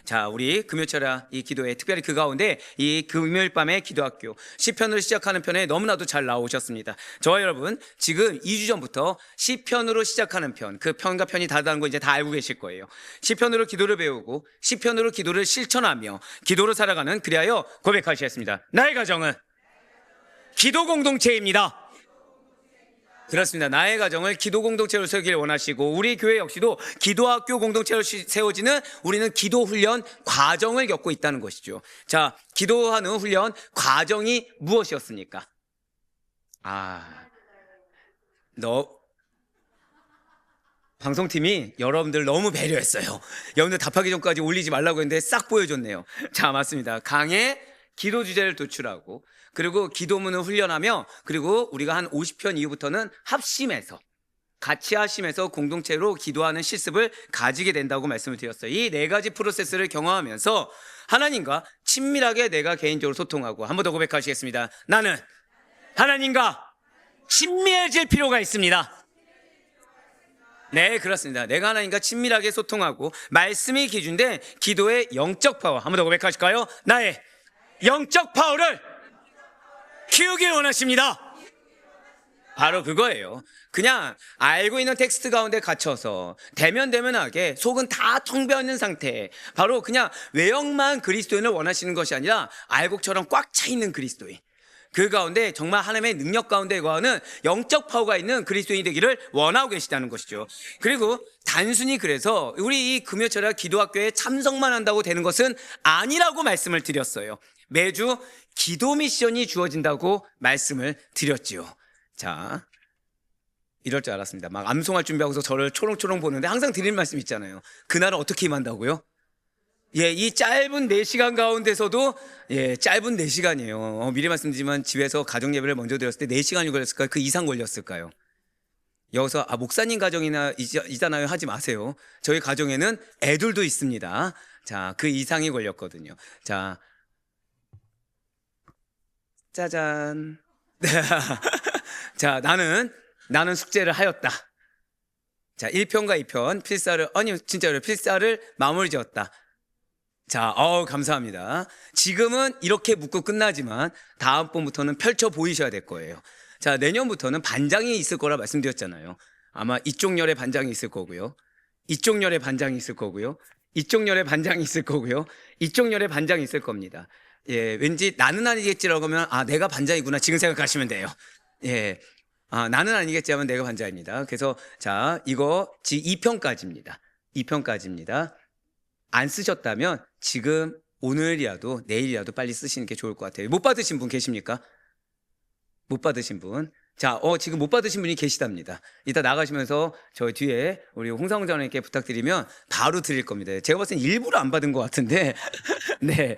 자, 우리 금요철야 이 기도회, 특별히 그 가운데 이 금요일 밤의 기도학교 시편으로 시작하는 편에 너무나도 잘 나오셨습니다. 저와 여러분, 지금 2주 전부터 시편으로 시작하는 편, 그 편과 편이 다르다는 거 이제 다 알고 계실 거예요. 시편으로 기도를 배우고 시편으로 기도를 실천하며 기도로 살아가는, 그리하여 고백하시겠습니다. 나의 가정은 기도 공동체입니다. 그렇습니다. 나의 가정을 기도 공동체로 세우길 원하시고, 우리 교회 역시도 기도학교 공동체로 세워지는 우리는 기도 훈련 과정을 겪고 있다는 것이죠. 자, 기도하는 훈련 과정이 무엇이었습니까? 방송팀이 여러분들 너무 배려했어요. 여러분들 답하기 전까지 올리지 말라고 했는데 싹 보여줬네요. 자, 맞습니다. 강의 기도 주제를 도출하고, 그리고 기도문을 훈련하며, 그리고 우리가 한 50편 이후부터는 합심해서, 같이 합심해서 공동체로 기도하는 실습을 가지게 된다고 말씀을 드렸어요. 이 네 가지 프로세스를 경험하면서 하나님과 친밀하게 내가 개인적으로 소통하고, 한 번 더 고백하시겠습니다. 나는 하나님과 친밀해질 필요가 있습니다. 네, 그렇습니다. 내가 하나님과 친밀하게 소통하고, 말씀이 기준된 기도의 영적 파워, 한 번 더 고백하실까요? 나의 영적 파워를 키우길 원하십니다. 바로 그거예요. 그냥 알고 있는 텍스트 가운데 갇혀서 대면대면하게 속은 다 텅 비어있는 상태, 바로 그냥 외형만 그리스도인을 원하시는 것이 아니라 알곡처럼 꽉 차 있는 그리스도인, 그 가운데 정말 하나님의 능력 가운데 거하는 영적 파워가 있는 그리스도인이 되기를 원하고 계시다는 것이죠. 그리고 단순히 그래서 우리 이 금요철야 기도학교에 참석만 한다고 되는 것은 아니라고 말씀을 드렸어요. 매주 기도 미션이 주어진다고 말씀을 드렸지요. 자, 이럴 줄 알았습니다. 막 암송할 준비하고서 저를 초롱초롱 보는데 항상 드리는 말씀 있잖아요. 그날은 어떻게 임한다고요? 예, 이 짧은 4시간 가운데서도, 예, 짧은 4시간이에요. 미리 말씀드리지만 집에서 가정 예배를 먼저 드렸을 때 4시간이 걸렸을까요? 그 이상 걸렸을까요? 여기서 목사님 가정이나 이잖아요 하지 마세요. 저희 가정에는 애들도 있습니다. 자, 그 이상이 걸렸거든요. 자, 짜잔. 자, 나는 숙제를 하였다. 자, 1편과 2편 필사를 마무리 지었다. 자, 감사합니다. 지금은 이렇게 묻고 끝나지만 다음번부터는 펼쳐 보이셔야 될 거예요. 자, 내년부터는 반장이 있을 거라 말씀드렸잖아요. 아마 이쪽 열에 반장이 있을 거고요, 이쪽 열에 반장이 있을 거고요, 이쪽 열에 반장이 있을 거고요, 이쪽 열에 반장이 있을 겁니다. 예, 왠지 나는 아니겠지라고 하면 내가 반장이구나 지금 생각하시면 돼요. 예, 나는 아니겠지 하면 내가 반장입니다. 그래서 자, 이거 지금 2편까지입니다. 2편까지입니다. 안 쓰셨다면 지금 오늘이라도 내일이라도 빨리 쓰시는 게 좋을 것 같아요. 못 받으신 분 계십니까? 못 받으신 분. 자, 지금 못 받으신 분이 계시답니다. 이따 나가시면서 저 뒤에 우리 홍상훈 장로님께 부탁드리면 바로 드릴 겁니다. 제가 봤을 땐 일부러 안 받은 것 같은데 네.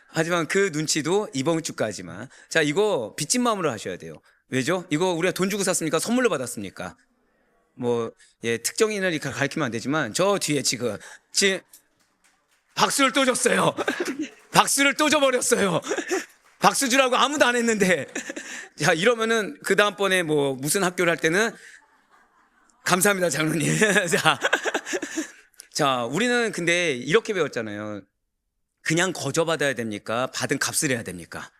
하지만 그 눈치도 이번 주까지만. 자, 이거 빚진 마음으로 하셔야 돼요. 왜죠? 이거 우리가 돈 주고 샀습니까? 선물로 받았습니까? 특정인을 가리키면 안 되지만 저 뒤에 지금 박수를 또 줬어요. 박수를 또 줘버렸어요. 박수 주라고 아무도 안 했는데. 자, 이러면은 그 다음번에 무슨 학교를 할 때는 감사합니다 장로님. 자, 우리는 근데 이렇게 배웠잖아요. 그냥 거저받아야 됩니까? 받은 값을 해야 됩니까?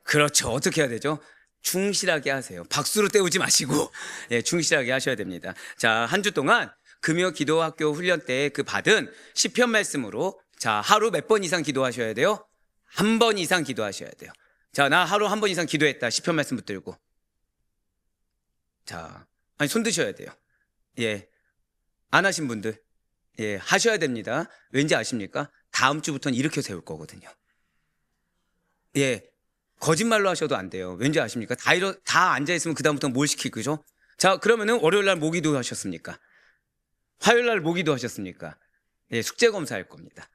그렇죠. 어떻게 해야 되죠? 충실하게 하세요. 박수로 때우지 마시고, 예, 충실하게 하셔야 됩니다. 자, 한 주 동안 금요 기도학교 훈련 때 그 받은 시편 말씀으로, 자, 하루 몇 번 이상 기도하셔야 돼요? 한 번 이상 기도하셔야 돼요. 자, 나 하루 한 번 이상 기도했다. 시편 말씀 붙들고. 자, 손 드셔야 돼요. 예, 안 하신 분들, 예, 하셔야 됩니다. 왠지 아십니까? 다음 주부터는 이렇게 세울 거거든요. 예, 거짓말로 하셔도 안 돼요. 왠지 아십니까? 다 앉아있으면 그 다음부터는 뭘 시킬 거죠? 자, 그러면은 월요일날 모기도 하셨습니까? 화요일날 모기도 하셨습니까? 예, 숙제 검사할 겁니다.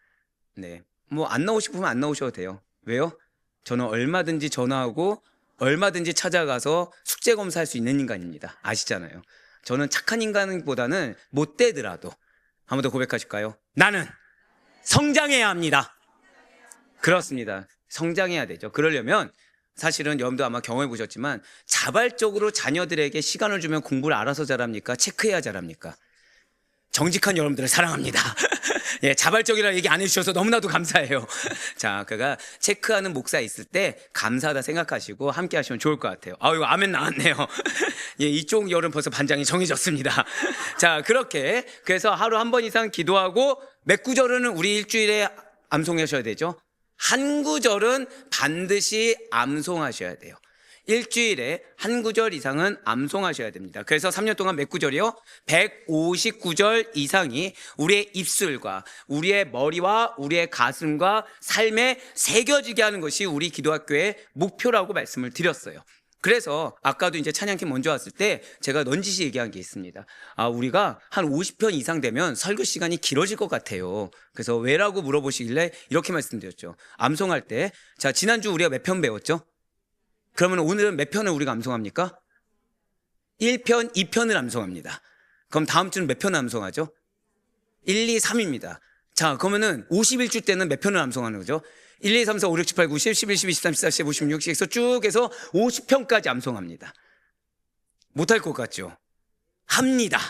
네, 안 나오고 싶으면 안 나오셔도 돼요. 왜요? 저는 얼마든지 전화하고 얼마든지 찾아가서 숙제 검사할 수 있는 인간입니다. 아시잖아요. 저는 착한 인간보다는 못되더라도, 한 번 더 고백하실까요? 나는 성장해야 합니다. 그렇습니다. 성장해야 되죠. 그러려면 사실은 여러분도 아마 경험해 보셨지만 자발적으로 자녀들에게 시간을 주면 공부를 알아서 잘합니까? 체크해야 잘합니까? 정직한 여러분들을 사랑합니다. 예, 자발적이라 얘기 안 해주셔서 너무나도 감사해요. 자, 그가 체크하는 목사 있을 때 감사하다 생각하시고 함께 하시면 좋을 것 같아요. 이거 아멘 나왔네요. 예, 이쪽 열은 벌써 반장이 정해졌습니다. 자, 그렇게 그래서 하루 한 번 이상 기도하고 몇 구절은 우리 일주일에 암송하셔야 되죠. 한 구절은 반드시 암송하셔야 돼요. 일주일에 한 구절 이상은 암송하셔야 됩니다. 그래서 3년 동안 몇 구절이요? 159절 이상이 우리의 입술과 우리의 머리와 우리의 가슴과 삶에 새겨지게 하는 것이 우리 기도학교의 목표라고 말씀을 드렸어요. 그래서 아까도 이제 찬양팀 먼저 왔을 때 제가 넌지시 얘기한 게 있습니다. 우리가 한 50편 이상 되면 설교 시간이 길어질 것 같아요. 그래서 왜라고 물어보시길래 이렇게 말씀드렸죠. 암송할 때, 자, 지난주 우리가 몇 편 배웠죠? 그러면 오늘은 몇 편을 우리가 암송합니까? 1편, 2편을 암송합니다. 그럼 다음 주는 몇 편을 암송하죠? 1, 2, 3입니다. 자, 그러면은 51주 때는 몇 편을 암송하는 거죠? 1, 2, 3, 4, 5, 6, 7, 8, 9, 10, 11, 12, 13, 14, 15, 16, 17, 18, 쭉 해서 50편까지 암송합니다. 못할 것 같죠? 합니다.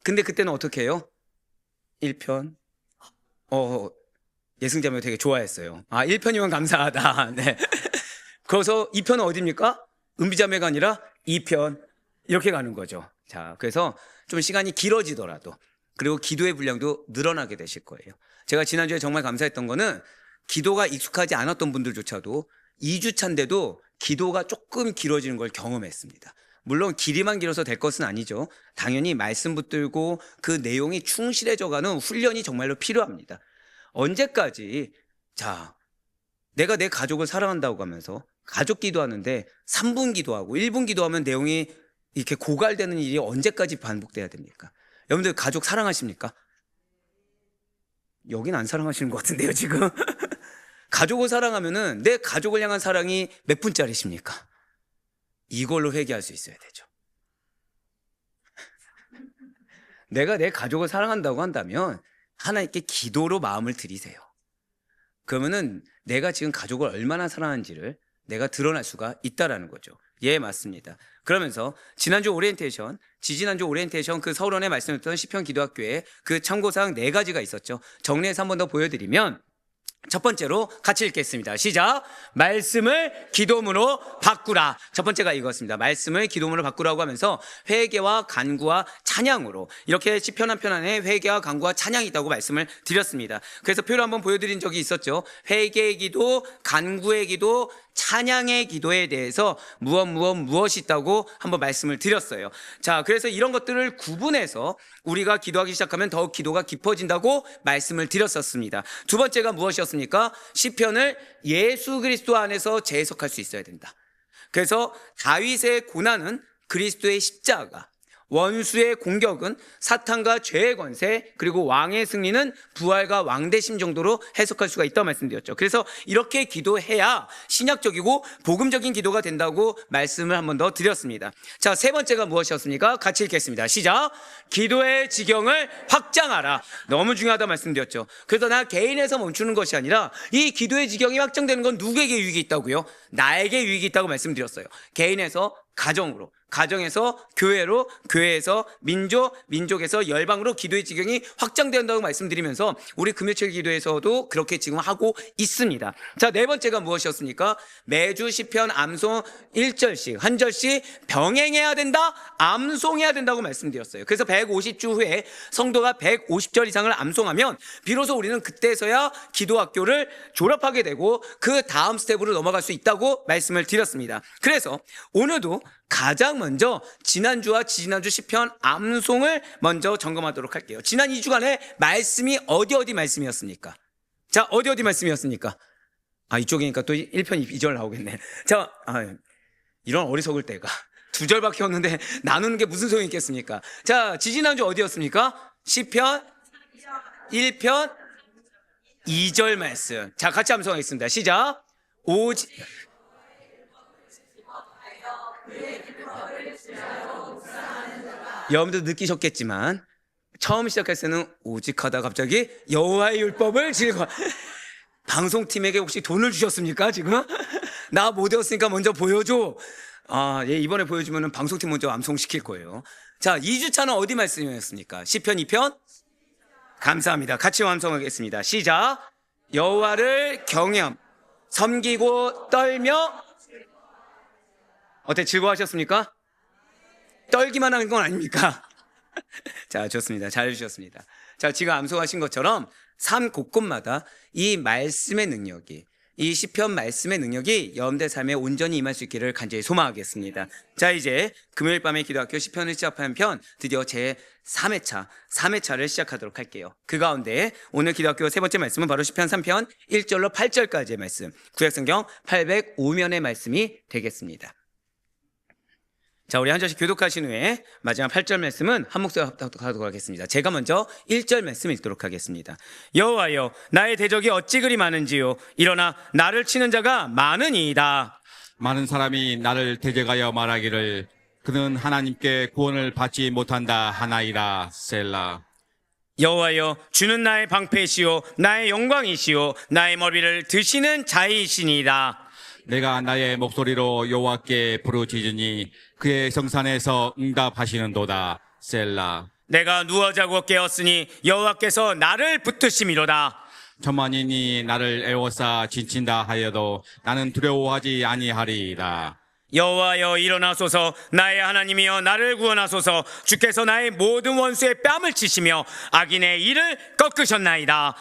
근데 그때는 어떻게 해요? 1편. 예승자매 되게 좋아했어요. 1편이면 감사하다. 네. 그래서 2편은 어디입니까? 은비자매가 아니라 2편. 이렇게 가는 거죠. 자, 그래서 좀 시간이 길어지더라도, 그리고 기도의 분량도 늘어나게 되실 거예요. 제가 지난주에 정말 감사했던 거는 기도가 익숙하지 않았던 분들조차도 2주 차인데도 기도가 조금 길어지는 걸 경험했습니다. 물론 길이만 길어서 될 것은 아니죠. 당연히 말씀 붙들고 그 내용이 충실해져가는 훈련이 정말로 필요합니다. 언제까지, 자, 내가 내 가족을 사랑한다고 하면서 가족 기도하는데 3분 기도하고 1분 기도하면 내용이 이렇게 고갈되는 일이 언제까지 반복돼야 됩니까? 여러분들 가족 사랑하십니까? 여긴 안 사랑하시는 것 같은데요, 지금. 가족을 사랑하면은 내 가족을 향한 사랑이 몇 분짜리십니까? 이걸로 회개할 수 있어야 되죠. 내가 내 가족을 사랑한다고 한다면 하나님께 기도로 마음을 들이세요. 그러면은 내가 지금 가족을 얼마나 사랑하는지를 내가 드러날 수가 있다라는 거죠. 예, 맞습니다. 그러면서 지난주 오리엔테이션, 지지난주 오리엔테이션 그 서울원에 말씀드렸던 시편 기도학교에 그 참고사항 4가지가 있었죠. 정리해서 한 번 더 보여드리면, 첫 번째로 같이 읽겠습니다. 시작. 말씀을 기도문으로 바꾸라. 첫 번째가 이거였습니다. 말씀을 기도문으로 바꾸라고 하면서 회개와 간구와 찬양으로, 이렇게 시편 한 편 안에 회개와 간구와 찬양이 있다고 말씀을 드렸습니다. 그래서 표를 한번 보여드린 적이 있었죠. 회개의 기도, 간구의 기도, 찬양의 기도에 대해서 무엇이 있다고 한번 말씀을 드렸어요. 자, 그래서 이런 것들을 구분해서 우리가 기도하기 시작하면 더욱 기도가 깊어진다고 말씀을 드렸었습니다. 두 번째가 무엇이었습니까? 시편을 예수 그리스도 안에서 재해석할 수 있어야 된다. 그래서 다윗의 고난은 그리스도의 십자가, 원수의 공격은 사탄과 죄의 권세, 그리고 왕의 승리는 부활과 왕대심 정도로 해석할 수가 있다고 말씀드렸죠. 그래서 이렇게 기도해야 신약적이고 복음적인 기도가 된다고 말씀을 한 번 더 드렸습니다. 자, 세 번째가 무엇이었습니까? 같이 읽겠습니다. 시작. 기도의 지경을 확장하라. 너무 중요하다고 말씀드렸죠. 그래서 나 개인에서 멈추는 것이 아니라 이 기도의 지경이 확장되는 건 누구에게 유익이 있다고요? 나에게 유익이 있다고 말씀드렸어요. 개인에서 가정으로, 가정에서 교회로, 교회에서 민족, 민족에서 열방으로 기도의 지경이 확장된다고 말씀드리면서 우리 금요칠 기도에서도 그렇게 지금 하고 있습니다. 자, 네 번째가 무엇이었습니까? 매주 시편 암송 1절씩, 한 절씩 병행해야 된다, 암송해야 된다고 말씀드렸어요. 그래서 150주 후에 성도가 150절 이상을 암송하면 비로소 우리는 그때서야 기도학교를 졸업하게 되고 그 다음 스텝으로 넘어갈 수 있다고 말씀을 드렸습니다. 그래서 오늘도 가장 먼저 지난주와 지난주 시편 암송을 먼저 점검하도록 할게요. 지난 2주간의 말씀이 어디 말씀이었습니까? 자, 어디 말씀이었습니까? 이쪽이니까 또 1편 2절 나오겠네. 자, 이런 어리석을 때가 2절밖에 없는데 나누는 게 무슨 소용이 있겠습니까? 자, 지지난주 어디였습니까? 시편 1편 2절 말씀. 자, 같이 암송하겠습니다. 시작. 오직 여러분들 느끼셨겠지만 처음 시작했을 때는 오직 하다 갑자기 여호와의 율법을 즐거. 방송팀에게 혹시 돈을 주셨습니까 지금? 나 못 외웠으니까 먼저 보여줘. 예, 이번에 보여주면 방송팀 먼저 암송시킬 거예요. 자, 2주차는 어디 말씀이었습니까? 시편 2편? 감사합니다. 같이 완성하겠습니다. 시작. 여호와를 경외함, 섬기고 떨며. 어때, 즐거워하셨습니까? 떨기만 한 건 아닙니까? 자, 좋습니다. 잘 해주셨습니다. 자, 지금 암송하신 것처럼 삶 곳곳마다 이 말씀의 능력이, 이 시편 말씀의 능력이 여러분들 삶에 온전히 임할 수 있기를 간절히 소망하겠습니다. 자, 이제 금요일 밤에 기도학교 시편을 시작하는 편 드디어 제 3회차를 시작하도록 할게요. 그 가운데 오늘 기도학교 세 번째 말씀은 바로 시편 3편 1절로 8절까지의 말씀, 구약성경 805면의 말씀이 되겠습니다. 자, 우리 한 절씩 교독하신 후에 마지막 8절 말씀은 한 목소리로 합독하도록 하겠습니다. 제가 먼저 1절 말씀 읽도록 하겠습니다. 여호와여, 나의 대적이 어찌 그리 많은지요. 일어나 나를 치는 자가 많으니이다. 많은 사람이 나를 대적하여 말하기를 그는 하나님께 구원을 받지 못한다 하나이다. 셀라. 여호와여, 주는 나의 방패시오 나의 영광이시오 나의 머리를 드시는 자이시니이다. 내가 나의 목소리로 여호와께 부르짖으니 그의 성산에서 응답하시는도다. 셀라. 내가 누워 자고 깨었으니 여호와께서 나를 붙드심이로다. 천만인이 나를 애워싸 진친다 하여도 나는 두려워하지 아니하리이다. 여호와여, 일어나소서. 나의 하나님이여, 나를 구원하소서. 주께서 나의 모든 원수의 뺨을 치시며 악인의 이를 꺾으셨나이다.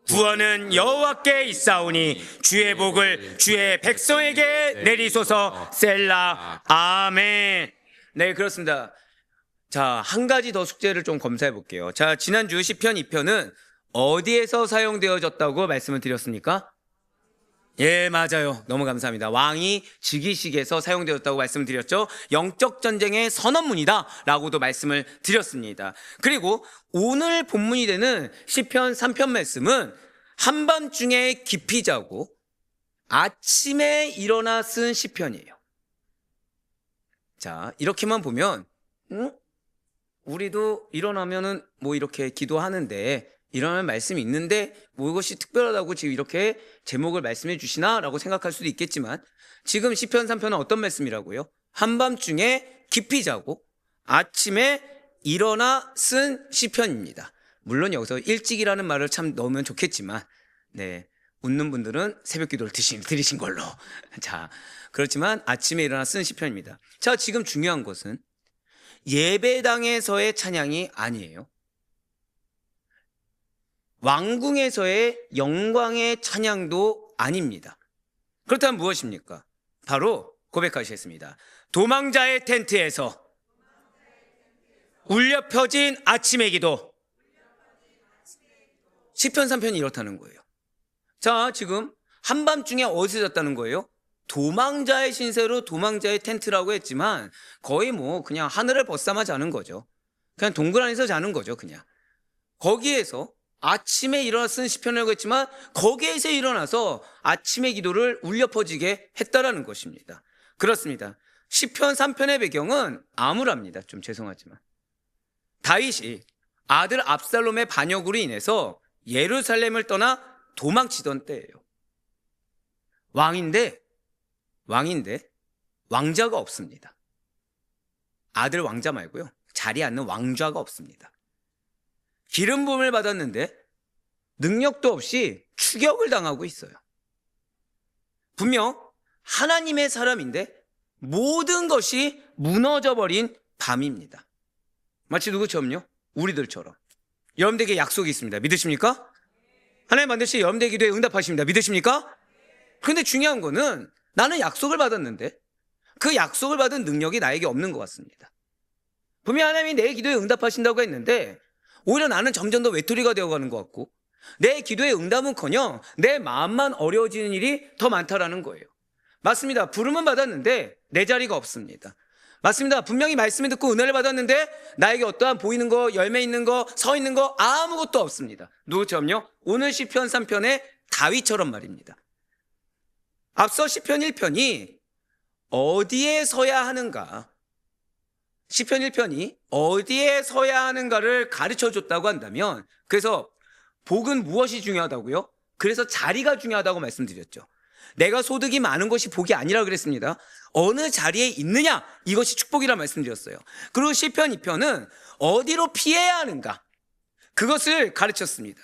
구원은 여호와께 있사오니 주의 복을 주의 백성에게 내리소서. 셀라. 아멘. 네, 그렇습니다. 자, 한 가지 더 숙제를 좀 검사해 볼게요. 자, 지난주 시편 2편은 어디에서 사용되어졌다고 말씀을 드렸습니까? 예, 맞아요. 너무 감사합니다. 왕이 즉위식에서 사용되었다고 말씀드렸죠. 영적 전쟁의 선언문이다 라고도 말씀을 드렸습니다. 그리고 오늘 본문이 되는 시편 3편 말씀은 한밤중에 깊이 자고 아침에 일어나 쓴 시편이에요. 자, 이렇게만 보면 우리도 일어나면은 뭐 이렇게 기도하는데, 일어나는 말씀이 있는데 뭐 이것이 특별하다고 지금 이렇게 제목을 말씀해 주시나 라고 생각할 수도 있겠지만, 지금 시편 3편은 어떤 말씀이라고요? 한밤중에 깊이 자고 아침에 일어나 쓴 시편입니다. 물론 여기서 일찍이라는 말을 참 넣으면 좋겠지만, 네, 웃는 분들은 새벽 기도를 들으신 걸로. 자, 그렇지만 아침에 일어나 쓴 시편입니다. 자, 지금 중요한 것은 예배당에서의 찬양이 아니에요. 왕궁에서의 영광의 찬양도 아닙니다. 그렇다면 무엇입니까? 바로 고백하시겠습니다. 도망자의 텐트에서 울려 펴진 아침의 기도. 시편 3편이 이렇다는 거예요. 자, 지금 한밤중에 어디서 잤다는 거예요? 도망자의 신세로 도망자의 텐트라고 했지만 거의 뭐 그냥 하늘을 벗삼아 자는 거죠. 그냥 동굴 안에서 자는 거죠. 그냥 거기에서 아침에 일어나 쓴 시편이라고 했지만 거기에서 일어나서 아침의 기도를 울려 퍼지게 했다라는 것입니다. 그렇습니다. 시편 3편의 배경은 암울합니다. 좀 죄송하지만 다윗이 아들 압살롬의 반역으로 인해서 예루살렘을 떠나 도망치던 때예요. 왕인데 왕자가 없습니다. 아들 왕자 말고요, 자리에 앉는 왕좌가 없습니다. 기름 부음을 받았는데 능력도 없이 추격을 당하고 있어요. 분명 하나님의 사람인데 모든 것이 무너져 버린 밤입니다. 마치 누구처럼요? 우리들처럼. 여러분들에게 약속이 있습니다. 믿으십니까? 하나님 반드시 여러분들의 기도에 응답하십니다. 믿으십니까? 그런데 중요한 거는 나는 약속을 받았는데 그 약속을 받은 능력이 나에게 없는 것 같습니다. 분명 하나님이 내 기도에 응답하신다고 했는데 오히려 나는 점점 더 외톨이가 되어가는 것 같고, 내 기도의 응답은커녕 내 마음만 어려워지는 일이 더 많다라는 거예요. 맞습니다. 부름은 받았는데 내 자리가 없습니다. 맞습니다. 분명히 말씀을 듣고 은혜를 받았는데 나에게 어떠한 보이는 거, 열매 있는 거, 서 있는 거 아무것도 없습니다. 누구처럼요? 오늘 시편 3편의 다윗처럼 말입니다. 앞서 시편 1편이 어디에 서야 하는가, 시편 1편이 어디에 서야 하는가를 가르쳐줬다고 한다면, 그래서 복은 무엇이 중요하다고요? 그래서 자리가 중요하다고 말씀드렸죠. 내가 소득이 많은 것이 복이 아니라 그랬습니다. 어느 자리에 있느냐, 이것이 축복이라 말씀드렸어요. 그리고 시편 2편은 어디로 피해야 하는가, 그것을 가르쳤습니다.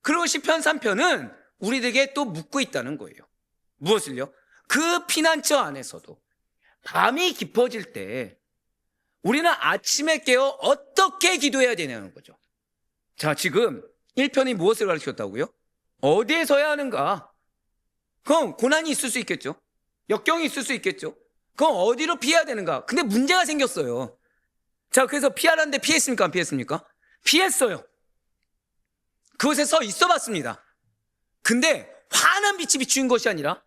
그리고 시편 3편은 우리들에게 또 묻고 있다는 거예요. 무엇을요? 그 피난처 안에서도 밤이 깊어질 때 우리는 아침에 깨어 어떻게 기도해야 되냐는 거죠. 자, 지금 1편이 무엇을 가르쳤다고요? 어디에 서야 하는가? 그럼 고난이 있을 수 있겠죠. 역경이 있을 수 있겠죠. 그럼 어디로 피해야 되는가? 근데 문제가 생겼어요. 자, 그래서 피하라는데 피했습니까? 안 피했습니까? 피했어요. 그곳에 서 있어 봤습니다. 근데 환한 빛이 비추는 것이 아니라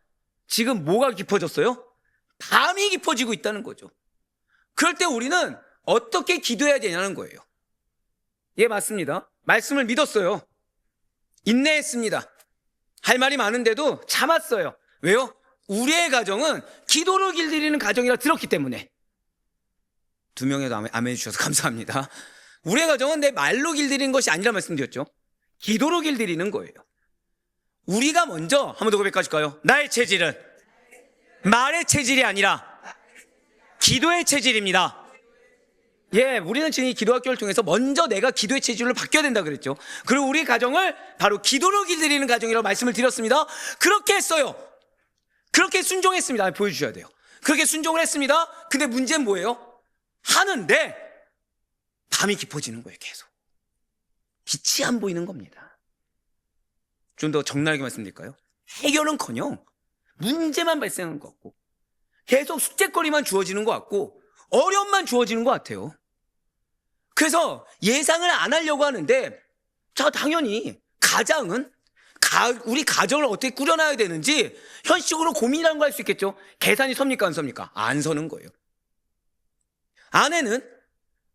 지금 뭐가 깊어졌어요? 밤이 깊어지고 있다는 거죠. 그럴 때 우리는 어떻게 기도해야 되냐는 거예요. 예, 맞습니다. 말씀을 믿었어요. 인내했습니다. 할 말이 많은데도 참았어요. 왜요? 우리의 가정은 기도로 길들이는 가정이라 들었기 때문에. 2명에도 아멘 해주셔서 감사합니다. 우리의 가정은 내 말로 길들이는 것이 아니라 말씀드렸죠. 기도로 길들이는 거예요. 우리가 먼저 한 번 더 고백하실까요? 나의 체질은 말의 체질이 아니라 기도의 체질입니다. 예, 우리는 지금 이 기도학교를 통해서 먼저 내가 기도의 체질로 바뀌어야 된다 그랬죠. 그리고 우리 가정을 바로 기도로 길들이는 가정이라고 말씀을 드렸습니다. 그렇게 했어요. 그렇게 순종했습니다. 보여주셔야 돼요. 그렇게 순종을 했습니다. 근데 문제는 뭐예요? 하는데 밤이 깊어지는 거예요. 계속 빛이 안 보이는 겁니다. 좀 더 적나라하게 말씀드릴까요? 해결은커녕 문제만 발생하는 것 같고 계속 숙제거리만 주어지는 것 같고 어려움만 주어지는 것 같아요. 그래서 예상을 안 하려고 하는데, 자, 당연히 가장은 우리 가정을 어떻게 꾸려놔야 되는지 현실적으로 고민이라는 걸 할 수 있겠죠. 계산이 섭니까 안 섭니까? 안 서는 거예요. 아내는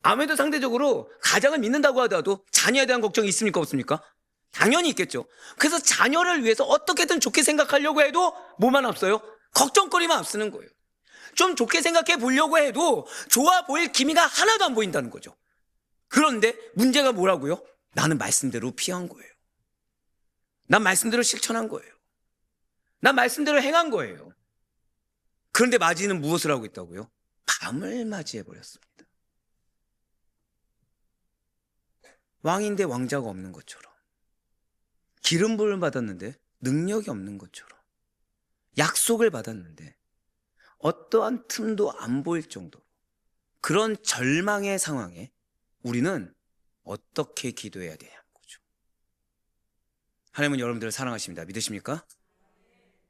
아무래도 상대적으로 가장을 믿는다고 하더라도 자녀에 대한 걱정이 있습니까 없습니까? 당연히 있겠죠. 그래서 자녀를 위해서 어떻게든 좋게 생각하려고 해도 뭐만 앞서요? 걱정거리만 앞서는 거예요. 좀 좋게 생각해 보려고 해도 좋아 보일 기미가 하나도 안 보인다는 거죠. 그런데 문제가 뭐라고요? 나는 말씀대로 피한 거예요. 난 말씀대로 실천한 거예요. 난 말씀대로 행한 거예요. 그런데 맞이는 무엇을 하고 있다고요? 밤을 맞이해 버렸습니다. 왕인데 왕자가 없는 것처럼, 기름 부음을 받았는데 능력이 없는 것처럼, 약속을 받았는데 어떠한 틈도 안 보일 정도로 그런 절망의 상황에 우리는 어떻게 기도해야 되냐는 거죠. 하나님은 여러분들을 사랑하십니다. 믿으십니까?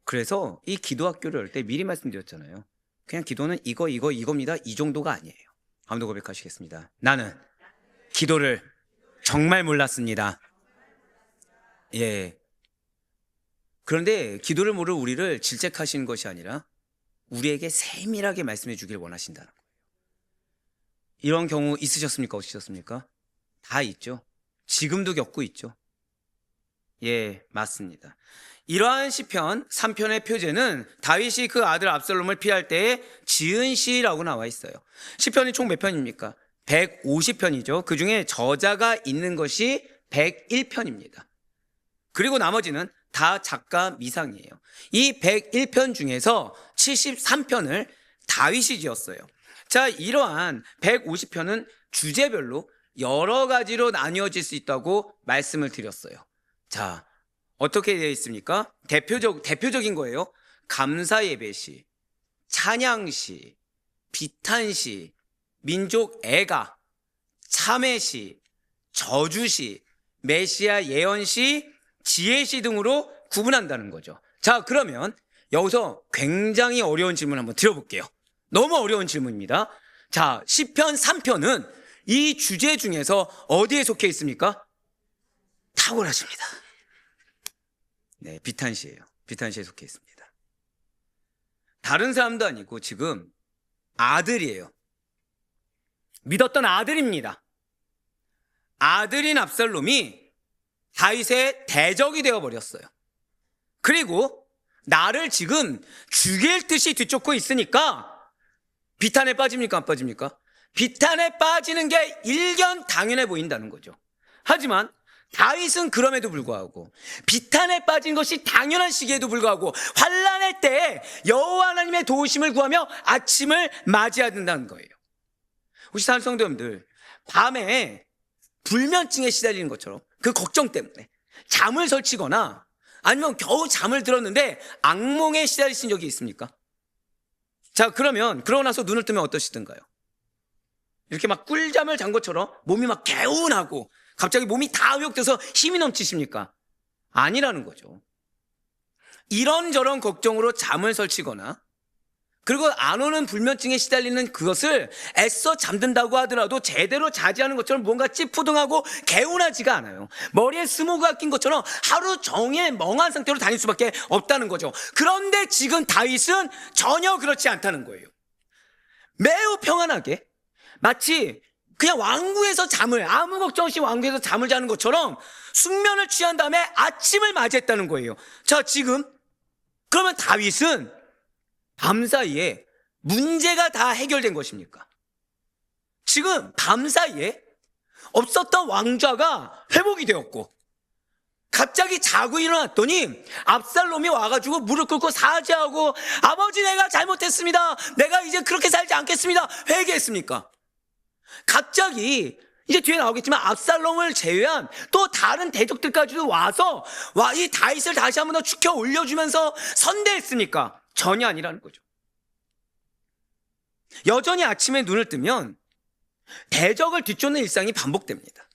그래서 이 기도학교를 할 때 미리 말씀드렸잖아요. 그냥 기도는 이겁니다. 이 정도가 아니에요. 아무도 고백하시겠습니다. 나는 기도를 정말 몰랐습니다. 예. 그런데 기도를 모를 우리를 질책하시는 것이 아니라 우리에게 세밀하게 말씀해 주길 원하신다는 거예요. 이런 경우 있으셨습니까? 없으셨습니까? 다 있죠. 지금도 겪고 있죠. 예, 맞습니다. 이러한 시편 3편의 표제는 다윗이 그 아들 압살롬을 피할 때에 지은 시라고 나와 있어요. 시편이 총 몇 편입니까? 150편이죠. 그 중에 저자가 있는 것이 101편입니다. 그리고 나머지는 다 작가 미상이에요. 이 101편 중에서 73편을 다윗이 지었어요. 자, 이러한 150편은 주제별로 여러 가지로 나뉘어질 수 있다고 말씀을 드렸어요. 자, 어떻게 되어 있습니까? 대표적인 거예요. 감사 예배시, 찬양시, 비탄시, 민족 애가, 참회시, 저주시, 메시아 예언시, 지혜시 등으로 구분한다는 거죠. 자, 그러면 여기서 굉장히 어려운 질문 한번 드려볼게요. 너무 어려운 질문입니다. 자, 시편 3편은 이 주제 중에서 어디에 속해 있습니까? 탁월하십니다. 네, 비탄시예요. 비탄시에 속해 있습니다. 다른 사람도 아니고 지금 아들이에요. 믿었던 아들입니다. 아들인 압살롬이 다윗의 대적이 되어버렸어요. 그리고 나를 지금 죽일 듯이 뒤쫓고 있으니까 비탄에 빠집니까 안 빠집니까? 비탄에 빠지는 게 일견 당연해 보인다는 거죠. 하지만 다윗은 그럼에도 불구하고 비탄에 빠진 것이 당연한 시기에도 불구하고 환난의 때에 여호와 하나님의 도우심을 구하며 아침을 맞이해야 된다는 거예요. 혹시 사는 성도님들, 밤에 불면증에 시달리는 것처럼 그 걱정 때문에 잠을 설치거나 아니면 겨우 잠을 들었는데 악몽에 시달리신 적이 있습니까? 자, 그러면 그러고 나서 눈을 뜨면 어떠시던가요? 이렇게 막 꿀잠을 잔 것처럼 몸이 막 개운하고 갑자기 몸이 다 의욕돼서 힘이 넘치십니까? 아니라는 거죠. 이런저런 걱정으로 잠을 설치거나 그리고 안 오는 불면증에 시달리는 그것을 애써 잠든다고 하더라도 제대로 자지 않은 것처럼 뭔가 찌푸둥하고 개운하지가 않아요. 머리에 스모그가 낀 것처럼 하루 종일 멍한 상태로 다닐 수밖에 없다는 거죠. 그런데 지금 다윗은 전혀 그렇지 않다는 거예요. 매우 평안하게 마치 그냥 왕궁에서 잠을 아무 걱정 없이 왕궁에서 잠을 자는 것처럼 숙면을 취한 다음에 아침을 맞이했다는 거예요. 자, 지금 그러면 다윗은 밤사이에 문제가 다 해결된 것입니까? 지금 밤사이에 없었던 왕좌가 회복이 되었고 갑자기 자고 일어났더니 압살롬이 와가지고 무릎 꿇고 사죄하고 아버지 내가 잘못했습니다. 내가 이제 그렇게 살지 않겠습니다. 회개했습니까? 갑자기 이제 뒤에 나오겠지만 압살롬을 제외한 또 다른 대적들까지도 와서 이 다윗을 다시 한번 더 축혀 올려주면서 선대했습니까? 전혀 아니라는 거죠. 여전히 아침에 눈을 뜨면 대적을 뒤쫓는 일상이 반복됩니다.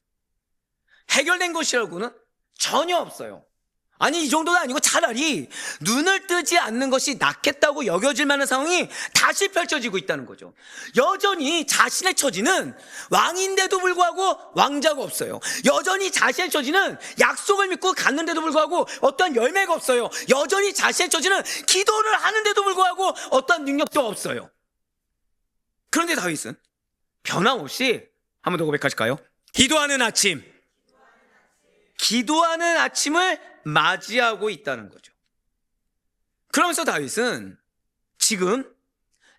해결된 것이라고는 전혀 없어요. 아니, 이 정도는 아니고 차라리 눈을 뜨지 않는 것이 낫겠다고 여겨질 만한 상황이 다시 펼쳐지고 있다는 거죠. 여전히 자신의 처지는 왕인데도 불구하고 왕자가 없어요. 여전히 자신의 처지는 약속을 믿고 갔는데도 불구하고 어떤 열매가 없어요. 여전히 자신의 처지는 기도를 하는데도 불구하고 어떤 능력도 없어요. 그런데 다윗은 변함없이 한 번 더 고백하실까요? 기도하는 아침을 맞이하고 있다는 거죠. 그러면서 다윗은 지금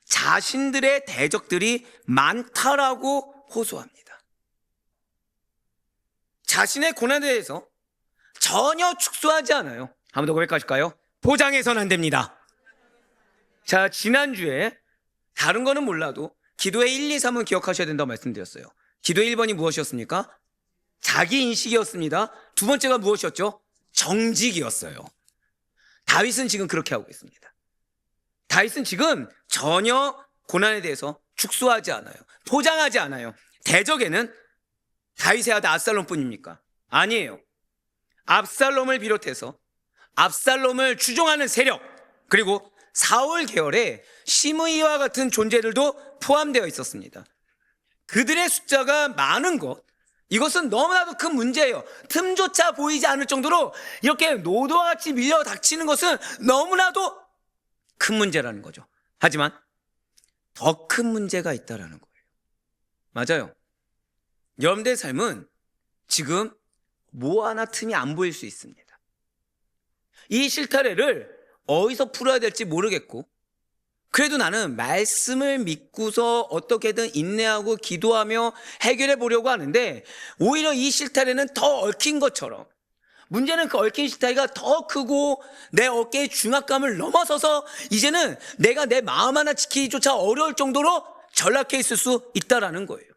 자신들의 대적들이 많다라고 호소합니다. 자신의 고난에 대해서 전혀 축소하지 않아요. 한 번 더 고백하실까요? 포장해서는 안 됩니다. 자, 지난주에 다른 거는 몰라도 기도의 1, 2, 3은 기억하셔야 된다고 말씀드렸어요. 기도의 1번이 무엇이었습니까? 자기 인식이었습니다. 두 번째가 무엇이었죠? 정직이었어요. 다윗은 지금 그렇게 하고 있습니다. 다윗은 지금 전혀 고난에 대해서 축소하지 않아요. 포장하지 않아요. 대적에는 다윗의 아들 압살롬뿐입니까? 아니에요. 압살롬을 비롯해서 압살롬을 추종하는 세력, 그리고 사울 계열의 시므이와 같은 존재들도 포함되어 있었습니다. 그들의 숫자가 많은 것, 이것은 너무나도 큰 문제예요. 틈조차 보이지 않을 정도로 이렇게 노도와 같이 밀려 닥치는 것은 너무나도 큰 문제라는 거죠. 하지만 더 큰 문제가 있다라는 거예요. 맞아요. 여러분들의 삶은 지금 뭐 하나 틈이 안 보일 수 있습니다. 이 실타래를 어디서 풀어야 될지 모르겠고, 그래도 나는 말씀을 믿고서 어떻게든 인내하고 기도하며 해결해 보려고 하는데 오히려 이 실타래는 더 얽힌 것처럼, 문제는 그 얽힌 실타래가 더 크고 내 어깨의 중압감을 넘어서서 이제는 내가 내 마음 하나 지키기조차 어려울 정도로 전락해 있을 수 있다라는 거예요.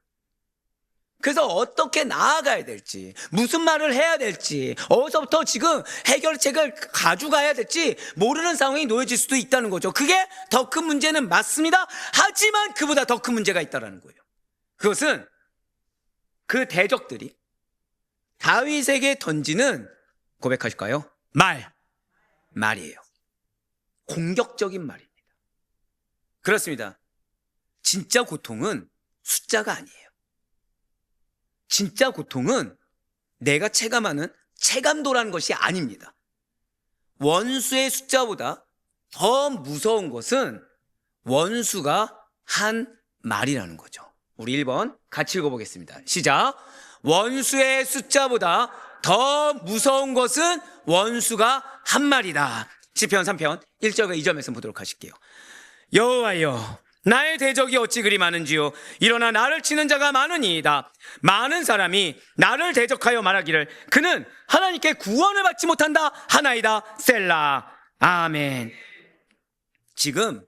그래서 어떻게 나아가야 될지, 무슨 말을 해야 될지, 어디서부터 지금 해결책을 가져가야 될지 모르는 상황이 놓여질 수도 있다는 거죠. 그게 더 큰 문제는 맞습니다. 하지만 그보다 더 큰 문제가 있다는 거예요. 그것은 그 대적들이 다윗에게 던지는, 고백하실까요? 말이에요. 공격적인 말입니다. 그렇습니다. 진짜 고통은 숫자가 아니에요. 진짜 고통은 내가 체감하는 체감도라는 것이 아닙니다. 원수의 숫자보다 더 무서운 것은 원수가 한 말이라는 거죠. 우리 1번 같이 읽어보겠습니다. 시작. 원수의 숫자보다 더 무서운 것은 원수가 한 말이다. 시편 3편 1절과 2절 말씀 보도록 하실게요. 여호와여, 나의 대적이 어찌 그리 많은지요. 일어나 나를 치는 자가 많으니이다. 많은 사람이 나를 대적하여 말하기를 그는 하나님께 구원을 받지 못한다 하나이다. 셀라. 아멘. 지금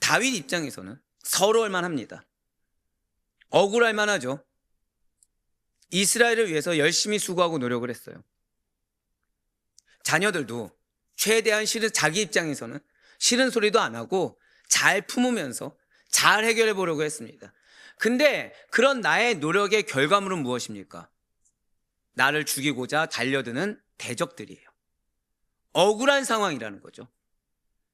다윗 입장에서는 서러울 만합니다. 억울할 만하죠. 이스라엘을 위해서 열심히 수고하고 노력을 했어요. 자녀들도 최대한 자기 입장에서는 싫은 소리도 안 하고 잘 품으면서 잘 해결해 보려고 했습니다. 근데 그런 나의 노력의 결과물은 무엇입니까? 나를 죽이고자 달려드는 대적들이에요. 억울한 상황이라는 거죠.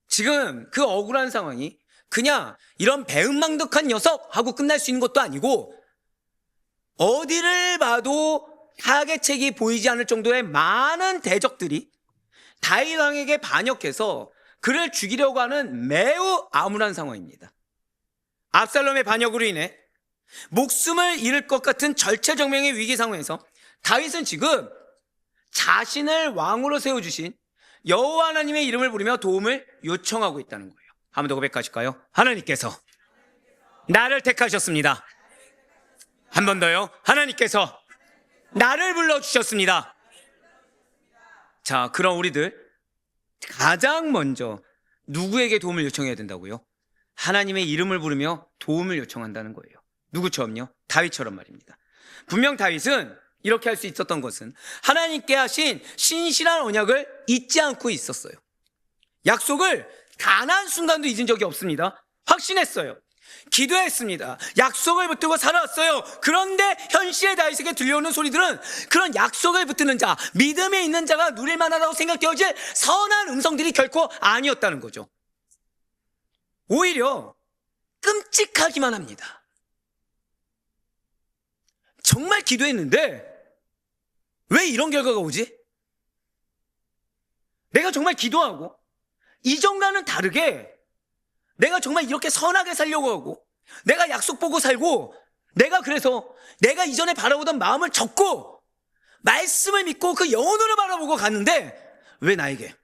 지금 그 억울한 상황이 그냥 이런 배은망덕한 녀석 하고 끝날 수 있는 것도 아니고 어디를 봐도 타겟책이 보이지 않을 정도의 많은 대적들이 다윗 왕에게 반역해서 그를 죽이려고 하는 매우 암울한 상황입니다. 압살롬의 반역으로 인해 목숨을 잃을 것 같은 절체절명의 위기 상황에서 다윗은 지금 자신을 왕으로 세워주신 여호와 하나님의 이름을 부르며 도움을 요청하고 있다는 거예요. 한 번 더 고백하실까요? 하나님께서 나를 택하셨습니다. 한 번 더요. 하나님께서 나를 불러주셨습니다. 자, 그럼 우리들 가장 먼저 누구에게 도움을 요청해야 된다고요? 하나님의 이름을 부르며 도움을 요청한다는 거예요. 누구처럼요? 다윗처럼 말입니다. 분명 다윗은 이렇게 할 수 있었던 것은 하나님께 하신 신실한 언약을 잊지 않고 있었어요. 약속을 단 한 순간도 잊은 적이 없습니다. 확신했어요. 기도했습니다. 약속을 붙들고 살아왔어요. 그런데 현실의 다윗에게 들려오는 소리들은 그런 약속을 붙드는 자, 믿음에 있는 자가 누릴 만하다고 생각되어질 선한 음성들이 결코 아니었다는 거죠. 오히려 끔찍하기만 합니다. 정말 기도했는데 왜 이런 결과가 오지? 내가 정말 기도하고 이전과는 다르게 내가 정말 이렇게 선하게 살려고 하고 내가 약속 보고 살고 내가 그래서 내가 이전에 바라보던 마음을 접고 말씀을 믿고 그 영혼으로 바라보고 갔는데 왜 나에게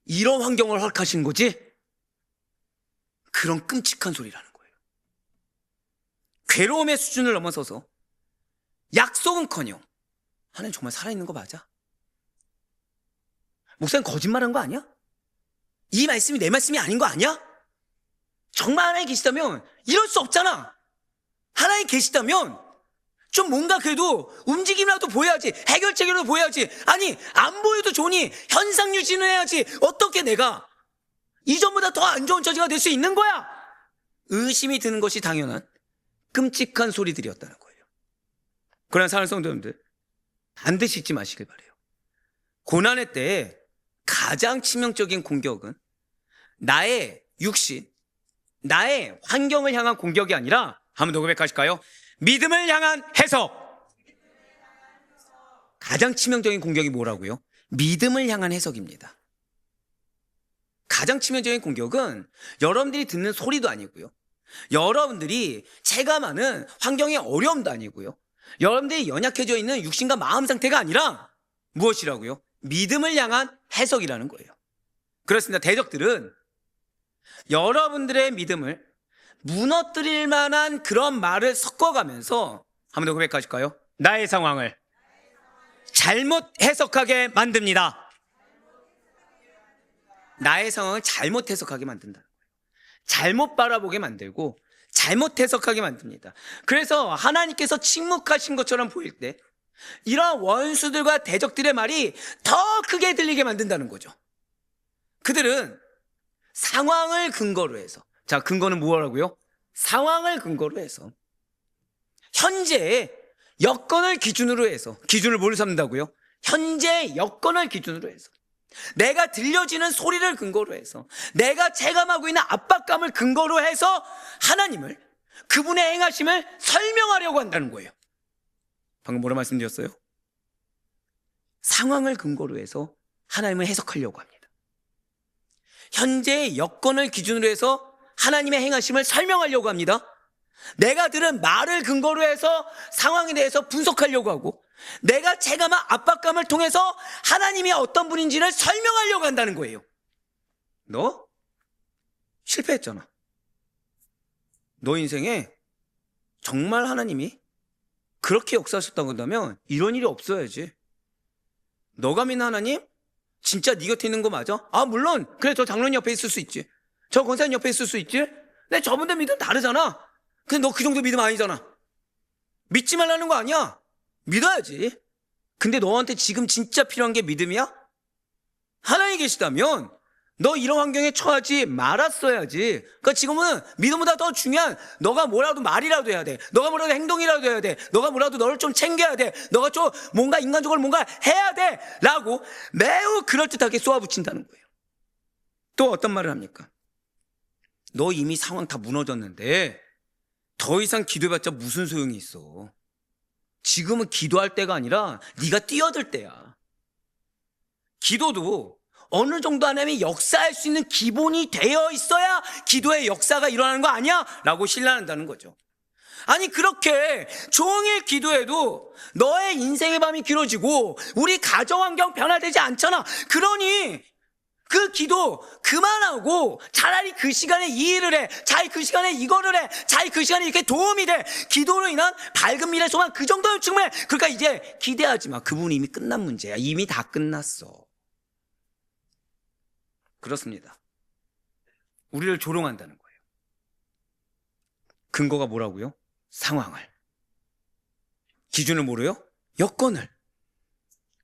이런 환경을 허락하신 거지? 그런 끔찍한 소리라는 거예요. 괴로움의 수준을 넘어서서 약속은커녕 하나님 정말 살아있는 거 맞아? 목사님 거짓말한 거 아니야? 이 말씀이 내 말씀이 아닌 거 아니야? 정말 하나님 계시다면 이럴 수 없잖아. 하나님 계시다면 좀 뭔가 그래도 움직임이라도 보여야지. 해결책이라도 보여야지. 아니 안 보여도 좋으니 현상 유지는 해야지. 어떻게 내가 이전보다 더 안 좋은 처지가 될 수 있는 거야? 의심이 드는 것이 당연한 끔찍한 소리들이었다는 거예요. 그러나 사랑하는 성도님들 반드시 잊지 마시길 바라요. 고난의 때에 가장 치명적인 공격은 나의 육신, 나의 환경을 향한 공격이 아니라 한 번 더 고백하실까요? 믿음을 향한 해석. 가장 치명적인 공격이 뭐라고요? 믿음을 향한 해석입니다. 가장 치명적인 공격은 여러분들이 듣는 소리도 아니고요. 여러분들이 체감하는 환경의 어려움도 아니고요. 여러분들이 연약해져 있는 육신과 마음 상태가 아니라 무엇이라고요? 믿음을 향한 해석이라는 거예요. 그렇습니다. 대적들은 여러분들의 믿음을 무너뜨릴 만한 그런 말을 섞어가면서 한 번 더 고백하실까요? 나의 상황을 잘못 해석하게 만듭니다. 나의 상황을 잘못 해석하게 만든다는 거예요. 잘못 바라보게 만들고 잘못 해석하게 만듭니다. 그래서 하나님께서 침묵하신 것처럼 보일 때 이런 원수들과 대적들의 말이 더 크게 들리게 만든다는 거죠. 그들은 상황을 근거로 해서, 자, 근거는 뭐라고요? 상황을 근거로 해서 현재의 여건을 기준으로 해서, 기준을 뭘 삼는다고요? 현재의 여건을 기준으로 해서, 내가 들려지는 소리를 근거로 해서, 내가 체감하고 있는 압박감을 근거로 해서 하나님을, 그분의 행하심을 설명하려고 한다는 거예요. 방금 뭐라 말씀드렸어요? 상황을 근거로 해서 하나님을 해석하려고 합니다. 현재의 여건을 기준으로 해서 하나님의 행하심을 설명하려고 합니다. 내가 들은 말을 근거로 해서 상황에 대해서 분석하려고 하고, 내가 체감한 압박감을 통해서 하나님이 어떤 분인지를 설명하려고 한다는 거예요. 너 실패했잖아. 너 인생에 정말 하나님이 그렇게 역사하셨다고 한다면 이런 일이 없어야지. 너가 믿는 하나님 진짜 네 곁에 있는 거 맞아? 아 물론 그래, 저 장로님 옆에 있을 수 있지, 저 권사님 옆에 있을 수 있지. 근데 저분들 믿음 다르잖아. 근데 너 그 정도 믿음 아니잖아. 믿지 말라는 거 아니야. 믿어야지. 근데 너한테 지금 진짜 필요한 게 믿음이야? 하나님이 계시다면 너 이런 환경에 처하지 말았어야지. 그러니까 지금은 믿음보다 더 중요한 너가 뭐라도 말이라도 해야 돼. 너가 뭐라도 행동이라도 해야 돼. 너가 뭐라도 너를 좀 챙겨야 돼. 너가 좀 뭔가 인간적으로 뭔가 해야 돼 라고 매우 그럴듯하게 쏘아붙인다는 거예요. 또 어떤 말을 합니까? 너 이미 상황 다 무너졌는데 더 이상 기도해봤자 무슨 소용이 있어. 지금은 기도할 때가 아니라 네가 뛰어들 때야. 기도도 어느 정도 하나님이 역사할 수 있는 기본이 되어 있어야 기도의 역사가 일어나는 거 아니야? 라고 신뢰한다는 거죠. 아니 그렇게 종일 기도해도 너의 인생의 밤이 길어지고 우리 가정 환경 변화되지 않잖아. 그러니 그 기도 그만하고 차라리 그 시간에 이 일을 해. 차라리 그 시간에 이거를 해. 차라리 그 시간에 이렇게 도움이 돼. 기도로 인한 밝은 미래 소망 그 정도는 충분해. 그러니까 이제 기대하지 마. 그 부분이 이미 끝난 문제야. 이미 다 끝났어. 그렇습니다. 우리를 조롱한다는 거예요. 근거가 뭐라고요? 상황을. 기준을 뭐로요? 여건을.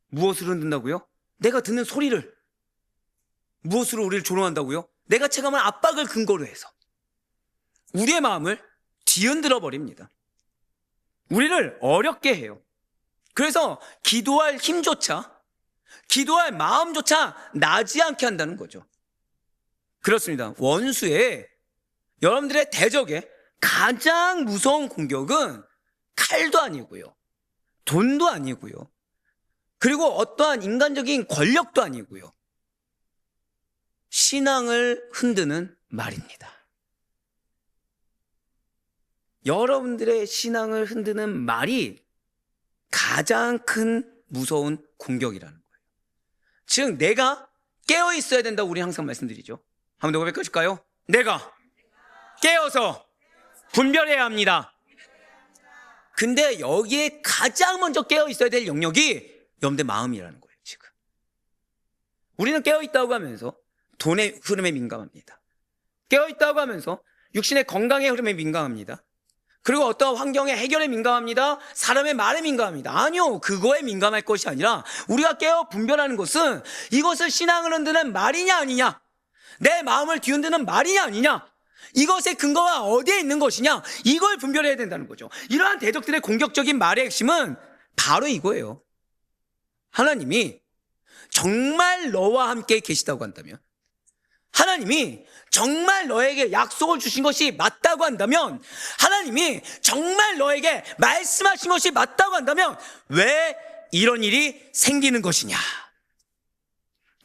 무엇으로 흔든다고요? 내가 듣는 소리를. 무엇으로 우리를 조롱한다고요? 내가 체감한 압박을 근거로 해서 우리의 마음을 뒤흔들어 버립니다. 우리를 어렵게 해요. 그래서 기도할 힘조차, 기도할 마음조차 나지 않게 한다는 거죠. 그렇습니다. 원수의, 여러분들의 대적의 가장 무서운 공격은 칼도 아니고요, 돈도 아니고요, 그리고 어떠한 인간적인 권력도 아니고요, 신앙을 흔드는 말입니다. 여러분들의 신앙을 흔드는 말이 가장 큰 무서운 공격이라는 거예요. 즉 내가 깨어 있어야 된다고 우리 항상 말씀드리죠. 한번 더 고백해 줄까요? 내가 깨어서 분별해야 합니다. 근데 여기에 가장 먼저 깨어 있어야 될 영역이 여러분들 마음이라는 거예요. 지금 우리는 깨어 있다고 하면서 돈의 흐름에 민감합니다. 깨어있다고 하면서 육신의 건강의 흐름에 민감합니다. 그리고 어떤 환경의 해결에 민감합니다. 사람의 말에 민감합니다. 아니요, 그거에 민감할 것이 아니라 우리가 깨어 분별하는 것은 이것을 신앙을 흔드는 말이냐 아니냐, 내 마음을 뒤흔드는 말이냐 아니냐, 이것의 근거가 어디에 있는 것이냐, 이걸 분별해야 된다는 거죠. 이러한 대적들의 공격적인 말의 핵심은 바로 이거예요. 하나님이 정말 너와 함께 계시다고 한다면, 하나님이 정말 너에게 약속을 주신 것이 맞다고 한다면, 하나님이 정말 너에게 말씀하신 것이 맞다고 한다면 왜 이런 일이 생기는 것이냐,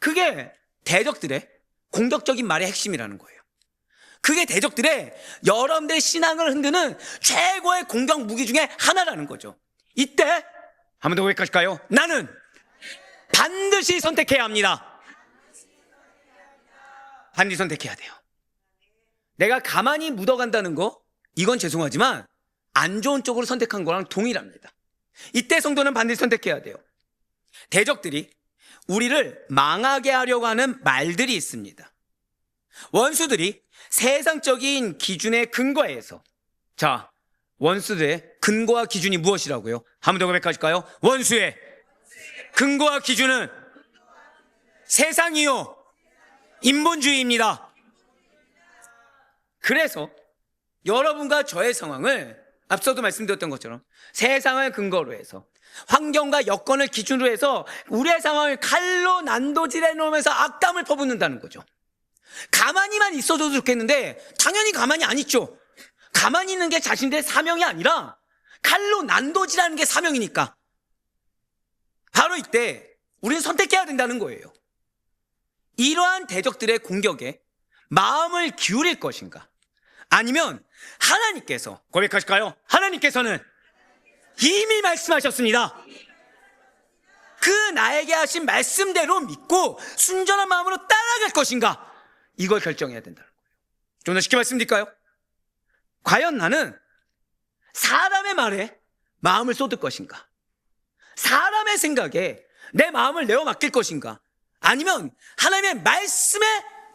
그게 대적들의 공격적인 말의 핵심이라는 거예요. 그게 대적들의 여러분들의 신앙을 흔드는 최고의 공격 무기 중에 하나라는 거죠. 이때 한 번 더 고백하실까요? 나는 반드시 선택해야 합니다. 반드시 선택해야 돼요. 내가 가만히 묻어간다는 거, 이건 죄송하지만 안 좋은 쪽으로 선택한 거랑 동일합니다. 이때 성도는 반드시 선택해야 돼요. 대적들이 우리를 망하게 하려고 하는 말들이 있습니다. 원수들이 세상적인 기준에 근거해서, 자, 원수들의 근거와 기준이 무엇이라고요? 한 번 더 고백하실까요? 원수의 근거와 기준은 세상이요, 인본주의입니다. 그래서 여러분과 저의 상황을 앞서도 말씀드렸던 것처럼 세상을 근거로 해서, 환경과 여건을 기준으로 해서 우리의 상황을 칼로 난도질해 놓으면서 악담을 퍼붓는다는 거죠. 가만히만 있어도 좋겠는데 당연히 가만히 안 있죠. 가만히 있는 게 자신들의 사명이 아니라 칼로 난도질하는 게 사명이니까. 바로 이때 우리는 선택해야 된다는 거예요. 이러한 대적들의 공격에 마음을 기울일 것인가, 아니면 하나님께서, 고백하실까요? 하나님께서는 이미 말씀하셨습니다. 그 나에게 하신 말씀대로 믿고 순전한 마음으로 따라갈 것인가, 이걸 결정해야 된다는 거예요. 좀 더 쉽게 말씀드릴까요? 과연 나는 사람의 말에 마음을 쏟을 것인가, 사람의 생각에 내 마음을 내어 맡길 것인가, 아니면 하나님의 말씀에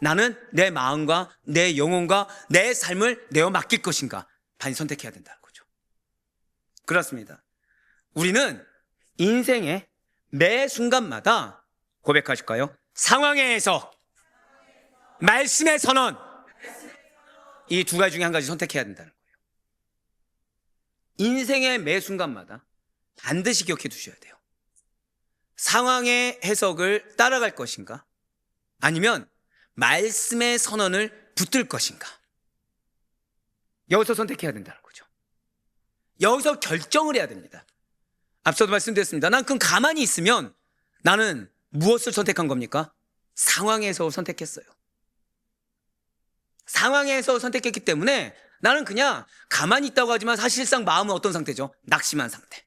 나는 내 마음과 내 영혼과 내 삶을 내어 맡길 것인가, 반드시 선택해야 된다는 거죠. 그렇습니다. 우리는 인생의 매 순간마다 고백하실까요? 상황의 해석, 말씀의 선언, 이 두 가지 중에 한 가지 선택해야 된다는 거예요. 인생의 매 순간마다 반드시 기억해 두셔야 돼요. 상황의 해석을 따라갈 것인가? 아니면 말씀의 선언을 붙들 것인가? 여기서 선택해야 된다는 거죠. 여기서 결정을 해야 됩니다. 앞서도 말씀드렸습니다. 난 그럼 가만히 있으면 나는 무엇을 선택한 겁니까? 상황에서 선택했어요. 상황에서 선택했기 때문에 나는 그냥 가만히 있다고 하지만 사실상 마음은 어떤 상태죠? 낙심한 상태.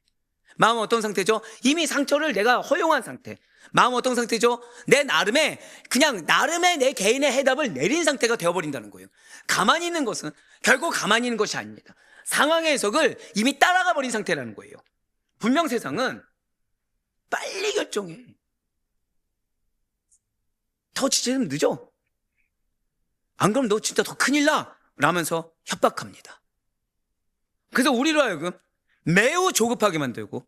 마음은 어떤 상태죠? 이미 상처를 내가 허용한 상태. 마음은 어떤 상태죠? 내 나름의 내 개인의 해답을 내린 상태가 되어버린다는 거예요. 가만히 있는 것은 결국 가만히 있는 것이 아닙니다. 상황의 해석을 이미 따라가 버린 상태라는 거예요. 분명 세상은 빨리 결정해. 더 지체되면 늦어. 안 그러면 너 진짜 더 큰일 나! 라면서 협박합니다. 그래서 우리로 하여금 매우 조급하게 만들고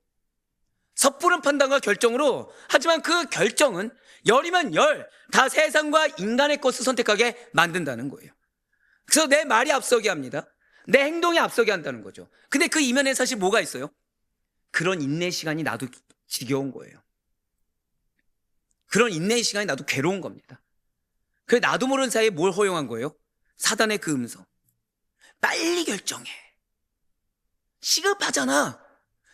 섣부른 판단과 결정으로, 하지만 그 결정은 열이면 열, 다 세상과 인간의 것을 선택하게 만든다는 거예요. 그래서 내 말이 앞서게 합니다. 내 행동이 앞서게 한다는 거죠. 근데 그 이면에 사실 뭐가 있어요? 그런 인내 시간이 나도 지겨운 거예요. 그런 인내의 시간이 나도 괴로운 겁니다. 그래 나도 모르는 사이에 뭘 허용한 거예요? 사단의 그 음성. 빨리 결정해. 시급하잖아.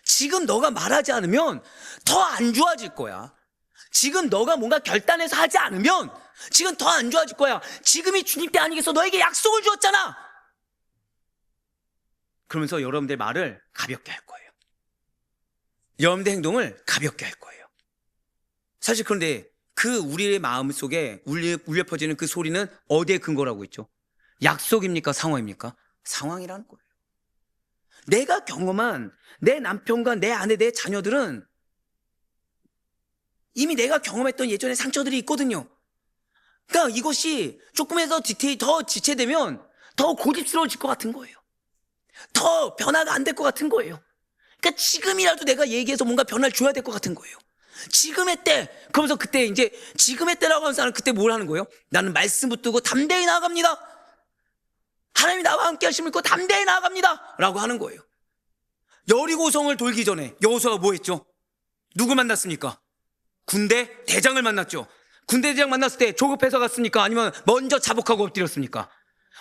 지금 너가 말하지 않으면 더 안 좋아질 거야. 지금 너가 뭔가 결단해서 하지 않으면 지금 더 안 좋아질 거야. 지금이 주님 때 아니겠어? 너에게 약속을 주었잖아. 그러면서 여러분들 말을 가볍게 할 거예요. 여러분들 행동을 가볍게 할 거예요. 사실 그런데 그 우리의 마음 속에 울려 퍼지는 그 소리는 어디에 근거라고 있죠? 약속입니까? 상황입니까? 상황이라는 거예요. 내가 경험한 내 남편과 내 아내, 내 자녀들은 이미 내가 경험했던 예전의 상처들이 있거든요. 그러니까 이것이 조금에서 더 지체되면 더 고집스러워질 것 같은 거예요. 더 변화가 안 될 것 같은 거예요. 그러니까 지금이라도 내가 얘기해서 뭔가 변화를 줘야 될 것 같은 거예요. 지금의 때. 그러면서 그때 이제 지금의 때라고 하는 사람은 그때 뭘 하는 거예요? 나는 말씀 붙들고 담대히 나아갑니다. 하나님이 나와 함께 하심을 믿고 담대히 나아갑니다 라고 하는 거예요. 여리고성을 돌기 전에 여호수아가 뭐 했죠? 누구 만났습니까? 군대 대장을 만났죠. 군대 대장 만났을 때 조급해서 갔습니까? 아니면 먼저 자복하고 엎드렸습니까?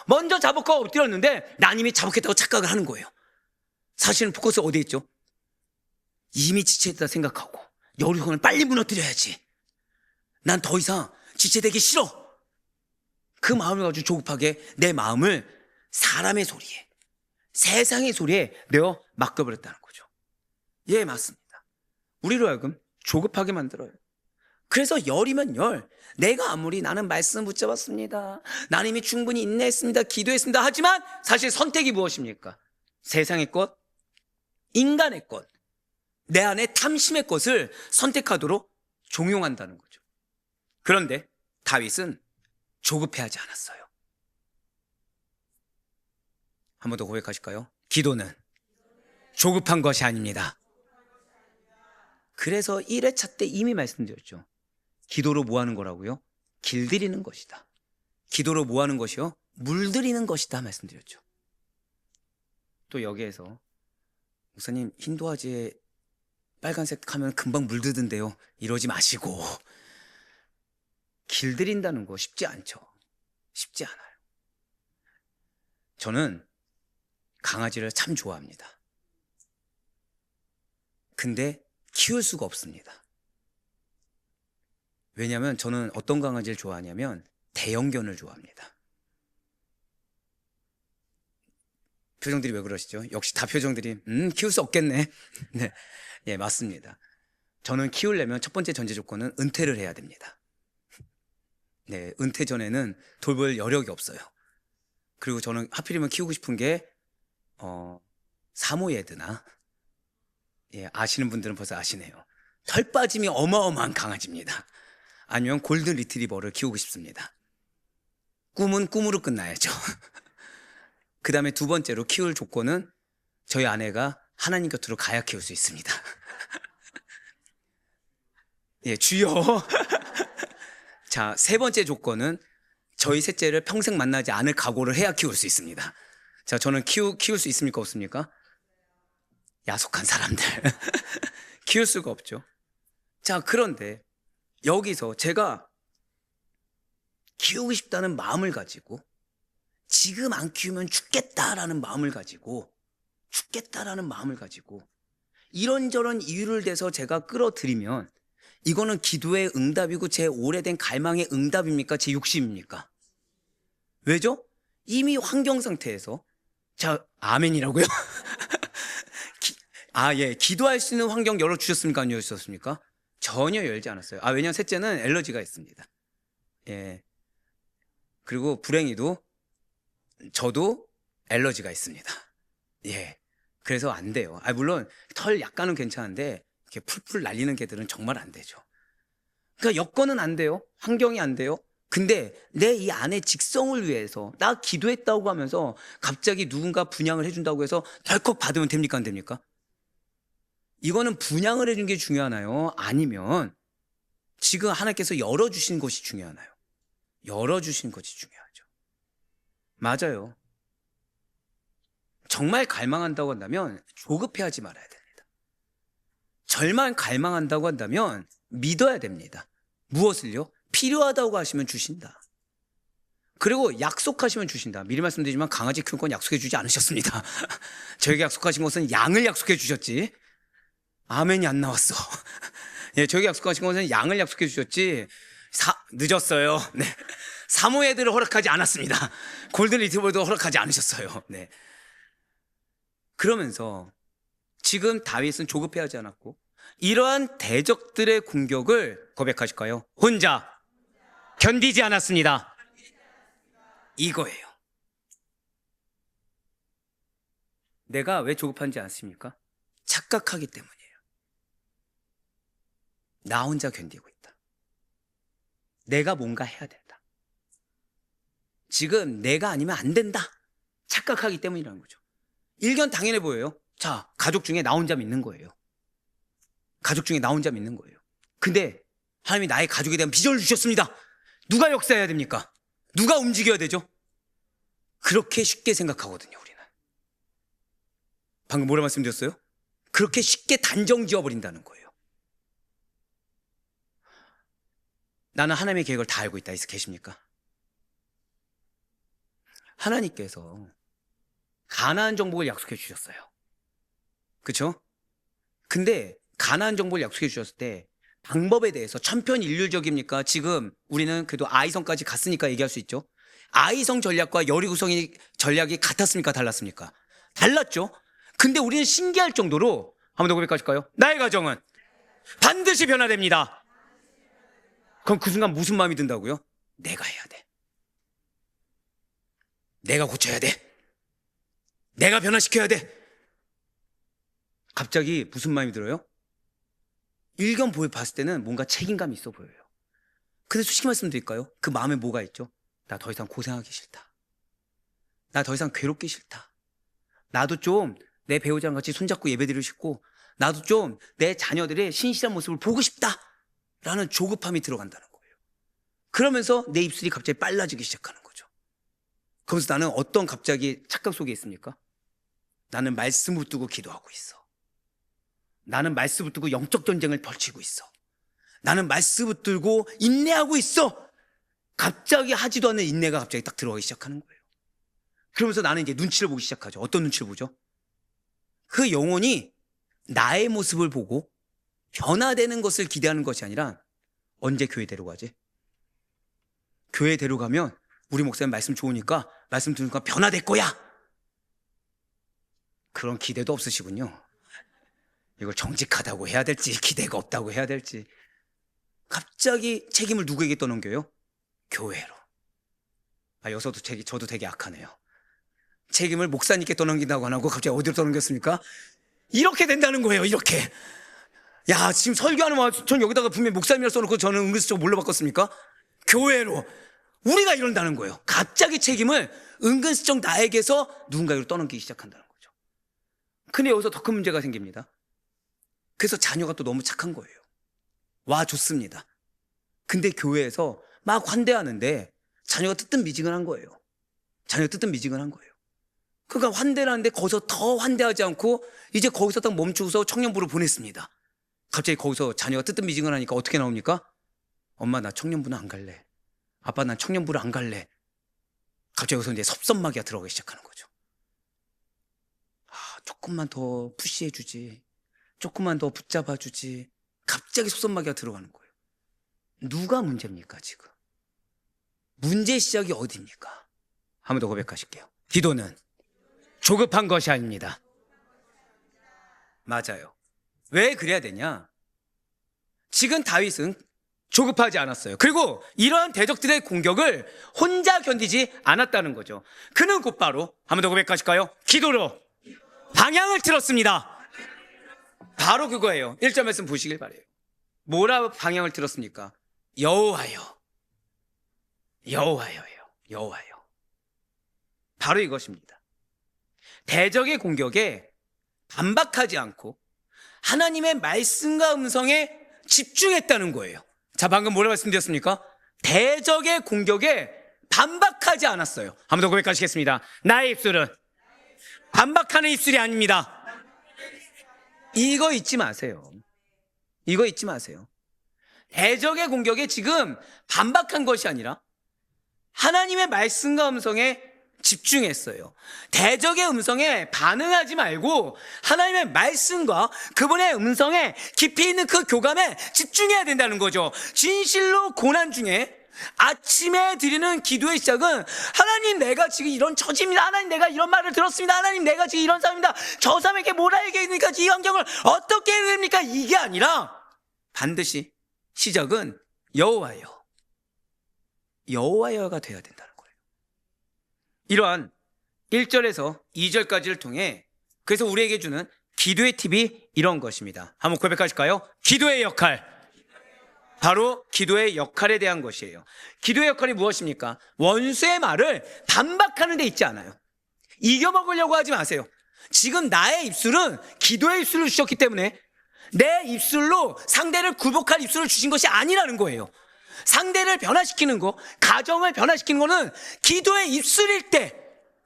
먼저 자복하고 엎드렸는데 난 이미 자복했다고 착각을 하는 거예요. 사실은 포커스 어디에 있죠? 이미 지체했다 생각하고 여리고성을 빨리 무너뜨려야지. 난 더 이상 지체되기 싫어. 그 마음을 가지고 조급하게 내 마음을 사람의 소리에, 세상의 소리에 내어 맡겨버렸다는 거죠. 예, 맞습니다. 우리로 하여금 조급하게 만들어요. 그래서 열이면 열. 내가 아무리 나는 말씀 붙잡았습니다. 나는 이미 충분히 인내했습니다. 기도했습니다. 하지만 사실 선택이 무엇입니까? 세상의 것, 인간의 것, 내 안에 탐심의 것을 선택하도록 종용한다는 거죠. 그런데 다윗은 조급해하지 않았어요. 한 번 더 고백하실까요? 기도는 조급한 것이 아닙니다. 그래서 1회차 때 이미 말씀드렸죠. 기도로 뭐 하는 거라고요? 길들이는 것이다. 기도로 뭐 하는 것이요? 물들이는 것이다 말씀드렸죠. 또 여기에서 목사님 힌두화지에 빨간색 하면 금방 물드던데요. 이러지 마시고. 길들인다는 거 쉽지 않죠. 쉽지 않아요. 저는 강아지를 참 좋아합니다. 근데 키울 수가 없습니다. 왜냐하면 저는 어떤 강아지를 좋아하냐면 대형견을 좋아합니다. 표정들이 왜 그러시죠? 역시 다 표정들이 키울 수 없겠네. 네, 예, 맞습니다. 저는 키우려면 첫 번째 전제 조건은 은퇴를 해야 됩니다. 네, 은퇴 전에는 돌볼 여력이 없어요. 그리고 저는 하필이면 키우고 싶은 게 사모예드나, 예, 아시는 분들은 벌써 아시네요. 털 빠짐이 어마어마한 강아지입니다. 아니면 골든 리트리버를 키우고 싶습니다. 꿈은 꿈으로 끝나야죠. 그 다음에 두 번째로 키울 조건은 저희 아내가 하나님 곁으로 가야 키울 수 있습니다. 예, 주여. 자, 세 번째 조건은 저희 셋째를 평생 만나지 않을 각오를 해야 키울 수 있습니다. 자, 저는 키울 수 있습니까? 없습니까? 야속한 사람들. 키울 수가 없죠. 자, 그런데 여기서 제가 키우고 싶다는 마음을 가지고 지금 안 키우면 죽겠다라는 마음을 가지고 이런저런 이유를 대서 제가 끌어들이면 이거는 기도의 응답이고 제 오래된 갈망의 응답입니까? 제 욕심입니까? 왜죠? 이미 환경 상태에서 자, 아멘이라고요? 예, 기도할 수 있는 환경 열어주셨습니까? 안 열어주셨습니까? 전혀 열지 않았어요. 왜냐면 셋째는 엘러지가 있습니다. 예. 그리고 불행히도 저도 엘러지가 있습니다. 예. 그래서 안 돼요. 물론 털 약간은 괜찮은데 이렇게 풀풀 날리는 개들은 정말 안 되죠. 그러니까 여건은 안 돼요. 환경이 안 돼요. 근데 내 이 안의 직성을 위해서 나 기도했다고 하면서 갑자기 누군가 분양을 해준다고 해서 덜컥 받으면 됩니까? 안 됩니까? 이거는 분양을 해준 게 중요하나요? 아니면 지금 하나님께서 열어주신 것이 중요하나요? 열어주신 것이 중요하죠. 맞아요. 정말 갈망한다고 한다면 조급해하지 말아야 됩니다. 절만 갈망한다고 한다면 믿어야 됩니다. 무엇을요? 필요하다고 하시면 주신다. 그리고 약속하시면 주신다. 미리 말씀드리지만 강아지 키울 건 약속해 주지 않으셨습니다. 저에게 약속하신 것은 양을 약속해 주셨지. 아멘이 안 나왔어. 예, 저에게 약속하신 것은 양을 약속해 주셨지. 늦었어요. 네. 사모예드를 허락하지 않았습니다. 골든 리트리버도 허락하지 않으셨어요. 네. 그러면서 지금 다윗은 조급해하지 않았고 이러한 대적들의 공격을 고백하실까요? 혼자 견디지 않았습니다. 이거예요. 내가 왜 조급한지 아십니까? 착각하기 때문이에요. 나 혼자 견디고 있다. 내가 뭔가 해야 된다. 지금 내가 아니면 안 된다. 착각하기 때문이라는 거죠. 일견 당연해 보여요. 자, 가족 중에 나 혼자 믿는 거예요. 가족 중에 나 혼자 믿는 거예요. 근데 하나님이 나의 가족에 대한 비전을 주셨습니다. 누가 역사해야 됩니까? 누가 움직여야 되죠? 그렇게 쉽게 생각하거든요, 우리는. 방금 뭐라 말씀드렸어요? 그렇게 쉽게 단정 지어버린다는 거예요. 나는 하나님의 계획을 다 알고 있다 해서 계십니까? 하나님께서 가나안 정복을 약속해 주셨어요. 그렇죠? 근데 가나안 정복을 약속해 주셨을 때 방법에 대해서 천편일률적입니까? 지금 우리는 그래도 아이성까지 갔으니까 얘기할 수 있죠. 아이성 전략과 여리고성의 전략이 같았습니까? 달랐습니까? 달랐죠. 근데 우리는 신기할 정도로 한 번 더 고백하실까요? 나의 가정은 반드시 변화됩니다. 그럼 그 순간 무슨 마음이 든다고요? 내가 해야 돼. 내가 고쳐야 돼. 내가 변화시켜야 돼. 갑자기 무슨 마음이 들어요? 일견 봤을 때는 뭔가 책임감이 있어 보여요. 근데 솔직히 말씀드릴까요? 그 마음에 뭐가 있죠? 나 더 이상 고생하기 싫다. 나 더 이상 괴롭기 싫다. 나도 좀 내 배우자랑 같이 손잡고 예배드리고 싶고 나도 좀 내 자녀들의 신실한 모습을 보고 싶다 라는 조급함이 들어간다는 거예요. 그러면서 내 입술이 갑자기 빨라지기 시작하는 거죠. 그러면서 나는 어떤 갑자기 착각 속에 있습니까? 나는 말씀 붙들고 기도하고 있어. 나는 말씀 붙들고 영적 전쟁을 펼치고 있어. 나는 말씀 붙들고 인내하고 있어. 갑자기 하지도 않는 인내가 갑자기 딱 들어가기 시작하는 거예요. 그러면서 나는 이제 눈치를 보기 시작하죠. 어떤 눈치를 보죠? 그 영혼이 나의 모습을 보고 변화되는 것을 기대하는 것이 아니라 언제 교회 데려가지? 교회 데려가면 우리 목사님 말씀 좋으니까 말씀 들으니까 변화될 거야. 그런 기대도 없으시군요. 이걸 정직하다고 해야 될지 기대가 없다고 해야 될지. 갑자기 책임을 누구에게 떠넘겨요? 교회로. 여기서도 저도 되게 악하네요. 책임을 목사님께 떠넘긴다고 안 하고 갑자기 어디로 떠넘겼습니까? 이렇게 된다는 거예요. 이렇게. 야, 지금 설교하는 말, 전 여기다가 분명히 목사님이라 써놓고 저는 은근슬쩍 뭘로 바꿨습니까? 교회로. 우리가 이런다는 거예요. 갑자기 책임을 은근슬쩍 나에게서 누군가에게로 떠넘기기 시작한다는 거죠. 근데 여기서 더 큰 문제가 생깁니다. 그래서 자녀가 또 너무 착한 거예요. 와줬습니다. 근데 교회에서 막 환대하는데 자녀가 뜨뜻미지근한 거예요. 자녀가 뜨뜻미지근한 거예요. 그러니까 환대를 하는데 거기서 더 환대하지 않고 이제 거기서 딱 멈추고서 청년부로 보냈습니다. 갑자기 거기서 자녀가 뜨뜻미지근하니까 어떻게 나옵니까? 엄마 나 청년부는 안 갈래. 아빠 난 청년부를 안 갈래. 갑자기 여기서 이제 섭섭마귀가 들어가기 시작하는 거죠. 조금만 더 푸시해주지. 조금만 더 붙잡아주지. 갑자기 섭섭마귀가 들어가는 거예요. 누가 문제입니까 지금? 문제 시작이 어디입니까? 한 번 더 고백하실게요. 기도는 조급한 것이 아닙니다. 맞아요. 왜 그래야 되냐? 지금 다윗은 조급하지 않았어요. 그리고 이러한 대적들의 공격을 혼자 견디지 않았다는 거죠. 그는 곧바로 한 번 더 고백하실까요? 기도로 방향을 틀었습니다. 바로 그거예요. 1절 말씀 보시길 바래요. 뭐라 방향을 틀었습니까? 여호와여. 여호와여예요. 여호와여. 바로 이것입니다. 대적의 공격에 반박하지 않고 하나님의 말씀과 음성에 집중했다는 거예요. 자, 방금 뭐라 말씀드렸습니까? 대적의 공격에 반박하지 않았어요. 한 번 더 고백하시겠습니다. 나의 입술은 반박하는 입술이 아닙니다. 이거 잊지 마세요. 이거 잊지 마세요. 대적의 공격에 지금 반박한 것이 아니라 하나님의 말씀과 음성에 집중했어요. 대적의 음성에 반응하지 말고 하나님의 말씀과 그분의 음성에 깊이 있는 그 교감에 집중해야 된다는 거죠. 진실로 고난 중에 아침에 드리는 기도의 시작은 하나님 내가 지금 이런 처지입니다. 하나님 내가 이런 말을 들었습니다. 하나님 내가 지금 이런 사람입니다. 저 사람에게 뭐라 얘기합니까? 이 환경을 어떻게 해야 됩니까? 이게 아니라 반드시 시작은 여호와여. 여호와여가 돼야 된다는 거예요. 이러한 1절에서 2절까지를 통해 그래서 우리에게 주는 기도의 팁이 이런 것입니다. 한번 고백하실까요? 기도의 역할. 바로 기도의 역할에 대한 것이에요. 기도의 역할이 무엇입니까? 원수의 말을 반박하는 데 있지 않아요. 이겨먹으려고 하지 마세요. 지금 나의 입술은 기도의 입술을 주셨기 때문에 내 입술로 상대를 굴복할 입술을 주신 것이 아니라는 거예요. 상대를 변화시키는 거, 가정을 변화시키는 거는 기도의 입술일 때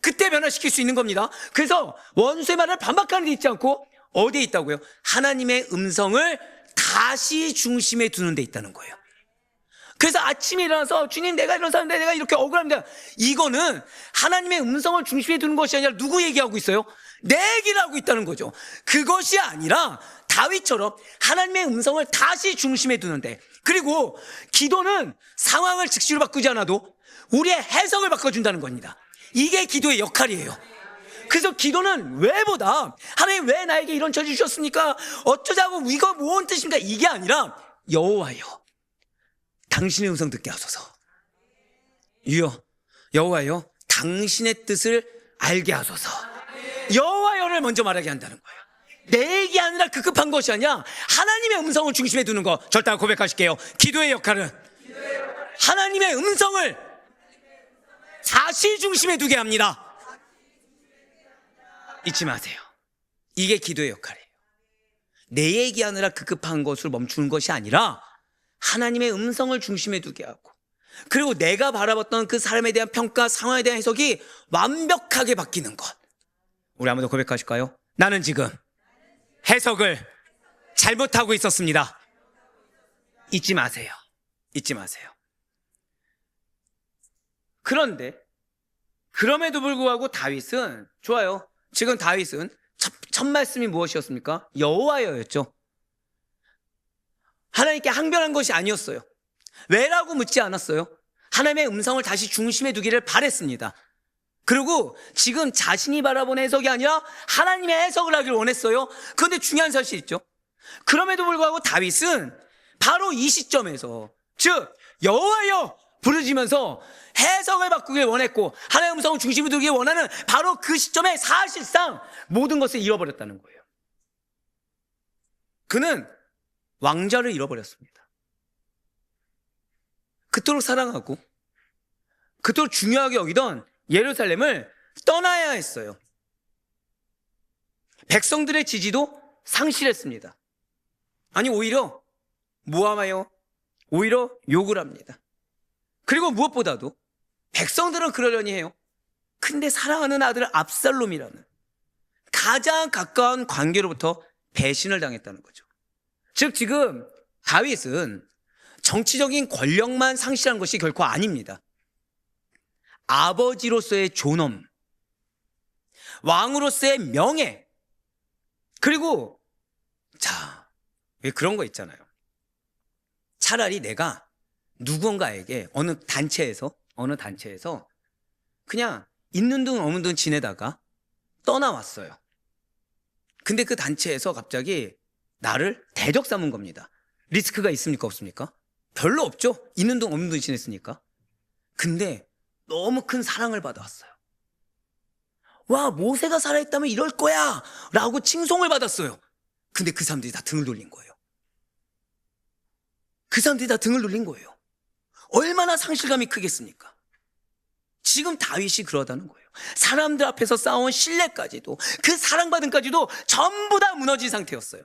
그때 변화시킬 수 있는 겁니다. 그래서 원수의 말을 반박하는 데 있지 않고 어디에 있다고요? 하나님의 음성을 다시 중심에 두는 데 있다는 거예요. 그래서 아침에 일어나서 주님 내가 이런 사람인데 내가 이렇게 억울합니다. 이거는 하나님의 음성을 중심에 두는 것이 아니라 누구 얘기하고 있어요? 내 얘기를 하고 있다는 거죠. 그것이 아니라 다윗처럼 하나님의 음성을 다시 중심에 두는데, 그리고 기도는 상황을 즉시로 바꾸지 않아도 우리의 해석을 바꿔준다는 겁니다. 이게 기도의 역할이에요. 그래서 기도는 왜보다 하나님 왜 나에게 이런 처지 주셨습니까? 어쩌자고 이거 뭔 뜻입니까? 이게 아니라 여호와여 당신의 음성 듣게 하소서. 여호와여 당신의 뜻을 알게 하소서. 여호와여를 먼저 말하게 한다는 거예요. 내 얘기 아니라 급한 것이 아니라 하나님의 음성을 중심에 두는 거. 절대 고백하실게요. 기도의 역할은 하나님의 음성을 다시 중심에 두게 합니다. 잊지 마세요. 이게 기도의 역할이에요. 내 얘기하느라 급한 것을 멈추는 것이 아니라 하나님의 음성을 중심에 두게 하고, 그리고 내가 바라봤던 그 사람에 대한 평가, 상황에 대한 해석이 완벽하게 바뀌는 것. 우리 한번 더 고백하실까요? 나는 지금 해석을 잘못하고 있었습니다. 잊지 마세요. 잊지 마세요. 그런데 그럼에도 불구하고 다윗은 좋아요. 지금 다윗은 첫 말씀이 무엇이었습니까? 여호와여였죠. 하나님께 항변한 것이 아니었어요. 왜라고 묻지 않았어요. 하나님의 음성을 다시 중심에 두기를 바랬습니다. 그리고 지금 자신이 바라본 해석이 아니라 하나님의 해석을 하길 원했어요. 그런데 중요한 사실이 있죠. 그럼에도 불구하고 다윗은 바로 이 시점에서, 즉 여호와여 부르짖으면서 해석을 바꾸길 원했고 하나님의 음성을 중심에 두길 원하는 바로 그 시점에 사실상 모든 것을 잃어버렸다는 거예요. 그는 왕좌를 잃어버렸습니다. 그토록 사랑하고 그토록 중요하게 여기던 예루살렘을 떠나야 했어요. 백성들의 지지도 상실했습니다. 아니 오히려 모함하여 오히려 욕을 합니다. 그리고 무엇보다도 백성들은 그러려니 해요. 근데 사랑하는 아들 압살롬이라는 가장 가까운 관계로부터 배신을 당했다는 거죠. 즉 지금 다윗은 정치적인 권력만 상실한 것이 결코 아닙니다. 아버지로서의 존엄, 왕으로서의 명예, 그리고 왜 그런 거 있잖아요. 차라리 내가 누군가에게 어느 단체에서 그냥 있는 둥 없는 둥 지내다가 떠나왔어요. 근데 그 단체에서 갑자기 나를 대적 삼은 겁니다. 리스크가 있습니까, 없습니까? 별로 없죠. 있는 둥 없는 둥 지냈으니까. 근데 너무 큰 사랑을 받아왔어요. 와, 모세가 살아있다면 이럴 거야 라고 칭송을 받았어요. 근데 그 사람들이 다 등을 돌린 거예요. 얼마나 상실감이 크겠습니까? 지금 다윗이 그러다는 거예요. 사람들 앞에서 쌓아온 신뢰까지도, 그 사랑받음까지도 전부 다 무너진 상태였어요.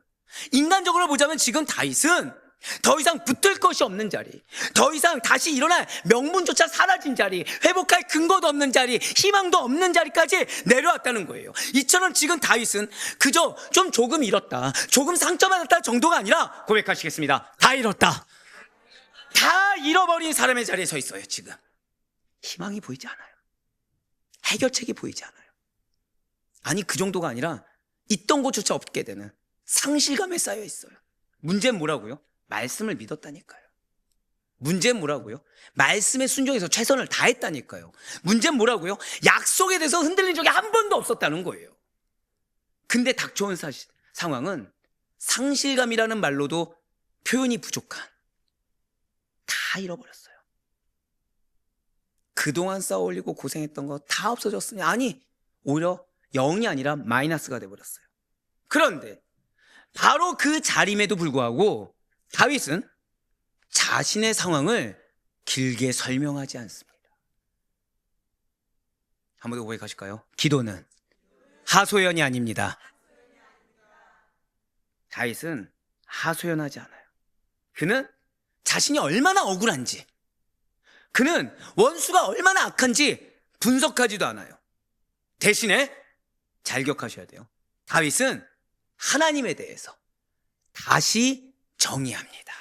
인간적으로 보자면 지금 다윗은 더 이상 붙을 것이 없는 자리, 더 이상 다시 일어날 명분조차 사라진 자리, 회복할 근거도 없는 자리, 희망도 없는 자리까지 내려왔다는 거예요. 이처럼 지금 다윗은 그저 조금 잃었다, 조금 상처받았다 정도가 아니라 고백하시겠습니다. 다 잃었다. 다 잃어버린 사람의 자리에 서 있어요. 지금 희망이 보이지 않아요. 해결책이 보이지 않아요. 아니, 그 정도가 아니라 있던 것조차 없게 되는 상실감에 쌓여 있어요. 문제는 뭐라고요? 말씀을 믿었다니까요. 문제는 뭐라고요? 말씀에 순종해서 최선을 다했다니까요. 문제는 뭐라고요? 약속에 대해서 흔들린 적이 한 번도 없었다는 거예요. 근데 닥쳐온 상황은 상실감이라는 말로도 표현이 부족한, 다 잃어버렸어요. 그동안 쌓아 올리고 고생했던 거 다 없어졌으니, 아니, 오히려 0이 아니라 마이너스가 돼버렸어요. 그런데 바로 그 자림에도 불구하고 다윗은 자신의 상황을 길게 설명하지 않습니다. 한 번 더 고백하실까요? 기도는 하소연이 아닙니다. 다윗은 하소연하지 않아요. 그는 자신이 얼마나 억울한지, 그는 원수가 얼마나 악한지 분석하지도 않아요. 대신에 잘 기억하셔야 돼요. 다윗은 하나님에 대해서 다시 정의합니다.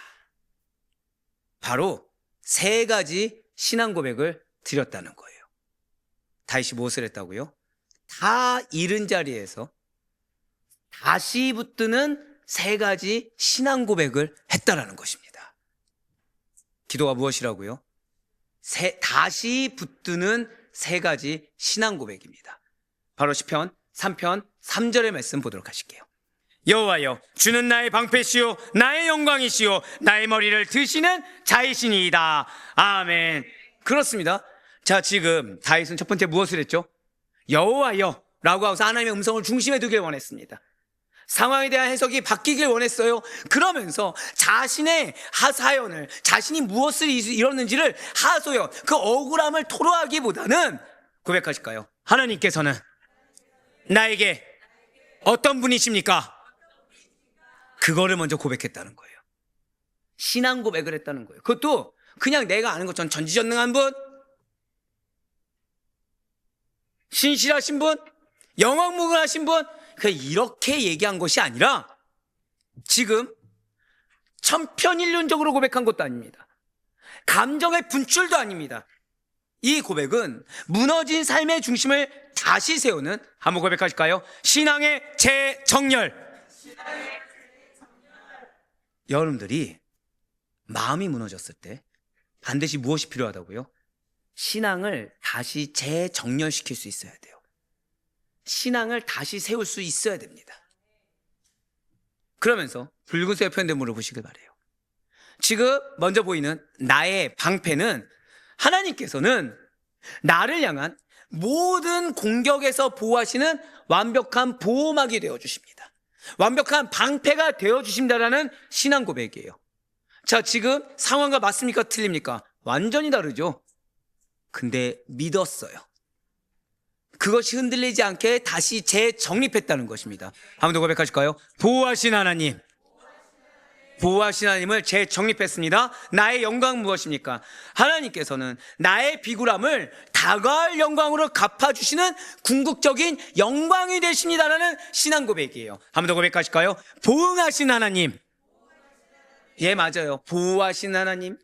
바로 3가지 신앙 고백을 드렸다는 거예요. 다윗이 무엇을 했다고요? 다 잃은 자리에서 다시 붙드는 3가지 신앙 고백을 했다라는 것입니다. 기도가 무엇이라고요? 다시 붙드는 3가지 신앙 고백입니다. 바로 시편 3편 3절의 말씀 보도록 하실게요. 여호와여, 주는 나의 방패시요 나의 영광이시요 나의 머리를 드시는 자이시니이다. 아멘. 그렇습니다. 자, 지금 다윗은 첫 번째 무엇을 했죠? 여호와여 라고 하고서 하나님의 음성을 중심에 두길 원했습니다. 상황에 대한 해석이 바뀌길 원했어요. 그러면서 자신의 사연을, 자신이 무엇을 이뤘는지를 하소연, 그 억울함을 토로하기보다는 고백하실까요? 하나님께서는 나에게 어떤 분이십니까? 그거를 먼저 고백했다는 거예요. 신앙 고백을 했다는 거예요. 그것도 그냥 내가 아는 것처럼 전지전능한 분, 신실하신 분, 영원무궁하신 분, 이렇게 얘기한 것이 아니라 지금 천편일률적으로 고백한 것도 아닙니다. 감정의 분출도 아닙니다. 이 고백은 무너진 삶의 중심을 다시 세우는, 한번 고백하실까요? 신앙의 재정렬. 여러분들이 마음이 무너졌을 때 반드시 무엇이 필요하다고요? 신앙을 다시 재정렬시킬 수 있어야 돼요. 신앙을 다시 세울 수 있어야 됩니다. 그러면서 붉은색의 표현된 물을 보시길 바라요. 지금 먼저 보이는 나의 방패는, 하나님께서는 나를 향한 모든 공격에서 보호하시는 완벽한 보호막이 되어주십니다. 완벽한 방패가 되어주신다라는 신앙 고백이에요. 자, 지금 상황과 맞습니까? 틀립니까? 완전히 다르죠. 근데 믿었어요. 그것이 흔들리지 않게 다시 재정립했다는 것입니다. 한 번 더 고백하실까요? 보호하신 하나님, 보호하신 하나님을 재정립했습니다. 나의 영광은 무엇입니까? 하나님께서는 나의 비굴함을 다가올 영광으로 갚아주시는 궁극적인 영광이 되십니다라는 신앙 고백이에요. 한 번 더 고백하실까요? 보응하신 하나님. 예, 맞아요. 보호하신 하나님,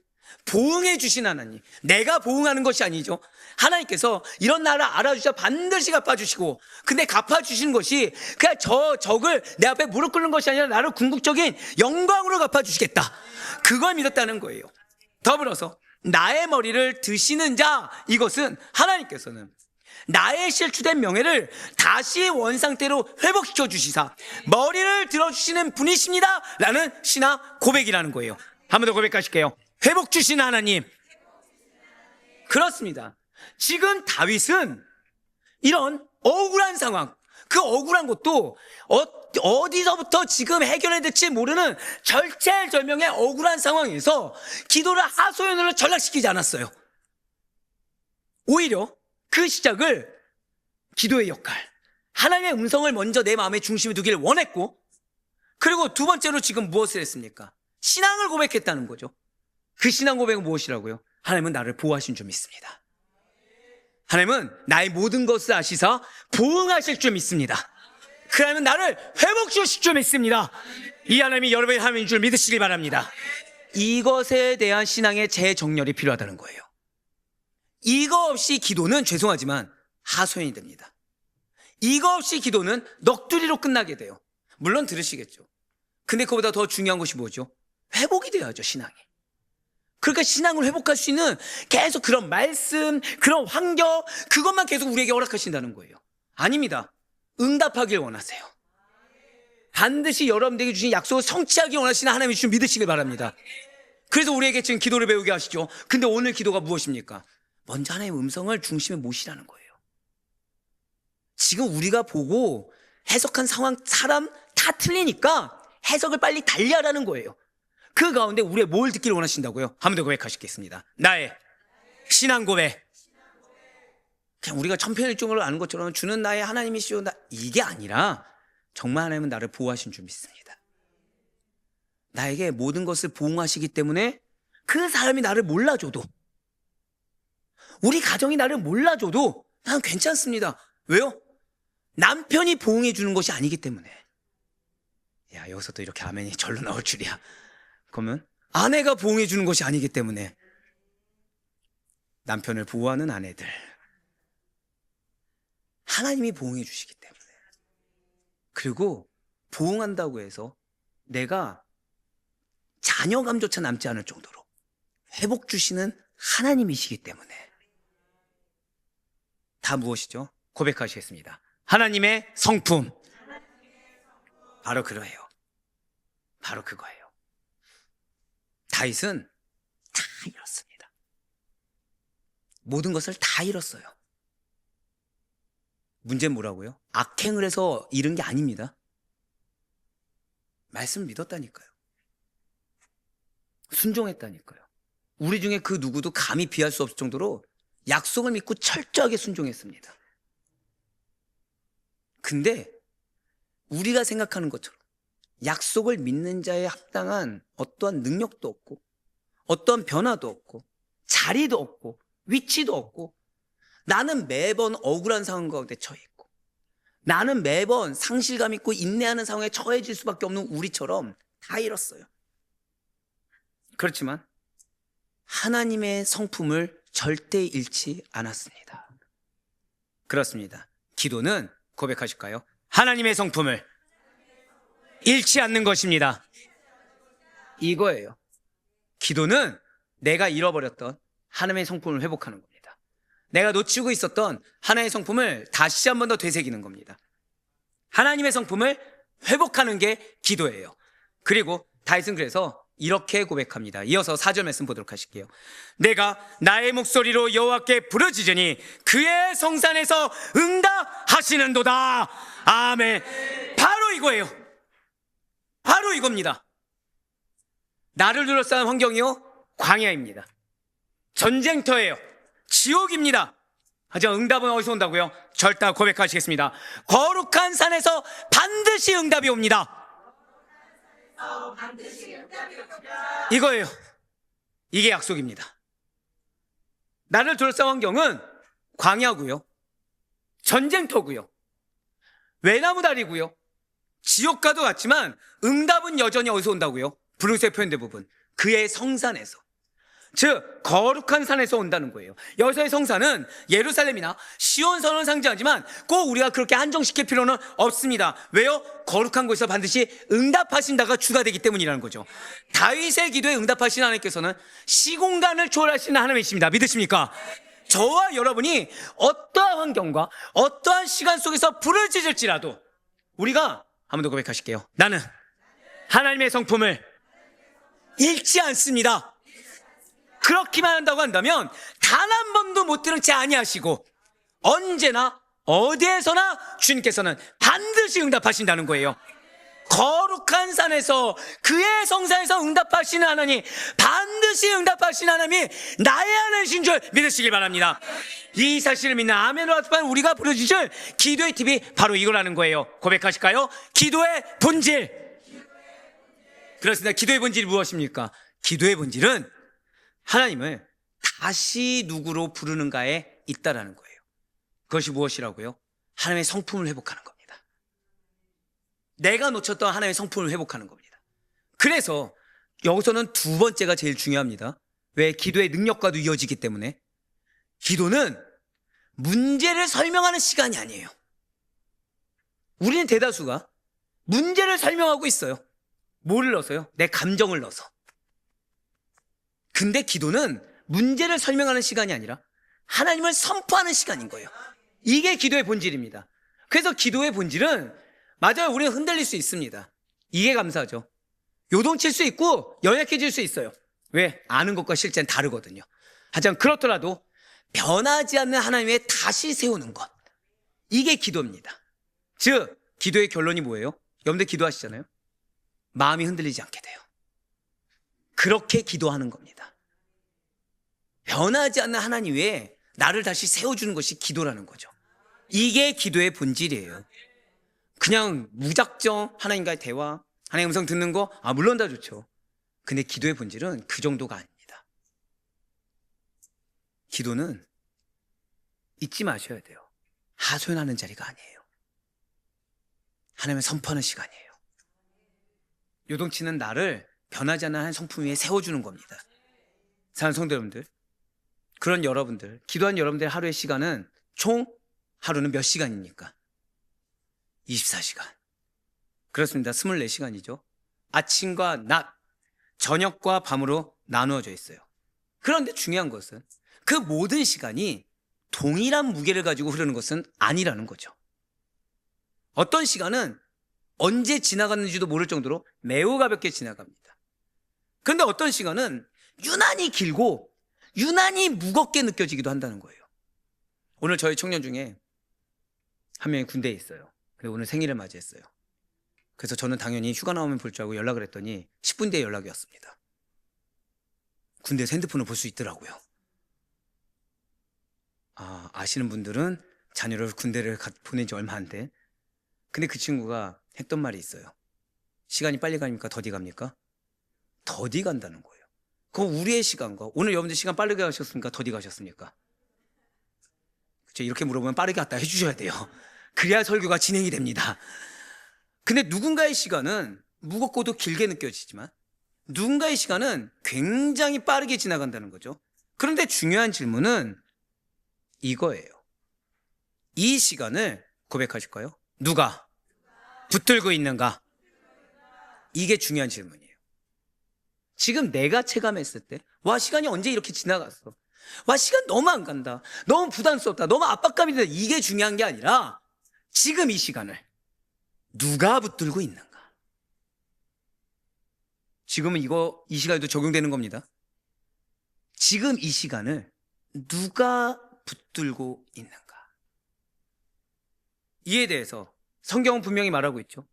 보응해 주신 하나님. 내가 보응하는 것이 아니죠. 하나님께서 이런 나를 알아주셔 반드시 갚아주시고, 근데 갚아주시는 것이 그냥 적을 내 앞에 무릎 꿇는 것이 아니라 나를 궁극적인 영광으로 갚아주시겠다, 그걸 믿었다는 거예요. 더불어서 나의 머리를 드시는 자, 이것은 하나님께서는 나의 실추된 명예를 다시 원상태로 회복시켜 주시사 머리를 들어주시는 분이십니다 라는 신앙 고백이라는 거예요. 한 번 더 고백하실게요. 회복 주신 하나님. 그렇습니다. 지금 다윗은 이런 억울한 상황, 그 억울한 것도 어디서부터 지금 해결해야 될지 모르는 절체절명의 억울한 상황에서 기도를 하소연으로 전락시키지 않았어요. 오히려 그 시작을 기도의 역할, 하나님의 음성을 먼저 내 마음의 중심에 두기를 원했고, 그리고 두 번째로 지금 무엇을 했습니까? 신앙을 고백했다는 거죠. 그 신앙 고백은 무엇이라고요? 하나님은 나를 보호하신 줄 믿습니다. 하나님은 나의 모든 것을 아시사 보응하실 줄 믿습니다. 그 하나님은 나를 회복 주실 줄 믿습니다. 이 하나님이 여러분의 하나님인 줄 믿으시길 바랍니다. 이것에 대한 신앙의 재정렬이 필요하다는 거예요. 이거 없이 기도는, 죄송하지만, 하소연이 됩니다. 이거 없이 기도는 넋두리로 끝나게 돼요. 물론 들으시겠죠. 근데 그보다 더 중요한 것이 뭐죠? 회복이 돼야죠, 신앙이. 그러니까 신앙을 회복할 수 있는 계속 그런 말씀, 그런 환경, 그것만 계속 우리에게 허락하신다는 거예요. 아닙니다. 응답하길 원하세요. 반드시 여러분들에게 주신 약속을 성취하기 원하시는 하나님의 줄 믿으시길 바랍니다. 그래서 우리에게 지금 기도를 배우게 하시죠. 근데 오늘 기도가 무엇입니까? 먼저 하나님의 음성을 중심에 모시라는 거예요. 지금 우리가 보고 해석한 상황, 사람 다 틀리니까 해석을 빨리 달리하라는 거예요. 그 가운데 우리의 뭘 듣기를 원하신다고요? 한 번 더 고백하시겠습니다. 나의 신앙 고백. 그냥 우리가 천편일률적으로 아는 것처럼 주는 나의 하나님이시오, 이게 아니라 정말 하나님은 나를 보호하신 줄 믿습니다. 나에게 모든 것을 보응하시기 때문에 그 사람이 나를 몰라줘도, 우리 가정이 나를 몰라줘도 난 괜찮습니다. 왜요? 남편이 보응해 주는 것이 아니기 때문에. 야, 여기서 또 이렇게 아멘이 절로 나올 줄이야. 그러면 아내가 보응해 주는 것이 아니기 때문에. 남편을 보호하는 아내들, 하나님이 보응해 주시기 때문에. 그리고 보응한다고 해서 내가 자녀감조차 남지 않을 정도로 회복 주시는 하나님이시기 때문에. 다 무엇이죠? 고백하시겠습니다. 하나님의 성품. 바로 그거예요. 바로 그거예요. 다윗은 다 잃었습니다. 모든 것을 다 잃었어요. 문제는 뭐라고요? 악행을 해서 잃은 게 아닙니다. 말씀을 믿었다니까요. 순종했다니까요. 우리 중에 그 누구도 감히 비할 수 없을 정도로 약속을 믿고 철저하게 순종했습니다. 근데 우리가 생각하는 것처럼 약속을 믿는 자에 합당한 어떠한 능력도 없고, 어떠한 변화도 없고, 자리도 없고, 위치도 없고, 나는 매번 억울한 상황 가운데 처해 있고, 나는 매번 상실감 있고 인내하는 상황에 처해질 수밖에 없는 우리처럼 다 잃었어요. 그렇지만 하나님의 성품을 절대 잃지 않았습니다. 그렇습니다. 기도는, 고백하실까요? 하나님의 성품을 잃지 않는 것입니다. 이거예요. 기도는 내가 잃어버렸던 하나님의 성품을 회복하는 겁니다. 내가 놓치고 있었던 하나님의 성품을 다시 한 번 더 되새기는 겁니다. 하나님의 성품을 회복하는 게 기도예요. 그리고 다윗은 그래서 이렇게 고백합니다. 이어서 4절 말씀 보도록 하실게요. 내가 나의 목소리로 여호와께 부르짖으니 그의 성산에서 응답하시는도다. 아멘. 바로 이거예요. 바로 이겁니다. 나를 둘러싼 환경이요, 광야입니다. 전쟁터예요. 지옥입니다. 하지만 응답은 어디서 온다고요? 절대 고백하시겠습니다. 거룩한 산에서 반드시 응답이 옵니다. 이거예요. 이게 약속입니다. 나를 둘러싼 환경은 광야고요, 전쟁터고요, 외나무다리고요, 지옥과도 같지만 응답은 여전히 어디서 온다고요? 브루스에 표현된 부분, 그의 성산에서, 즉 거룩한 산에서 온다는 거예요. 여기서의 성산은 예루살렘이나 시온 성을 상징하지만 꼭 우리가 그렇게 한정시킬 필요는 없습니다. 왜요? 거룩한 곳에서 반드시 응답하신다가 주가 되기 때문이라는 거죠. 다윗의 기도에 응답하신 하나님께서는 시공간을 초월하시는 하나님이십니다. 믿으십니까? 저와 여러분이 어떠한 환경과 어떠한 시간 속에서 부르짖을지라도 우리가 한 번 더 고백하실게요. 나는 하나님의 성품을 잃지 않습니다. 그렇게만 한다고 한다면 단 한 번도 못 들은 채 아니하시고 언제나 어디에서나 주님께서는 반드시 응답하신다는 거예요. 거룩한 산에서 그의 성산에서 응답하시는 하나님, 반드시 응답하시는 하나님이 나의 하나님이신 줄 믿으시길 바랍니다. 이 사실을 믿는 아멘으로 합한 우리가 부르짖을 기도의 팁이 바로 이거라는 거예요. 고백하실까요? 기도의 본질. 그렇습니다. 기도의 본질이 무엇입니까? 기도의 본질은 하나님을 다시 누구로 부르는가에 있다라는 거예요. 그것이 무엇이라고요? 하나님의 성품을 회복하는 겁니다. 내가 놓쳤던 하나님의 성품을 회복하는 겁니다. 그래서 여기서는 두 번째가 제일 중요합니다. 왜? 기도의 능력과도 이어지기 때문에. 기도는 문제를 설명하는 시간이 아니에요. 우리는 대다수가 문제를 설명하고 있어요. 뭐를 넣어서요? 내 감정을 넣어서. 근데 기도는 문제를 설명하는 시간이 아니라 하나님을 선포하는 시간인 거예요. 이게 기도의 본질입니다. 그래서 기도의 본질은, 맞아요, 우리는 흔들릴 수 있습니다. 이게 감사하죠. 요동칠 수 있고 연약해질 수 있어요. 왜? 아는 것과 실제는 다르거든요. 하지만 그렇더라도 변하지 않는 하나님의 다시 세우는 것, 이게 기도입니다. 즉 기도의 결론이 뭐예요? 여러분들 기도하시잖아요. 마음이 흔들리지 않게 돼요. 그렇게 기도하는 겁니다. 변하지 않는 하나님 외에 나를 다시 세워주는 것이 기도라는 거죠. 이게 기도의 본질이에요. 그냥 무작정 하나님과의 대화, 하나님 음성 듣는 거, 물론 다 좋죠. 근데 기도의 본질은 그 정도가 아닙니다. 기도는 잊지 마셔야 돼요. 하소연하는 자리가 아니에요. 하나님을 선포하는 시간이에요. 요동치는 나를 변하지 않는 한 성품 위에 세워주는 겁니다. 사랑하는 성도 여러분들, 그런 여러분들, 기도한 여러분들의 하루의 시간은 총 하루는 몇 시간입니까? 24시간. 그렇습니다. 24시간이죠. 아침과 낮, 저녁과 밤으로 나누어져 있어요. 그런데 중요한 것은 그 모든 시간이 동일한 무게를 가지고 흐르는 것은 아니라는 거죠. 어떤 시간은 언제 지나갔는지도 모를 정도로 매우 가볍게 지나갑니다. 그런데 어떤 시간은 유난히 길고 유난히 무겁게 느껴지기도 한다는 거예요. 오늘 저희 청년 중에 한 명이 군대에 있어요. 근데 오늘 생일을 맞이했어요. 그래서 저는 당연히 휴가 나오면 볼 줄 알고 연락을 했더니 10분 뒤에 연락이 왔습니다. 군대에서 핸드폰을 볼 수 있더라고요. 아시는 분들은 자녀를 군대를 보낸 지 얼마 안 돼. 근데 그 친구가 했던 말이 있어요. 시간이 빨리 가니까 더디 갑니까? 더디 간다는 거예요. 그럼 우리의 시간과, 오늘 여러분들 시간 빠르게 가셨습니까? 더디 가셨습니까? 그렇죠? 이렇게 물어보면 빠르게 갔다 해주셔야 돼요. 그래야 설교가 진행이 됩니다. 근데 누군가의 시간은 무겁고도 길게 느껴지지만 누군가의 시간은 굉장히 빠르게 지나간다는 거죠. 그런데 중요한 질문은 이거예요. 이 시간을 고백하실까요? 누가 붙들고 있는가? 이게 중요한 질문이에요. 지금 내가 체감했을 때, 와, 시간이 언제 이렇게 지나갔어? 와, 시간 너무 안 간다. 너무 부담스럽다. 너무 압박감이 든다. 이게 중요한 게 아니라 지금 이 시간을 누가 붙들고 있는가? 지금은 이 시간에도 적용되는 겁니다. 지금 이 시간을 누가 붙들고 있는가? 이에 대해서 성경은 분명히 말하고 있죠.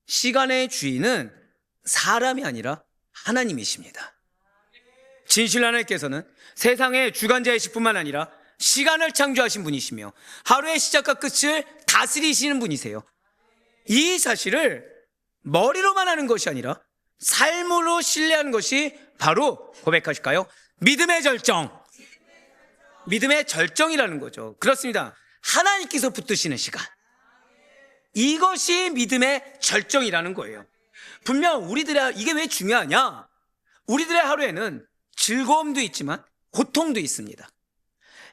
시간의 주인은 사람이 아니라 하나님이십니다. 진실 하나님께서는 세상의 주관자이실 뿐만 아니라 시간을 창조하신 분이시며 하루의 시작과 끝을 다스리시는 분이세요. 이 사실을 머리로만 하는 것이 아니라 삶으로 신뢰하는 것이 바로 고백하실까요? 믿음의 절정. 믿음의 절정이라는 거죠. 그렇습니다. 하나님께서 붙드시는 시간. 이것이 믿음의 절정이라는 거예요. 분명 우리들의, 이게 왜 중요하냐? 우리들의 하루에는 즐거움도 있지만 고통도 있습니다.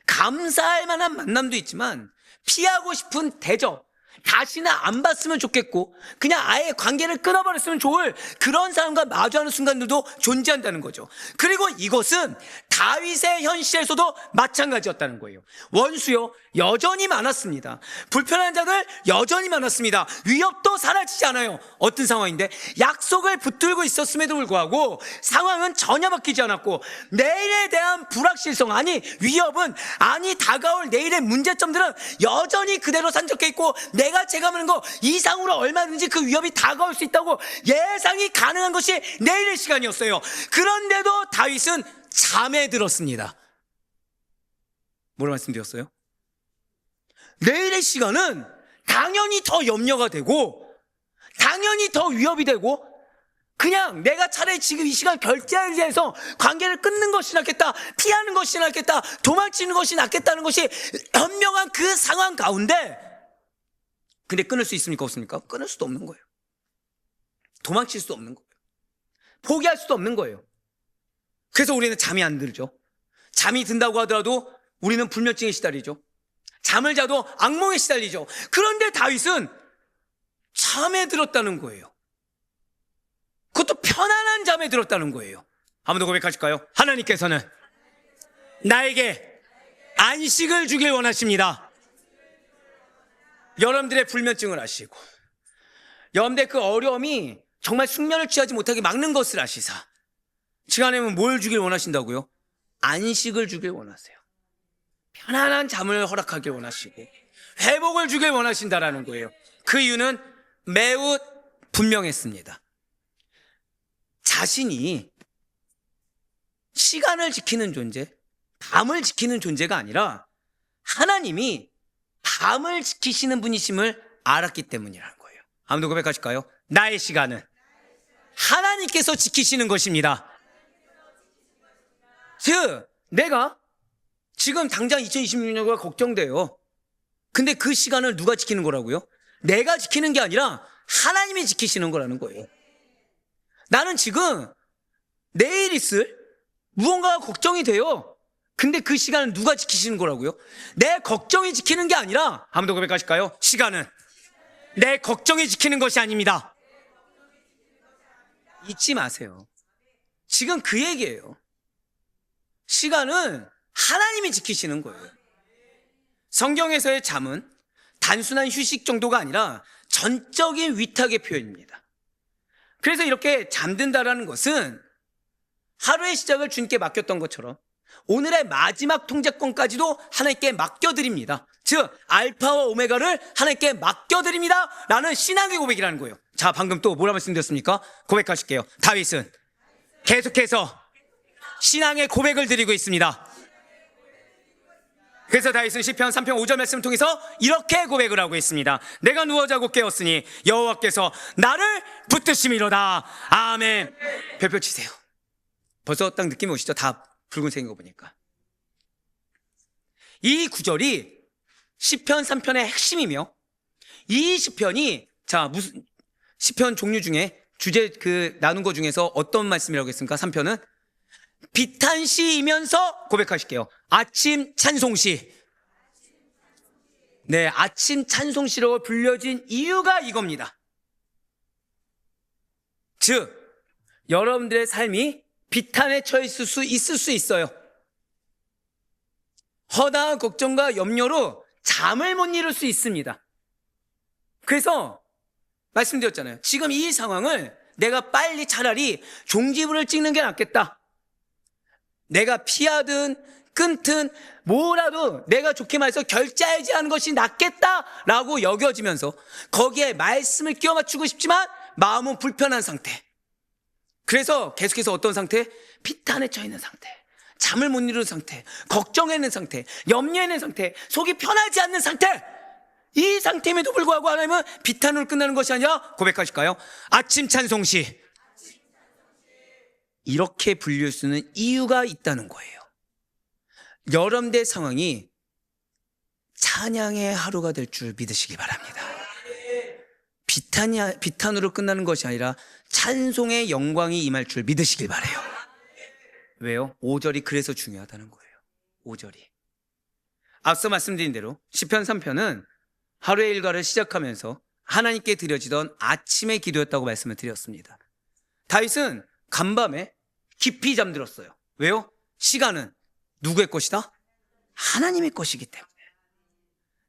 감사할 만한 만남도 있지만 피하고 싶은 대접, 다시는 안 봤으면 좋겠고 그냥 아예 관계를 끊어버렸으면 좋을 그런 사람과 마주하는 순간들도 존재한다는 거죠. 그리고 이것은 다윗의 현실에서도 마찬가지였다는 거예요. 원수요 여전히 많았습니다. 불편한 자들 여전히 많았습니다. 위협도 사라지지 않아요. 어떤 상황인데 약속을 붙들고 있었음에도 불구하고 상황은 전혀 바뀌지 않았고 내일에 대한 불확실성, 아니 위협은, 아니 다가올 내일의 문제점들은 여전히 그대로 산적해 있고 내가 체감하는 거 이상으로 얼마든지 그 위협이 다가올 수 있다고 예상이 가능한 것이 내일의 시간이었어요. 그런데도 다윗은 잠에 들었습니다. 뭐라 말씀드렸어요? 내일의 시간은 당연히 더 염려가 되고 당연히 더 위협이 되고 그냥 내가 차라리 지금 이 시간 결제해서 관계를 끊는 것이 낫겠다, 피하는 것이 낫겠다, 도망치는 것이 낫겠다는 것이 현명한 그 상황 가운데, 근데 끊을 수 있습니까 없습니까? 끊을 수도 없는 거예요. 도망칠 수도 없는 거예요. 포기할 수도 없는 거예요. 그래서 우리는 잠이 안 들죠. 잠이 든다고 하더라도 우리는 불면증에 시달리죠. 잠을 자도 악몽에 시달리죠. 그런데 다윗은 잠에 들었다는 거예요. 그것도 편안한 잠에 들었다는 거예요. 한 번 더 고백하실까요? 하나님께서는 나에게 안식을 주길 원하십니다. 여러분들의 불면증을 아시고 여러분들의 그 어려움이 정말 숙면을 취하지 못하게 막는 것을 아시사 지금 하나님은 뭘 주길 원하신다고요? 안식을 주길 원하세요. 편안한 잠을 허락하길 원하시고 회복을 주길 원하신다라는 거예요. 그 이유는 매우 분명했습니다. 자신이 시간을 지키는 존재, 밤을 지키는 존재가 아니라 하나님이 밤을 지키시는 분이심을 알았기 때문이라는 거예요. 아무도 고백하실까요? 나의 시간은 하나님께서 지키시는 것입니다. 즉 내가 지금 당장 2026년가 걱정돼요. 근데 그 시간을 누가 지키는 거라고요? 내가 지키는 게 아니라 하나님이 지키시는 거라는 거예요. 나는 지금 내일 있을 무언가가 걱정이 돼요. 근데 그 시간은 누가 지키시는 거라고요? 내 걱정이 지키는 게 아니라, 아무도 고백하실까요? 시간은 내 걱정이 지키는 것이 아닙니다. 잊지 마세요. 지금 그 얘기예요. 시간은 하나님이 지키시는 거예요. 성경에서의 잠은 단순한 휴식 정도가 아니라 전적인 위탁의 표현입니다. 그래서 이렇게 잠든다라는 것은 하루의 시작을 주님께 맡겼던 것처럼 오늘의 마지막 통제권까지도 하나님께 맡겨드립니다. 즉 알파와 오메가를 하나님께 맡겨드립니다 라는 신앙의 고백이라는 거예요. 자, 방금 또 뭐라 말씀드렸습니까? 고백하실게요. 다윗은 계속해서 신앙의 고백을 드리고 있습니다. 그래서 다윗은 시편 3편 5절 말씀을 통해서 이렇게 고백을 하고 있습니다. 내가 누워 자고 깨었으니 여호와께서 나를 붙드심이로다. 아멘. 별표 치세요. 벌써 딱 느낌이 오시죠? 다 붉은색인 거 보니까. 이 구절이 시편 3편의 핵심이며 이 시편이 자 무슨 시편 종류 중에 주제 그 나눈 거 중에서 어떤 말씀이라고 했습니까? 3편은 비탄시이면서 고백하실게요. 아침 찬송시. 네, 아침 찬송시로 불려진 이유가 이겁니다. 즉 여러분들의 삶이 비탄에 처해 있을 수 있어요. 허다한 걱정과 염려로 잠을 못 이룰 수 있습니다. 그래서 말씀드렸잖아요. 지금 이 상황을 내가 빨리 차라리 종지부를 찍는 게 낫겠다. 내가 피하든 끊든 뭐라도 내가 좋게 말해서 결제하지 않은 것이 낫겠다라고 여겨지면서 거기에 말씀을 끼워 맞추고 싶지만 마음은 불편한 상태. 그래서 계속해서 어떤 상태? 비탄에 처해 있는 상태, 잠을 못 이루는 상태, 걱정해 있는 상태, 염려해 있는 상태, 속이 편하지 않는 상태. 이 상태임에도 불구하고 하나님은 비탄으로 끝나는 것이 아니라 고백하실까요? 아침 찬송시. 이렇게 불릴 수 있는 이유가 있다는 거예요. 여러분의 상황이 찬양의 하루가 될 줄 믿으시기 바랍니다. 비탄으로 끝나는 것이 아니라 찬송의 영광이 임할 줄 믿으시길 바라요. 왜요? 5절이 그래서 중요하다는 거예요. 5절이. 앞서 말씀드린 대로 시편 3편은 하루의 일과를 시작하면서 하나님께 드려지던 아침의 기도였다고 말씀을 드렸습니다. 다윗은 간밤에 깊이 잠들었어요. 왜요? 시간은 누구의 것이다? 하나님의 것이기 때문에.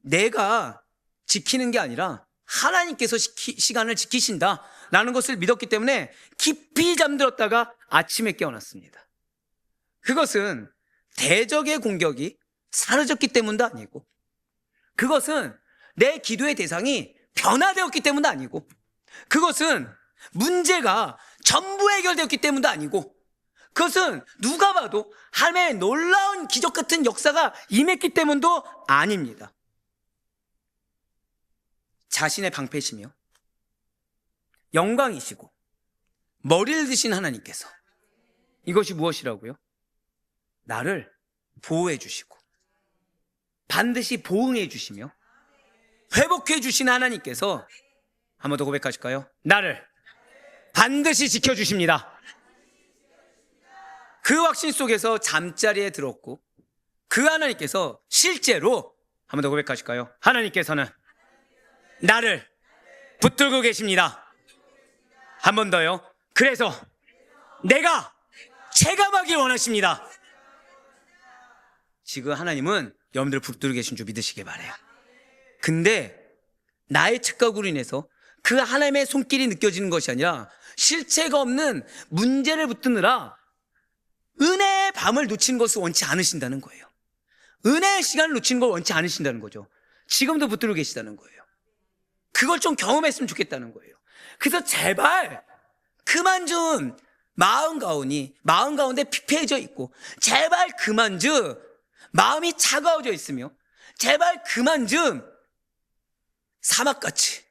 내가 지키는 게 아니라 하나님께서 시간을 지키신다라는 것을 믿었기 때문에 깊이 잠들었다가 아침에 깨어났습니다. 그것은 대적의 공격이 사라졌기 때문도 아니고, 그것은 내 기도의 대상이 변화되었기 때문도 아니고, 그것은 문제가 전부 해결되었기 때문도 아니고, 그것은 누가 봐도 하나님의 놀라운 기적 같은 역사가 임했기 때문도 아닙니다. 자신의 방패시며 영광이시고 머리를 드신 하나님께서 이것이 무엇이라고요? 나를 보호해 주시고 반드시 보응해 주시며 회복해 주신 하나님께서 한 번 더 고백하실까요? 나를 반드시 지켜주십니다. 그 확신 속에서 잠자리에 들었고, 그 하나님께서 실제로 한 번 더 고백하실까요? 하나님께서는 나를 붙들고 계십니다. 한 번 더요. 그래서 내가 체감하길 원하십니다. 지금 하나님은 여러분들을 붙들고 계신 줄 믿으시길 바라요. 근데 나의 착각으로 인해서 그 하나님의 손길이 느껴지는 것이 아니라 실체가 없는 문제를 붙드느라 은혜의 밤을 놓친 것을 원치 않으신다는 거예요. 은혜의 시간을 놓친 걸 원치 않으신다는 거죠. 지금도 붙들고 계시다는 거예요. 그걸 좀 경험했으면 좋겠다는 거예요. 그래서 제발 그만 좀 마음 가운데 피폐해져 있고, 제발 그만 좀 마음이 차가워져 있으며, 제발 그만 좀 사막같이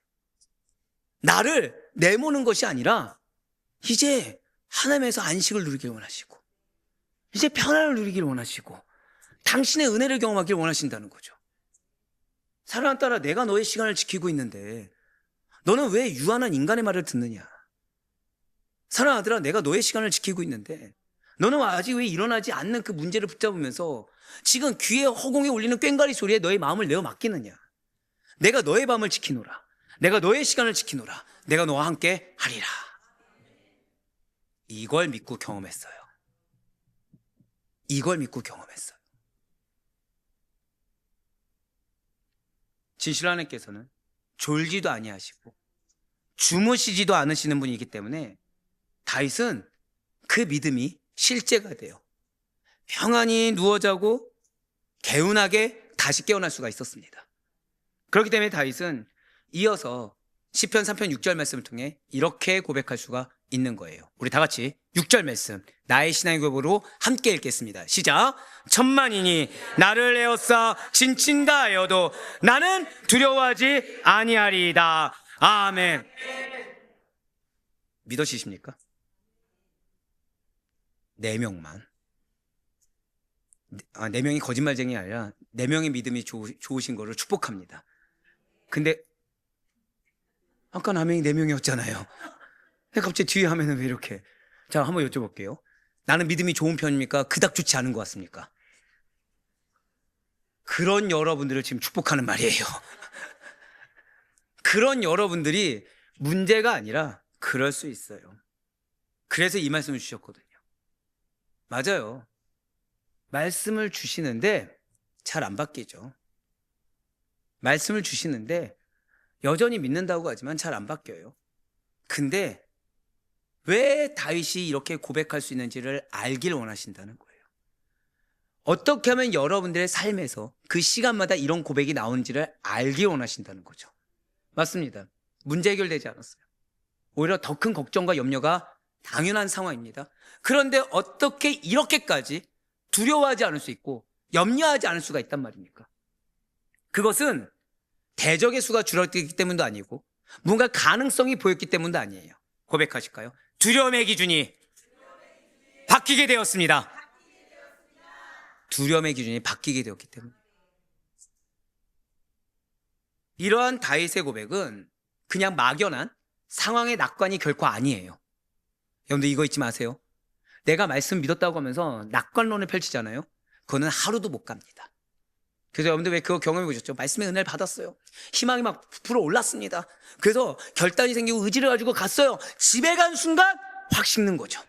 나를 내모는 것이 아니라 이제 하나님에서 안식을 누리길 원하시고, 이제 평안을 누리길 원하시고, 당신의 은혜를 경험하길 원하신다는 거죠. 사랑하는 딸아, 내가 너의 시간을 지키고 있는데 너는 왜 유한한 인간의 말을 듣느냐? 사랑하는 아들아, 내가 너의 시간을 지키고 있는데 너는 아직 왜 일어나지 않는 그 문제를 붙잡으면서 지금 귀에 허공에 울리는 꽹과리 소리에 너의 마음을 내어 맡기느냐? 내가 너의 밤을 지키노라. 내가 너의 시간을 지키노라. 내가 너와 함께 하리라. 이걸 믿고 경험했어요. 이걸 믿고 경험했어요. 진실 하나님께서는 졸지도 아니하시고 주무시지도 않으시는 분이기 때문에 다윗은 그 믿음이 실제가 돼요. 평안히 누워 자고 개운하게 다시 깨어날 수가 있었습니다. 그렇기 때문에 다윗은 이어서 시편 3편 6절 말씀을 통해 이렇게 고백할 수가 있는 거예요. 우리 다 같이 6절 말씀 나의 신앙의 고백으로 함께 읽겠습니다. 시작. 천만인이 나를 에워싸 진친다 하여도 나는 두려워하지 아니하리이다. 아멘. 믿으시십니까? 4명만. 4명이 거짓말쟁이 아니라 4명의 믿음이 좋으신 거를 축복합니다. 근데 아까 남행이 4명이었잖아요. 근데 갑자기 뒤에 하면은 왜 이렇게? 자, 한번 여쭤볼게요. 나는 믿음이 좋은 편입니까? 그닥 좋지 않은 것 같습니까? 그런 여러분들을 지금 축복하는 말이에요. 그런 여러분들이 문제가 아니라 그럴 수 있어요. 그래서 이 말씀을 주셨거든요. 맞아요. 말씀을 주시는데 잘 안 바뀌죠. 말씀을 주시는데 여전히 믿는다고 하지만 잘 안 바뀌어요. 근데 왜 다윗이 이렇게 고백할 수 있는지를 알길 원하신다는 거예요. 어떻게 하면 여러분들의 삶에서 그 시간마다 이런 고백이 나오는지를 알길 원하신다는 거죠. 맞습니다. 문제 해결되지 않았어요. 오히려 더 큰 걱정과 염려가 당연한 상황입니다. 그런데 어떻게 이렇게까지 두려워하지 않을 수 있고 염려하지 않을 수가 있단 말입니까? 그것은 대적의 수가 줄어들기 때문도 아니고 뭔가 가능성이 보였기 때문도 아니에요. 고백하실까요? 두려움의 기준이 바뀌게 되었습니다. 두려움의 기준이 바뀌게 되었기 때문에. 이러한 다윗의 고백은 그냥 막연한 상황의 낙관이 결코 아니에요. 여러분들 이거 잊지 마세요. 내가 말씀 믿었다고 하면서 낙관론을 펼치잖아요. 그거는 하루도 못 갑니다. 그래서 여러분들 왜 그거 경험해 보셨죠? 말씀의 은혜를 받았어요. 희망이 막 부풀어 올랐습니다. 그래서 결단이 생기고 의지를 가지고 갔어요. 집에 간 순간 확 식는 거죠.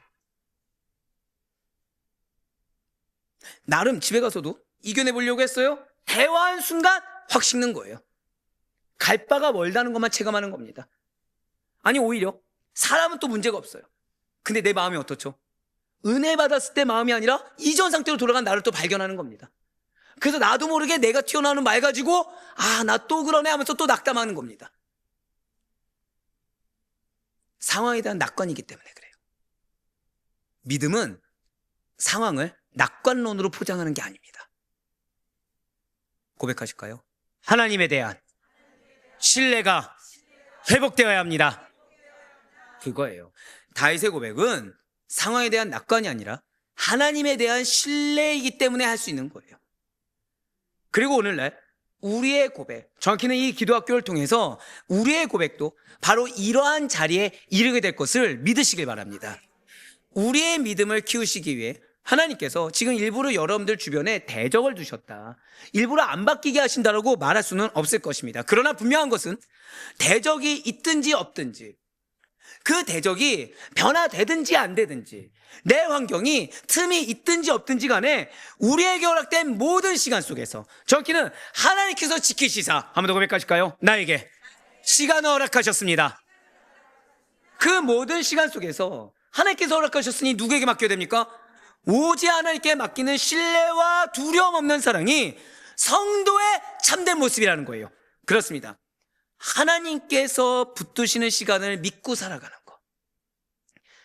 나름 집에 가서도 이겨내 보려고 했어요. 대화한 순간 확 식는 거예요. 갈 바가 멀다는 것만 체감하는 겁니다. 아니 오히려 사람은 또 문제가 없어요. 근데 내 마음이 어떻죠? 은혜 받았을 때 마음이 아니라 이전 상태로 돌아간 나를 또 발견하는 겁니다. 그래서 나도 모르게 내가 튀어나오는 말 가지고 나 또 그러네 하면서 또 낙담하는 겁니다. 상황에 대한 낙관이기 때문에 그래요. 믿음은 상황을 낙관론으로 포장하는 게 아닙니다. 고백하실까요? 하나님에 대한 신뢰가 회복되어야 합니다. 그거예요. 다윗의 고백은 상황에 대한 낙관이 아니라 하나님에 대한 신뢰이기 때문에 할 수 있는 거예요. 그리고 오늘날 우리의 고백, 정확히는 이 기도학교를 통해서 우리의 고백도 바로 이러한 자리에 이르게 될 것을 믿으시길 바랍니다. 우리의 믿음을 키우시기 위해 하나님께서 지금 일부러 여러분들 주변에 대적을 두셨다, 일부러 안 바뀌게 하신다라고 말할 수는 없을 것입니다. 그러나 분명한 것은 대적이 있든지 없든지, 그 대적이 변화되든지 안 되든지, 내 환경이 틈이 있든지 없든지 간에 우리에게 허락된 모든 시간 속에서 정확히는 하나님께서 지키시사, 한 번 더 고백하실까요? 나에게 시간을 허락하셨습니다. 그 모든 시간 속에서 하나님께서 허락하셨으니 누구에게 맡겨야 됩니까? 오직 하나님께 맡기는 신뢰와 두려움 없는 사랑이 성도의 참된 모습이라는 거예요. 그렇습니다. 하나님께서 붙드시는 시간을 믿고 살아가는 것,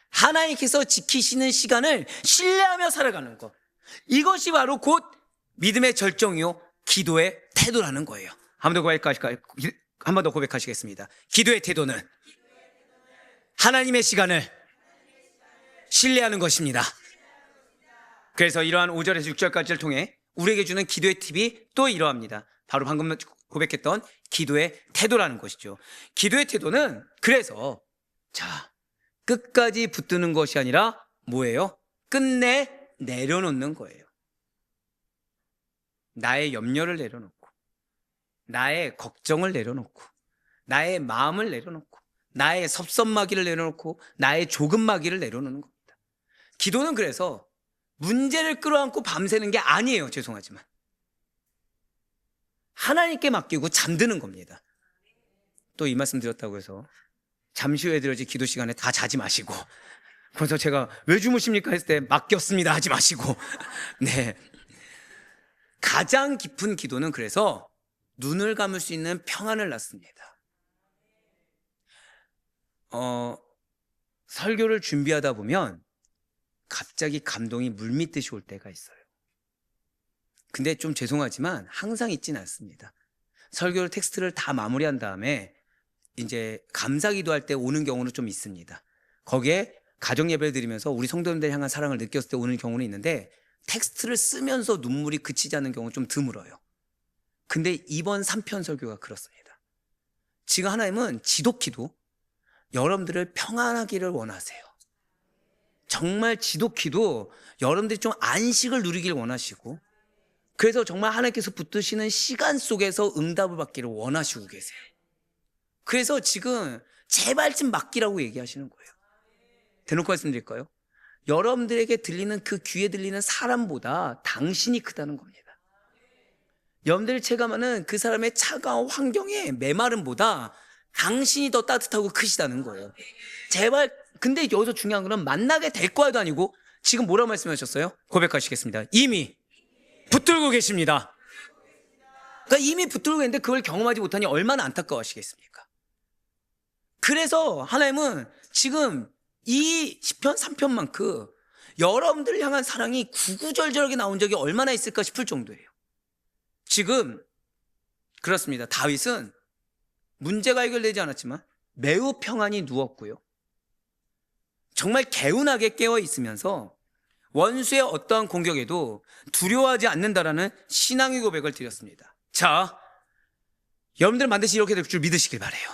하나님께서 지키시는 시간을 신뢰하며 살아가는 것, 이것이 바로 곧 믿음의 절정이요 기도의 태도라는 거예요. 한 번 더 고백하시겠습니다. 기도의 태도는 하나님의 시간을 신뢰하는 것입니다. 그래서 이러한 5절에서 6절까지를 통해 우리에게 주는 기도의 팁이 또 이러합니다. 바로 방금 고백했던 기도의 태도라는 것이죠. 기도의 태도는 그래서 끝까지 붙드는 것이 아니라 뭐예요? 끝내 내려놓는 거예요. 나의 염려를 내려놓고, 나의 걱정을 내려놓고, 나의 마음을 내려놓고, 나의 섭섭마기를 내려놓고, 나의 조급마기를 내려놓는 겁니다. 기도는 그래서 문제를 끌어안고 밤새는 게 아니에요. 죄송하지만 하나님께 맡기고 잠드는 겁니다. 또 이 말씀 드렸다고 해서 잠시 후에 드려질 기도 시간에 다 자지 마시고, 그래서 제가 왜 주무십니까 했을 때 맡겼습니다 하지 마시고 네, 가장 깊은 기도는 그래서 눈을 감을 수 있는 평안을 낳습니다. 설교를 준비하다 보면 갑자기 감동이 물밀듯이 올 때가 있어요. 근데 좀 죄송하지만 항상 있지는 않습니다. 설교를 텍스트를 다 마무리한 다음에 이제 감사 기도할 때 오는 경우는 좀 있습니다. 거기에 가정 예배를 드리면서 우리 성도님들 향한 사랑을 느꼈을 때 오는 경우는 있는데, 텍스트를 쓰면서 눈물이 그치지 않는 경우는 좀 드물어요. 근데 이번 3편 설교가 그렇습니다. 지금 하나님은 지독히도 여러분들을 평안하기를 원하세요. 정말 지독히도 여러분들이 좀 안식을 누리길 원하시고, 그래서 정말 하나님께서 붙드시는 시간 속에서 응답을 받기를 원하시고 계세요. 그래서 지금 제발 좀 맡기라고 얘기하시는 거예요. 대놓고 말씀드릴까요? 여러분들에게 들리는 그 귀에 들리는 사람보다 당신이 크다는 겁니다. 여러분들이 체감하는 그 사람의 차가운 환경의 메마름보다 당신이 더 따뜻하고 크시다는 거예요. 제발. 근데 여기서 중요한 건 만나게 될 거야도 아니고, 지금 뭐라고 말씀하셨어요? 고백하시겠습니다. 이미 붙들고 계십니다. 그러니까 이미 붙들고 있는데 그걸 경험하지 못하니 얼마나 안타까워하시겠습니까? 그래서 하나님은 지금 이 시편 3편만큼 여러분들을 향한 사랑이 구구절절하게 나온 적이 얼마나 있을까 싶을 정도예요. 지금 그렇습니다. 다윗은 문제가 해결되지 않았지만 매우 평안히 누웠고요, 정말 개운하게 깨어 있으면서 원수의 어떠한 공격에도 두려워하지 않는다라는 신앙의 고백을 드렸습니다. 자, 여러분들 반드시 이렇게 될 줄 믿으시길 바래요.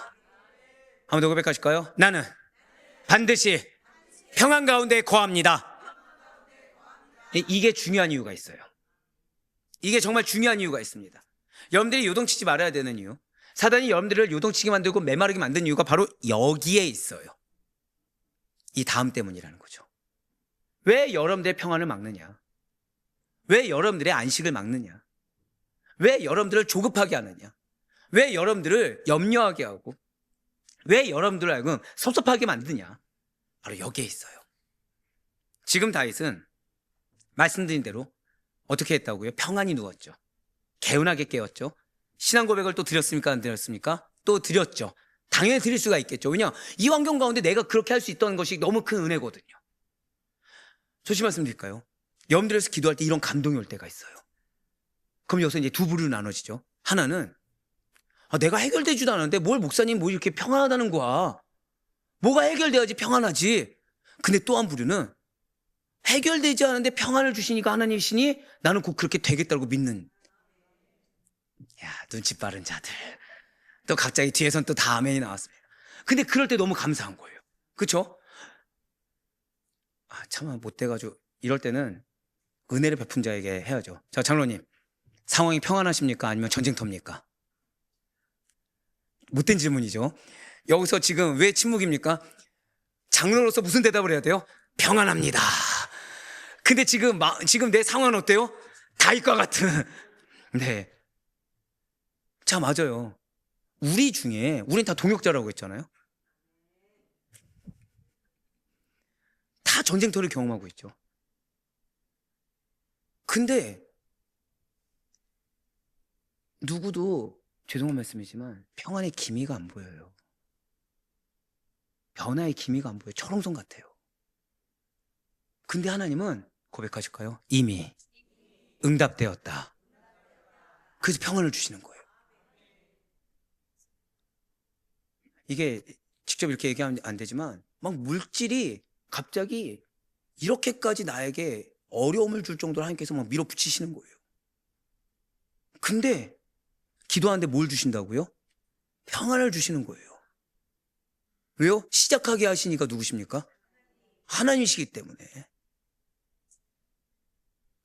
한번 더 고백하실까요? 나는 반드시 평안 가운데 거합니다. 이게 중요한 이유가 있어요. 이게 정말 중요한 이유가 있습니다. 여러분들이 요동치지 말아야 되는 이유, 사단이 여러분들을 요동치게 만들고 메마르게 만든 이유가 바로 여기에 있어요. 이 다음 때문이라는 거죠. 왜 여러분들의 평안을 막느냐? 왜 여러분들의 안식을 막느냐? 왜 여러분들을 조급하게 하느냐? 왜 여러분들을 염려하게 하고, 왜 여러분들을 하여금 섭섭하게 만드냐? 바로 여기에 있어요. 지금 다윗은 말씀드린 대로 어떻게 했다고요? 평안히 누웠죠. 개운하게 깨웠죠. 신앙 고백을 또 드렸습니까? 안 드렸습니까? 또 드렸죠. 당연히 드릴 수가 있겠죠. 왜냐? 이 환경 가운데 내가 그렇게 할 수 있다는 것이 너무 큰 은혜거든요. 솔직히 말씀드릴까요? 여러분들에서 기도할 때 이런 감동이 올 때가 있어요. 그럼 여기서 이제 두 부류로 나눠지죠. 하나는 내가 해결되지도 않았는데 뭘 목사님 뭐 이렇게 평안하다는 거야. 뭐가 해결돼야지 평안하지. 근데 또 한 부류는 해결되지 않은데 평안을 주시니까 하나님이시니 나는 곧 그렇게 되겠다고 믿는, 눈치 빠른 자들. 또 갑자기 뒤에선 또 다 아멘이 나왔습니다. 근데 그럴 때 너무 감사한 거예요. 그렇죠? 참 못돼가지고 이럴 때는 은혜를 베푼 자에게 해야죠. 자, 장로님, 상황이 평안하십니까? 아니면 전쟁터입니까? 못된 질문이죠. 여기서 지금 왜 침묵입니까? 장로로서 무슨 대답을 해야 돼요? 평안합니다. 근데 지금 내 상황은 어때요? 다윗과 같은. 네. 자, 맞아요. 우린 다 동역자라고 했잖아요. 다 전쟁터를 경험하고 있죠. 근데 누구도 죄송한 말씀이지만 평안의 기미가 안 보여요. 변화의 기미가 안 보여요. 철옹성 같아요. 근데 하나님은 고백하실까요? 이미 응답되었다. 그래서 평안을 주시는 거예요. 이게 직접 이렇게 얘기하면 안 되지만 막 물질이 갑자기 이렇게까지 나에게 어려움을 줄 정도로 하나님께서 막 밀어붙이시는 거예요. 근데 기도하는데 뭘 주신다고요? 평안을 주시는 거예요. 왜요? 시작하게 하시니까 누구십니까? 하나님이시기 때문에.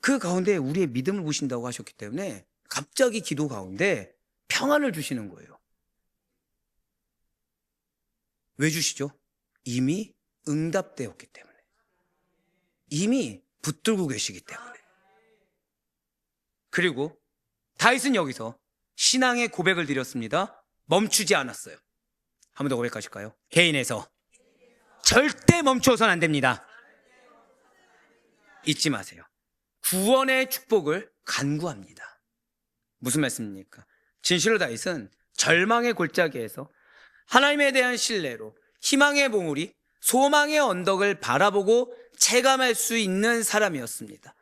그 가운데 우리의 믿음을 보신다고 하셨기 때문에 갑자기 기도 가운데 평안을 주시는 거예요. 왜 주시죠? 이미 응답되었기 때문에. 이미 붙들고 계시기 때문에. 그리고 다윗은 여기서 신앙의 고백을 드렸습니다. 멈추지 않았어요. 한 번 더 고백하실까요? 개인에서 절대 멈춰서는 안 됩니다. 잊지 마세요. 구원의 축복을 간구합니다. 무슨 말씀입니까? 진실로 다윗은 절망의 골짜기에서 하나님에 대한 신뢰로 희망의 봉우리, 소망의 언덕을 바라보고 체감할 수 있는 사람이었습니다.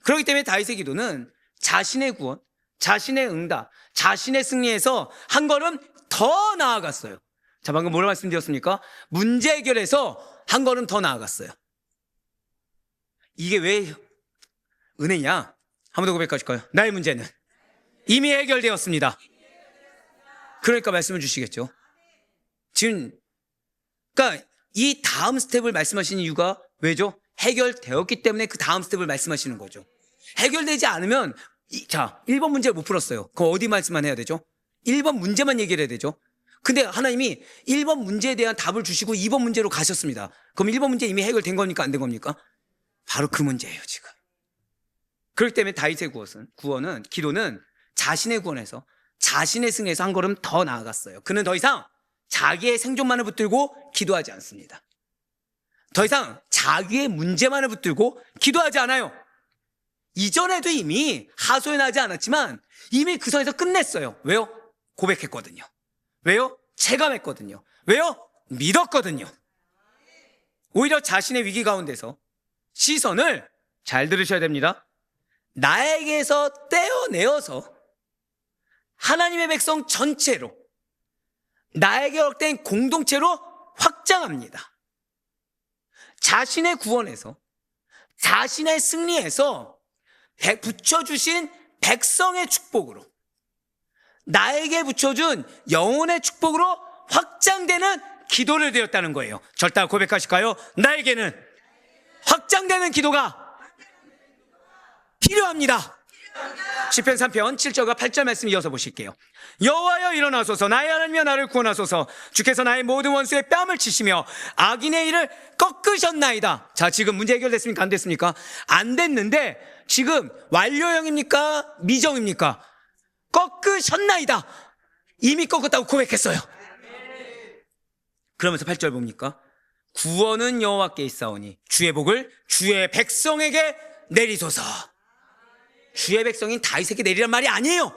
그렇기 때문에 다윗의 기도는 자신의 구원, 자신의 응답, 자신의 승리에서 한 걸음 더 나아갔어요. 자, 방금 뭐라 말씀드렸습니까? 문제 해결에서 한 걸음 더 나아갔어요. 이게 왜 은혜냐? 한 번 더 고백하실까요? 나의 문제는 이미 해결되었습니다. 그러니까 말씀을 주시겠죠. 지금 그러니까 이 다음 스텝을 말씀하시는 이유가 왜죠? 해결되었기 때문에 그 다음 스텝을 말씀하시는 거죠. 해결되지 않으면 1번 문제를 못 풀었어요. 그럼 어디 말씀만 해야 되죠? 1번 문제만 얘기를 해야 되죠. 근데 하나님이 1번 문제에 대한 답을 주시고 2번 문제로 가셨습니다. 그럼 1번 문제 이미 해결된 겁니까? 안 된 겁니까? 바로 그 문제예요, 지금. 그렇기 때문에 다윗의 구원은, 기도는 자신의 구원에서, 자신의 승리에서 한 걸음 더 나아갔어요. 그는 더 이상 자기의 생존만을 붙들고 기도하지 않습니다. 더 이상 자기의 문제만을 붙들고 기도하지 않아요. 이전에도 이미 하소연하지 않았지만 이미 그 선에서 끝냈어요. 왜요? 고백했거든요. 왜요? 체감했거든요. 왜요? 믿었거든요. 오히려 자신의 위기 가운데서 시선을 잘 들으셔야 됩니다. 나에게서 떼어내어서 하나님의 백성 전체로, 나에게 허락된 공동체로 확장합니다. 자신의 구원에서 자신의 승리에서 붙여주신 백성의 축복으로, 나에게 붙여준 영혼의 축복으로 확장되는 기도를 드렸다는 거예요. 절대 고백하실까요? 나에게는 확장되는 기도가 필요합니다. 시편 3편 7절과 8절 말씀 이어서 보실게요. 여호와여 일어나소서, 나의 하나님이여 나를 구원하소서. 주께서 나의 모든 원수의 뺨을 치시며 악인의 일을 꺾으셨나이다. 자, 지금 문제 해결됐습니까? 안 됐습니까? 안 됐는데 지금 완료형입니까? 미정입니까? 꺾으셨나이다. 이미 꺾었다고 고백했어요. 그러면서 8절 봅니까? 구원은 여호와께 있사오니 주의 복을 주의 백성에게 내리소서. 주의 백성인 다윗에게 내리란 말이 아니에요.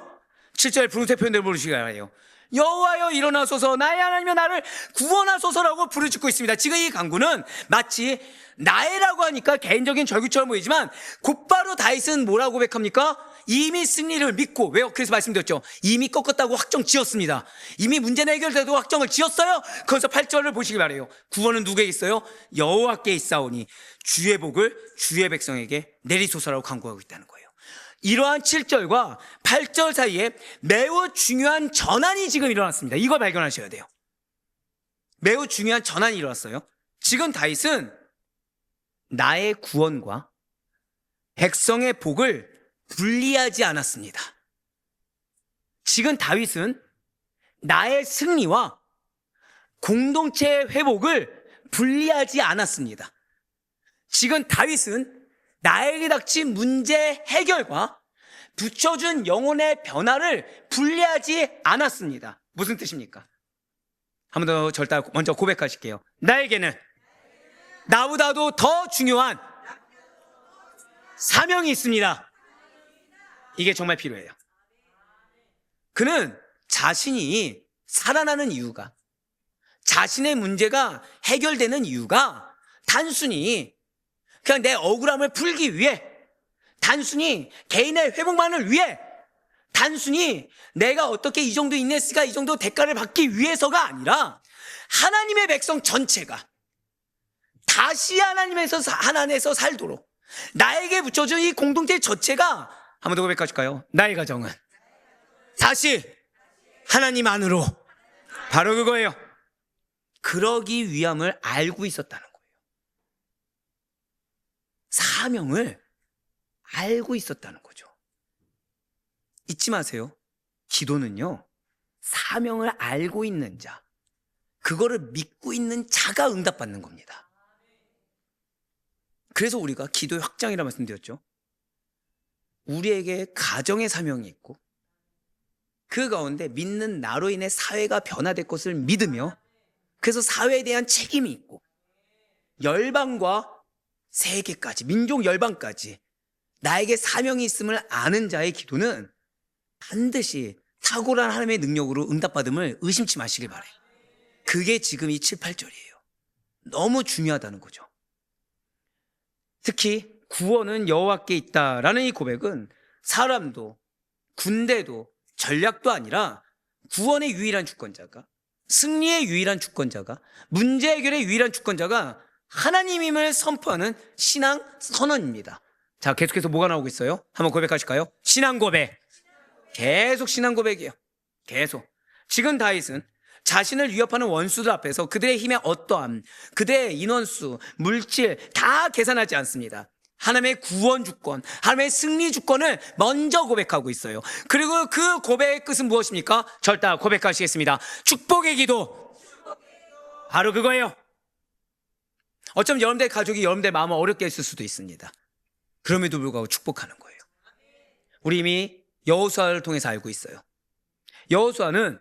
7절 분홍색 표현대로 부르시기 바라요. 여호와여 일어나소서, 나의 하나님이여 나를 구원하소서라고 부르짖고 있습니다. 지금 이 간구는 마치 나의라고 하니까 개인적인 절규처럼 보이지만 곧바로 다윗은 뭐라고 고백합니까? 이미 승리를 믿고, 왜요? 그래서 말씀드렸죠. 이미 꺾었다고 확정 지었습니다. 이미 문제는 해결돼도 확정을 지었어요. 그래서 8절을 보시기 바라요. 구원은 누구에게 있어요? 여호와께 있사오니 주의 복을 주의 백성에게 내리소서라고 간구하고 있다는 거예요. 이러한 7절과 8절 사이에 매우 중요한 전환이 지금 일어났습니다. 이걸 발견하셔야 돼요. 매우 중요한 전환이 일어났어요. 지금 다윗은 나의 구원과 백성의 복을 분리하지 않았습니다. 지금 다윗은 나의 승리와 공동체의 회복을 분리하지 않았습니다. 지금 다윗은 나에게 닥친 문제 해결과 붙여준 영혼의 변화를 분리하지 않았습니다. 무슨 뜻입니까? 한 번 더 절대 먼저 고백하실게요. 나에게는 나보다도 더 중요한 사명이 있습니다. 이게 정말 필요해요. 그는 자신이 살아나는 이유가, 자신의 문제가 해결되는 이유가 단순히 그냥 내 억울함을 풀기 위해, 단순히 개인의 회복만을 위해, 단순히 내가 어떻게 이 정도 인내스가 이 정도 대가를 받기 위해서가 아니라 하나님의 백성 전체가 다시 하나님에서 살도록 나에게 붙여준 이 공동체 전체가, 한 번 더 고백하실까요? 나의 가정은 다시 하나님 안으로, 바로 그거예요. 그러기 위함을 알고 있었다는 거예요. 사명을 알고 있었다는 거죠. 잊지 마세요. 기도는요, 사명을 알고 있는 자, 그거를 믿고 있는 자가 응답받는 겁니다. 그래서 우리가 기도의 확장이라 말씀드렸죠. 우리에게 가정의 사명이 있고 그 가운데 믿는 나로 인해 사회가 변화될 것을 믿으며, 그래서 사회에 대한 책임이 있고, 열방과 세계까지, 민족 열방까지 나에게 사명이 있음을 아는 자의 기도는 반드시 탁월한 하나님의 능력으로 응답받음을 의심치 마시길 바라요. 그게 지금 이 7, 8절이에요. 너무 중요하다는 거죠. 특히 구원은 여호와께 있다라는 이 고백은 사람도 군대도 전략도 아니라 구원의 유일한 주권자가, 승리의 유일한 주권자가, 문제 해결의 유일한 주권자가 하나님임을 선포하는 신앙 선언입니다. 자, 계속해서 뭐가 나오고 있어요? 한번 고백하실까요? 신앙 고백. 계속 신앙 고백이에요. 계속. 지금 다윗은 자신을 위협하는 원수들 앞에서 그들의 힘의 어떠함, 그들의 인원수, 물질 다 계산하지 않습니다. 하나님의 구원 주권, 하나님의 승리 주권을 먼저 고백하고 있어요. 그리고 그 고백의 끝은 무엇입니까? 절대 고백하시겠습니다. 축복의 기도. 바로 그거예요. 어쩌면 여러분들의 가족이 여러분들의 마음을 어렵게 했을 수도 있습니다. 그럼에도 불구하고 축복하는 거예요. 우리 이미 여호수아를 통해서 알고 있어요. 여호수아는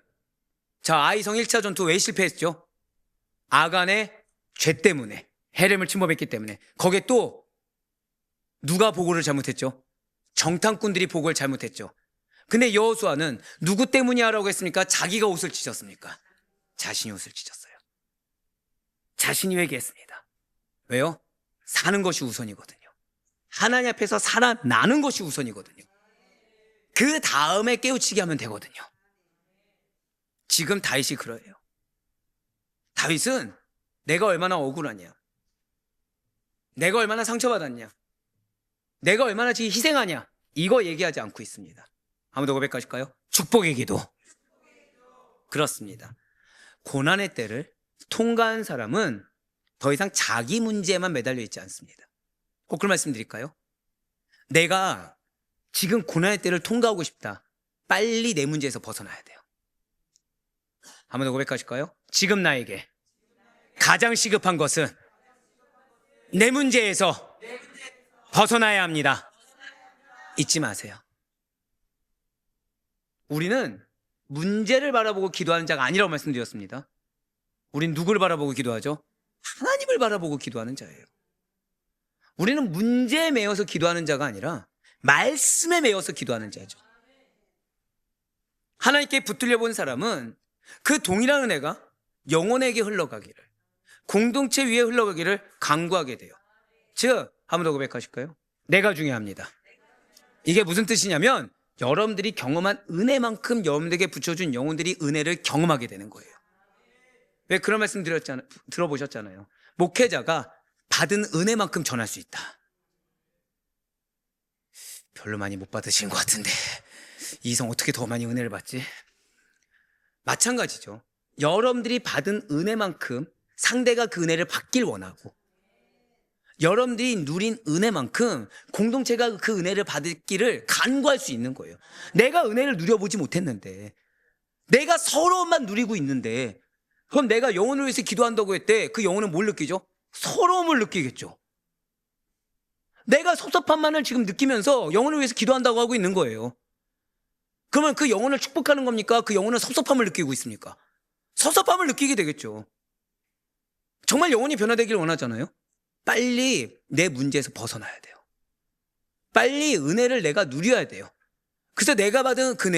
아이성 1차 전투 왜 실패했죠? 아간의 죄 때문에, 헤렘을 침범했기 때문에. 거기에 또 누가 보고를 잘못했죠? 정탐꾼들이 보고를 잘못했죠. 근데 여호수아는 누구 때문이야라고 했습니까? 자기가 옷을 찢었습니까? 자신이 옷을 찢었어요. 자신이 회개했습니다. 왜요? 사는 것이 우선이거든요. 하나님 앞에서 살아나는 것이 우선이거든요. 그 다음에 깨우치게 하면 되거든요. 지금 다윗이 그래요. 다윗은 내가 얼마나 억울하냐, 내가 얼마나 상처받았냐, 내가 얼마나 지금 희생하냐, 이거 얘기하지 않고 있습니다. 한번 더 고백하실까요? 축복의 기도. 그렇습니다. 고난의 때를 통과한 사람은 더 이상 자기 문제에만 매달려 있지 않습니다. 꼭 그 말씀 드릴까요? 내가 지금 고난의 때를 통과하고 싶다. 빨리 내 문제에서 벗어나야 돼요. 한번 더 고백하실까요? 지금 나에게 가장 시급한 것은 내 문제에서 벗어나야 합니다. 잊지 마세요. 우리는 문제를 바라보고 기도하는 자가 아니라고 말씀드렸습니다. 우린 누구를 바라보고 기도하죠? 하나님을 바라보고 기도하는 자예요. 우리는 문제에 매여서 기도하는 자가 아니라 말씀에 매여서 기도하는 자죠. 하나님께 붙들려 본 사람은 그 동일한 은혜가 영혼에게 흘러가기를, 공동체 위에 흘러가기를 간구하게 돼요. 즉, 한번 더 고백하실까요? 내가 중요합니다. 이게 무슨 뜻이냐면 여러분들이 경험한 은혜만큼 여러분들에게 붙여준 영혼들이 은혜를 경험하게 되는 거예요. 왜 그런 말씀 들어보셨잖아요. 목회자가 받은 은혜만큼 전할 수 있다. 별로 많이 못 받으신 것 같은데 이성 어떻게 더 많이 은혜를 받지? 마찬가지죠. 여러분들이 받은 은혜만큼 상대가 그 은혜를 받길 원하고, 여러분들이 누린 은혜만큼 공동체가 그 은혜를 받기를 간구할 수 있는 거예요. 내가 은혜를 누려보지 못했는데, 내가 서러움만 누리고 있는데, 그럼 내가 영혼을 위해서 기도한다고 했대. 그 영혼은 뭘 느끼죠? 서러움을 느끼겠죠. 내가 섭섭함만을 지금 느끼면서 영혼을 위해서 기도한다고 하고 있는 거예요. 그러면 그 영혼을 축복하는 겁니까? 그 영혼은 섭섭함을 느끼고 있습니까? 섭섭함을 느끼게 되겠죠. 정말 영혼이 변화되기를 원하잖아요. 빨리 내 문제에서 벗어나야 돼요. 빨리 은혜를 내가 누려야 돼요. 그래서 내가 받은 그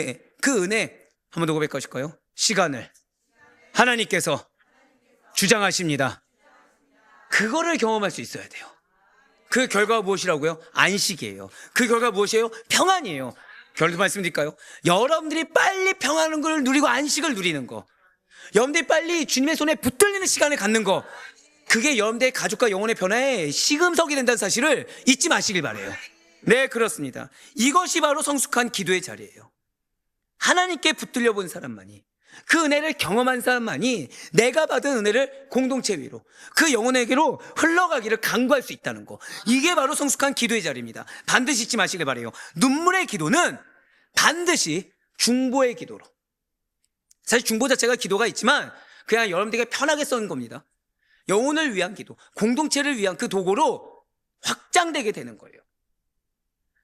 은혜 한 번 더 고백하실까요? 시간을 하나님께서 주장하십니다. 그거를 경험할 수 있어야 돼요. 그 결과가 무엇이라고요? 안식이에요. 그 결과가 무엇이에요? 평안이에요. 결론 말씀드릴까요? 여러분들이 빨리 평안한 걸 누리고 안식을 누리는 거, 여러분들이 빨리 주님의 손에 붙들리는 시간을 갖는 거, 그게 여러분들의 가족과 영혼의 변화에 시금석이 된다는 사실을 잊지 마시길 바라요. 네, 그렇습니다. 이것이 바로 성숙한 기도의 자리예요. 하나님께 붙들려 본 사람만이, 그 은혜를 경험한 사람만이 내가 받은 은혜를 공동체 위로, 그 영혼에게로 흘러가기를 간구할 수 있다는 거, 이게 바로 성숙한 기도의 자리입니다. 반드시 잊지 마시길 바라요. 눈물의 기도는 반드시 중보의 기도로, 사실 중보 자체가 기도가 있지만 그냥 여러분들에게 편하게 써는 겁니다. 영혼을 위한 기도, 공동체를 위한 그 도구로 확장되게 되는 거예요.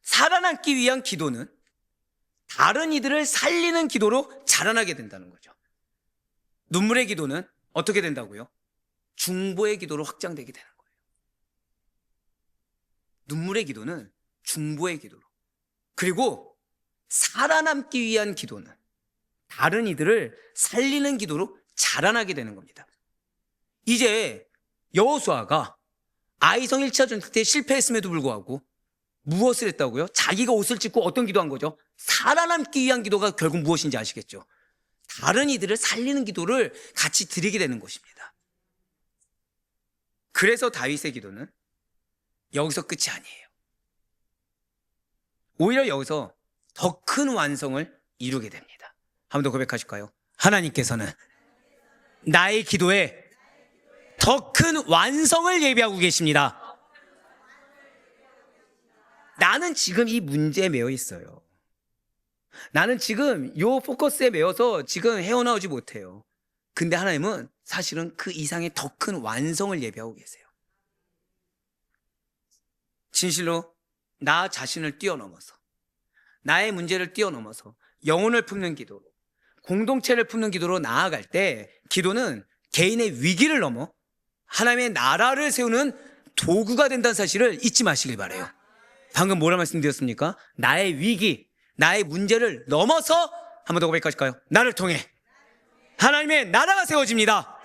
살아남기 위한 기도는 다른 이들을 살리는 기도로 자라나게 된다는 거죠. 눈물의 기도는 어떻게 된다고요? 중보의 기도로 확장되게 되는 거예요. 눈물의 기도는 중보의 기도로, 그리고 살아남기 위한 기도는 다른 이들을 살리는 기도로 자라나게 되는 겁니다. 이제 여호수아가 아이성 1차 전투 때 실패했음에도 불구하고 무엇을 했다고요? 자기가 옷을 찢고 어떤 기도한 거죠? 살아남기 위한 기도가 결국 무엇인지 아시겠죠? 다른 이들을 살리는 기도를 같이 드리게 되는 것입니다. 그래서 다윗의 기도는 여기서 끝이 아니에요. 오히려 여기서 더 큰 완성을 이루게 됩니다. 한 번 더 고백하실까요? 하나님께서는 나의 기도에 더 큰 완성을 예비하고 계십니다. 나는 지금 이 문제에 매여 있어요. 나는 지금 이 포커스에 매여서 지금 헤어나오지 못해요. 근데 하나님은 사실은 그 이상의 더 큰 완성을 예비하고 계세요. 진실로 나 자신을 뛰어넘어서, 나의 문제를 뛰어넘어서 영혼을 품는 기도로, 공동체를 품는 기도로 나아갈 때, 기도는 개인의 위기를 넘어 하나님의 나라를 세우는 도구가 된다는 사실을 잊지 마시길 바라요. 방금 뭐라 말씀드렸습니까? 나의 위기, 나의 문제를 넘어서, 한 번 더 고백하실까요? 나를 통해 하나님의 나라가 세워집니다.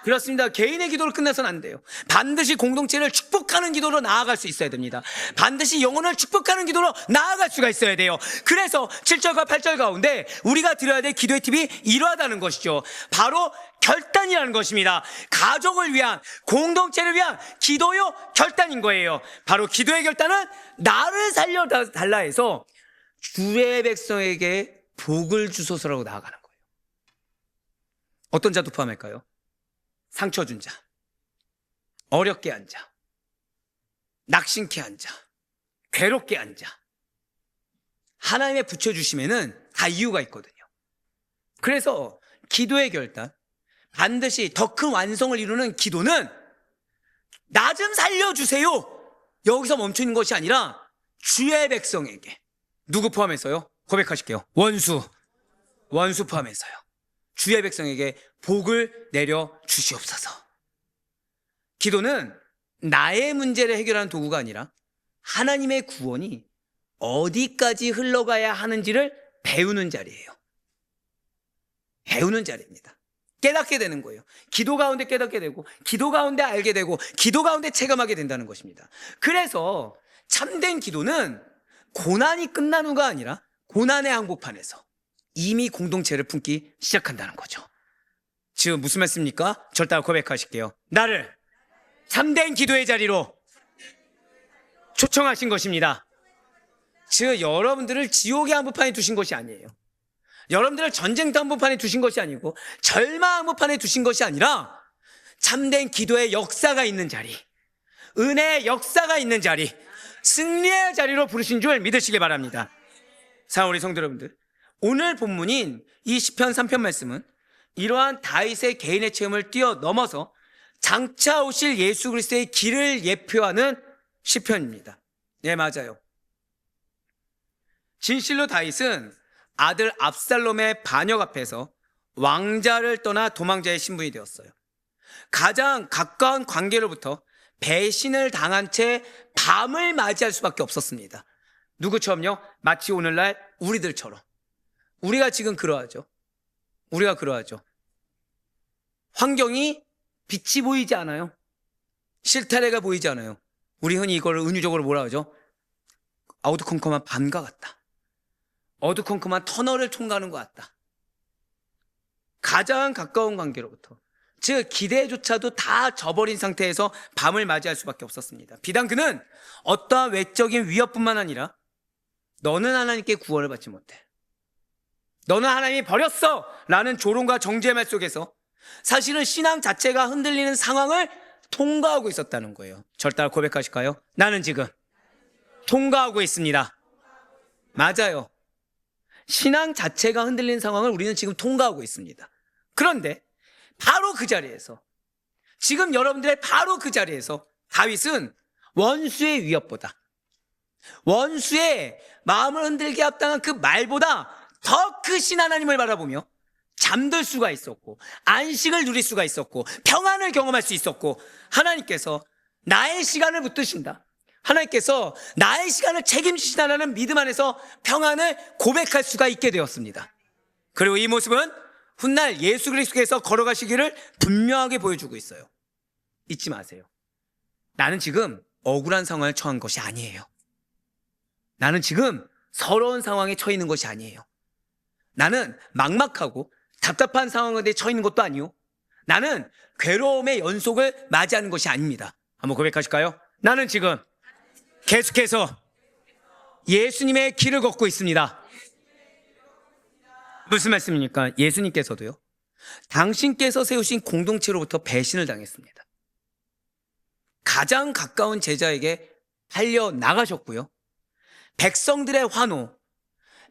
그렇습니다. 개인의 기도로 끝나서는 안 돼요. 반드시 공동체를 축복하는 기도로 나아갈 수 있어야 됩니다. 반드시 영혼을 축복하는 기도로 나아갈 수가 있어야 돼요. 그래서 7절과 8절 가운데 우리가 드려야 될 기도의 팁이 이러하다는 것이죠. 바로 결단이라는 것입니다. 가족을 위한, 공동체를 위한 기도요 결단인 거예요. 바로 기도의 결단은 나를 살려달라 해서 주의 백성에게 복을 주소서라고 나아가는 거예요. 어떤 자도 포함할까요? 상처 준 자, 어렵게 한 자, 낙심케 한 자, 괴롭게 한 자. 하나님의 붙여주심에는 다 이유가 있거든요. 그래서 기도의 결단, 반드시 더 큰 완성을 이루는 기도는 나 좀 살려주세요 여기서 멈추는 것이 아니라 주의 백성에게, 누구 포함해서요? 고백하실게요. 원수 포함해서요. 주의 백성에게 복을 내려 주시옵소서. 기도는 나의 문제를 해결하는 도구가 아니라 하나님의 구원이 어디까지 흘러가야 하는지를 배우는 자리예요. 배우는 자리입니다. 깨닫게 되는 거예요. 기도 가운데 깨닫게 되고, 기도 가운데 알게 되고, 기도 가운데 체감하게 된다는 것입니다. 그래서 참된 기도는 고난이 끝난 후가 아니라 고난의 한복판에서 이미 공동체를 품기 시작한다는 거죠. 지금 무슨 말씀입니까? 절 따라 고백하실게요. 나를 참된 기도의 자리로 초청하신 것입니다. 즉 여러분들을 지옥의 한복판에 두신 것이 아니에요. 여러분들을 전쟁터 한복판에 두신 것이 아니고 절망 한복판에 두신 것이 아니라 참된 기도의 역사가 있는 자리, 은혜의 역사가 있는 자리, 승리의 자리로 부르신 줄 믿으시기 바랍니다. 사랑하는 우리 성도 여러분들, 오늘 본문인 이 시편 3편 말씀은 이러한 다윗의 개인의 체험을 뛰어넘어서 장차 오실 예수 그리스도의 길을 예표하는 시편입니다. 네, 맞아요. 진실로 다윗은 아들 압살롬의 반역 앞에서 왕자를 떠나 도망자의 신분이 되었어요. 가장 가까운 관계로부터 배신을 당한 채 밤을 맞이할 수밖에 없었습니다. 누구처럼요? 마치 오늘날 우리들처럼. 우리가 지금 그러하죠. 우리가 그러하죠. 환경이 빛이 보이지 않아요. 실타래가 보이지 않아요. 우리 흔히 이걸 은유적으로 뭐라 하죠? 어두컴컴한 밤과 같다. 어두컴컴한 터널을 통과하는 것 같다. 가장 가까운 관계로부터, 즉 기대조차도 다 저버린 상태에서 밤을 맞이할 수밖에 없었습니다. 비단 그는 어떠한 외적인 위협뿐만 아니라 너는 하나님께 구원을 받지 못해, 너는 하나님이 버렸어 라는 조롱과 정죄의 말 속에서 사실은 신앙 자체가 흔들리는 상황을 통과하고 있었다는 거예요. 절 따라 고백하실까요? 나는 지금 통과하고 있습니다. 맞아요. 신앙 자체가 흔들리는 상황을 우리는 지금 통과하고 있습니다. 그런데 바로 그 자리에서, 지금 여러분들의 바로 그 자리에서 다윗은 원수의 위협보다, 원수의 마음을 흔들게 합당한 그 말보다 더 크신 하나님을 바라보며 잠들 수가 있었고, 안식을 누릴 수가 있었고, 평안을 경험할 수 있었고, 하나님께서 나의 시간을 붙드신다, 하나님께서 나의 시간을 책임지시다라는 믿음 안에서 평안을 고백할 수가 있게 되었습니다. 그리고 이 모습은 훗날 예수 그리스도께서 걸어가시기를 분명하게 보여주고 있어요. 잊지 마세요. 나는 지금 억울한 상황에 처한 것이 아니에요. 나는 지금 서러운 상황에 처해 있는 것이 아니에요. 나는 막막하고 답답한 상황에 처해 있는 것도 아니요, 나는 괴로움의 연속을 맞이하는 것이 아닙니다. 한번 고백하실까요? 나는 지금 계속해서 예수님의 길을 걷고 있습니다. 무슨 말씀입니까? 예수님께서도요, 당신께서 세우신 공동체로부터 배신을 당했습니다. 가장 가까운 제자에게 달려 나가셨고요, 백성들의 환호,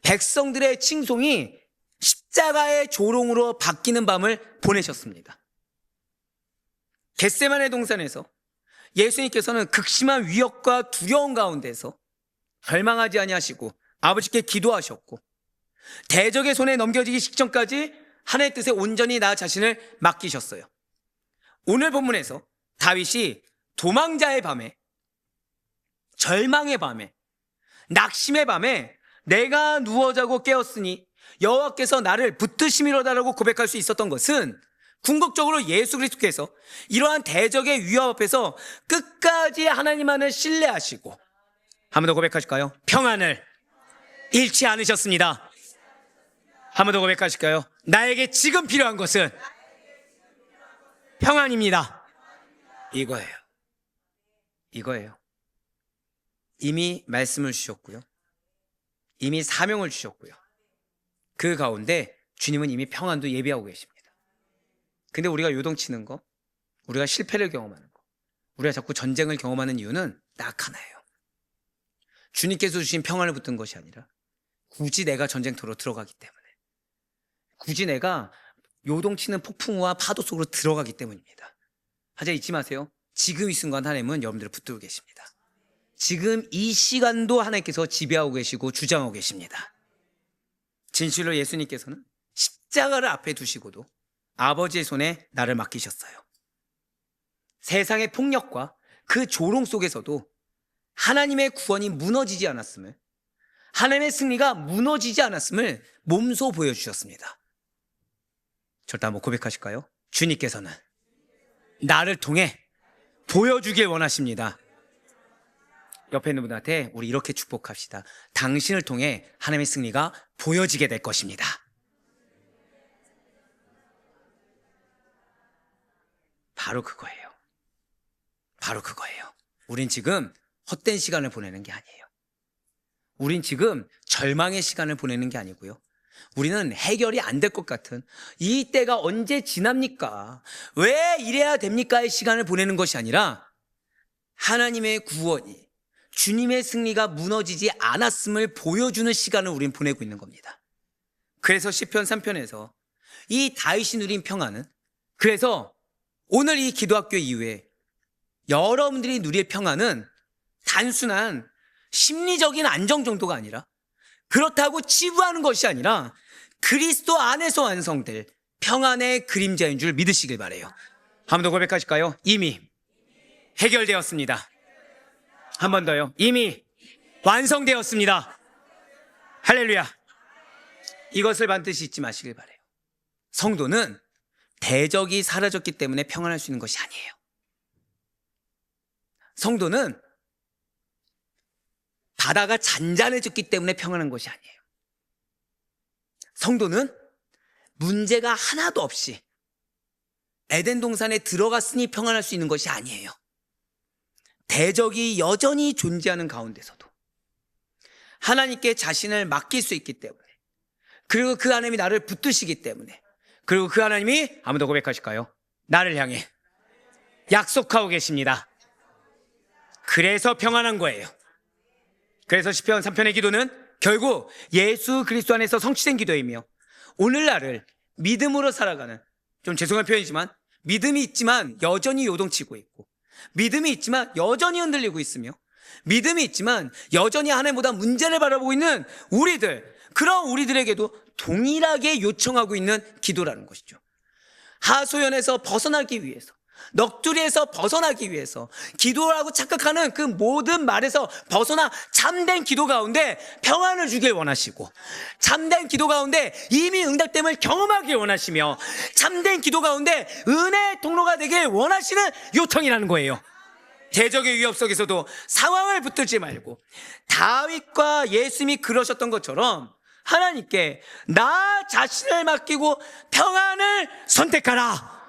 백성들의 칭송이 십자가의 조롱으로 바뀌는 밤을 보내셨습니다. 겟세마네 동산에서 예수님께서는 극심한 위협과 두려움 가운데서 절망하지 아니하시고 아버지께 기도하셨고, 대적의 손에 넘겨지기 직전까지 하나님의 뜻에 온전히 나 자신을 맡기셨어요. 오늘 본문에서 다윗이 도망자의 밤에, 절망의 밤에, 낙심의 밤에 내가 누워 자고 깨었으니 여호와께서 나를 붙드심이로다라고 고백할 수 있었던 것은 궁극적으로 예수 그리스도께서 이러한 대적의 위협 앞에서 끝까지 하나님만을 신뢰하시고, 한 번 더 고백하실까요? 평안을 잃지 않으셨습니다. 한 번 더 고백하실까요? 나에게 지금 필요한 것은 평안입니다. 이거예요. 이미 말씀을 주셨고요. 이미 사명을 주셨고요. 그 가운데 주님은 이미 평안도 예비하고 계십니다. 근데 우리가 요동치는 거, 우리가 실패를 경험하는 거, 우리가 자꾸 전쟁을 경험하는 이유는 딱 하나예요. 주님께서 주신 평안을 붙든 것이 아니라 굳이 내가 전쟁터로 들어가기 때문에, 굳이 내가 요동치는 폭풍우와 파도 속으로 들어가기 때문입니다. 하지만 잊지 마세요. 지금 이 순간 하나님은 여러분들을 붙들고 계십니다. 지금 이 시간도 하나님께서 지배하고 계시고 주장하고 계십니다. 진실로 예수님께서는 십자가를 앞에 두시고도 아버지의 손에 나를 맡기셨어요. 세상의 폭력과 그 조롱 속에서도 하나님의 구원이 무너지지 않았음을, 하나님의 승리가 무너지지 않았음을 몸소 보여주셨습니다. 절대 한번 고백하실까요? 주님께서는 나를 통해 보여주길 원하십니다. 옆에 있는 분한테 우리 이렇게 축복합시다. 당신을 통해 하나님의 승리가 보여지게 될 것입니다. 바로 그거예요. 바로 그거예요. 우린 지금 헛된 시간을 보내는 게 아니에요. 우린 지금 절망의 시간을 보내는 게 아니고요. 우리는 해결이 안 될 것 같은 이 때가 언제 지납니까? 왜 이래야 됩니까?의 시간을 보내는 것이 아니라 하나님의 구원이, 주님의 승리가 무너지지 않았음을 보여주는 시간을 우린 보내고 있는 겁니다. 그래서 시편 3편에서 이 다윗이 누린 평안은, 그래서 오늘 이 기도학교 이후에 여러분들이 누릴 평안은 단순한 심리적인 안정 정도가 아니라, 그렇다고 치부하는 것이 아니라 그리스도 안에서 완성될 평안의 그림자인 줄 믿으시길 바라요. 한 번 더 고백하실까요? 이미 해결되었습니다. 한 번 더요. 이미 완성되었습니다. 할렐루야. 이것을 반드시 잊지 마시길 바라요. 성도는 대적이 사라졌기 때문에 평안할 수 있는 것이 아니에요. 성도는 바다가 잔잔해졌기 때문에 평안한 것이 아니에요. 성도는 문제가 하나도 없이 에덴 동산에 들어갔으니 평안할 수 있는 것이 아니에요. 대적이 여전히 존재하는 가운데서도 하나님께 자신을 맡길 수 있기 때문에, 그리고 그 하나님이 나를 붙드시기 때문에, 그리고 그 하나님이 한 번 더 고백하실까요? 나를 향해 약속하고 계십니다. 그래서 평안한 거예요. 그래서 시편 3편의 기도는 결국 예수 그리스도 안에서 성취된 기도이며, 오늘날을 믿음으로 살아가는, 좀 죄송한 표현이지만 믿음이 있지만 여전히 요동치고 있고, 믿음이 있지만 여전히 흔들리고 있으며, 믿음이 있지만 여전히 하나님보다 문제를 바라보고 있는 우리들, 그런 우리들에게도 동일하게 요청하고 있는 기도라는 것이죠. 하소연에서 벗어나기 위해서, 넋두리에서 벗어나기 위해서 기도라고 착각하는 그 모든 말에서 벗어나 참된 기도 가운데 평안을 주길 원하시고, 참된 기도 가운데 이미 응답됨을 경험하길 원하시며, 참된 기도 가운데 은혜의 통로가 되길 원하시는 요청이라는 거예요. 대적의 위협 속에서도 상황을 붙들지 말고 다윗과 예수님이 그러셨던 것처럼 하나님께 나 자신을 맡기고 평안을 선택하라.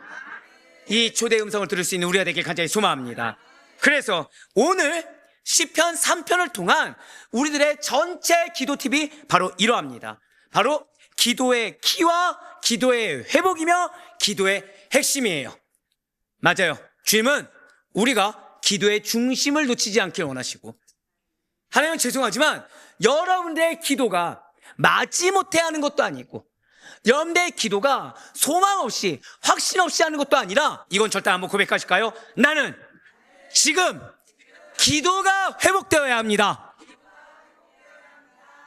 이 초대 음성을 들을 수 있는 우리가 되길 간절히 소망합니다. 그래서 오늘 시편 3편을 통한 우리들의 전체 기도 팁이 바로 이러합니다. 바로 기도의 키와 기도의 회복이며 기도의 핵심이에요. 맞아요. 주님은 우리가 기도의 중심을 놓치지 않길 원하시고, 하나님은 죄송하지만 여러분들의 기도가 마지못해 하는 것도 아니고, 여러분들의 기도가 소망 없이 확신 없이 하는 것도 아니라, 이건 절대 한번 고백하실까요? 나는 지금 기도가 회복되어야 합니다.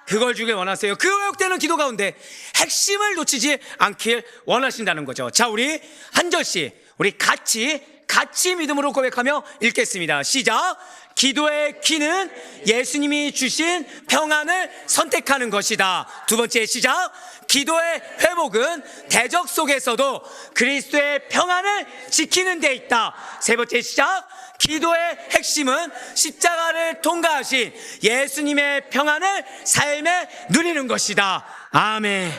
그걸 주길 원하세요. 그 회복되는 기도 가운데 핵심을 놓치지 않길 원하신다는 거죠. 자, 우리 한 절씩 우리 같이 믿음으로 고백하며 읽겠습니다. 시작. 기도의 키는 예수님이 주신 평안을 선택하는 것이다. 두 번째 시작. 기도의 회복은 대적 속에서도 그리스도의 평안을 지키는 데 있다. 세 번째 시작. 기도의 핵심은 십자가를 통과하신 예수님의 평안을 삶에 누리는 것이다. 아멘.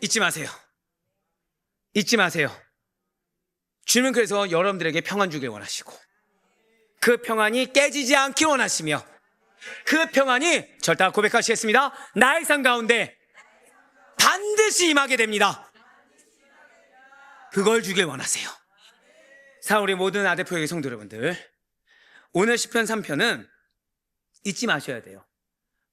잊지 마세요. 잊지 마세요. 주님은 그래서 여러분들에게 평안 주길 원하시고, 그 평안이 깨지지 않길 원하시며, 그 평안이 절대 고백하시겠습니다. 나의 삶 가운데 반드시 임하게 됩니다. 그걸 주길 원하세요. 사, 우리 모든 아대표의 성도 여러분들, 오늘 시편 3편은 잊지 마셔야 돼요.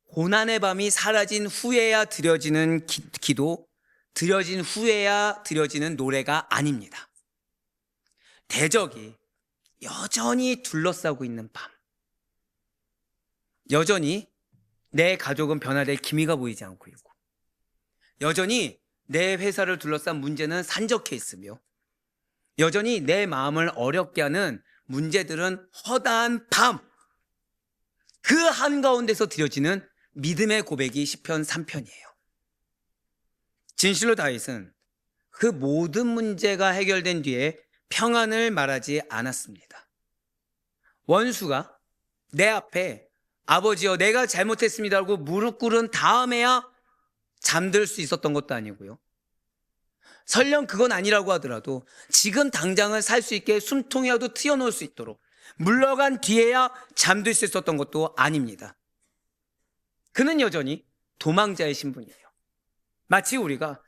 고난의 밤이 사라진 후에야 드려지는 기도, 드려진 후에야 드려지는 노래가 아닙니다. 대적이 여전히 둘러싸고 있는 밤, 여전히 내 가족은 변화될 기미가 보이지 않고 있고, 여전히 내 회사를 둘러싼 문제는 산적해 있으며, 여전히 내 마음을 어렵게 하는 문제들은 허다한 밤, 그 한가운데서 드려지는 믿음의 고백이 시편 3편이에요. 진실로 다윗은 그 모든 문제가 해결된 뒤에 평안을 말하지 않았습니다. 원수가 내 앞에 아버지여 내가 잘못했습니다라고 무릎 꿇은 다음에야 잠들 수 있었던 것도 아니고요. 설령 그건 아니라고 하더라도 지금 당장은 살 수 있게 숨통이라도 튀어놓을 수 있도록 물러간 뒤에야 잠들 수 있었던 것도 아닙니다. 그는 여전히 도망자의 신분이에요. 마치 우리가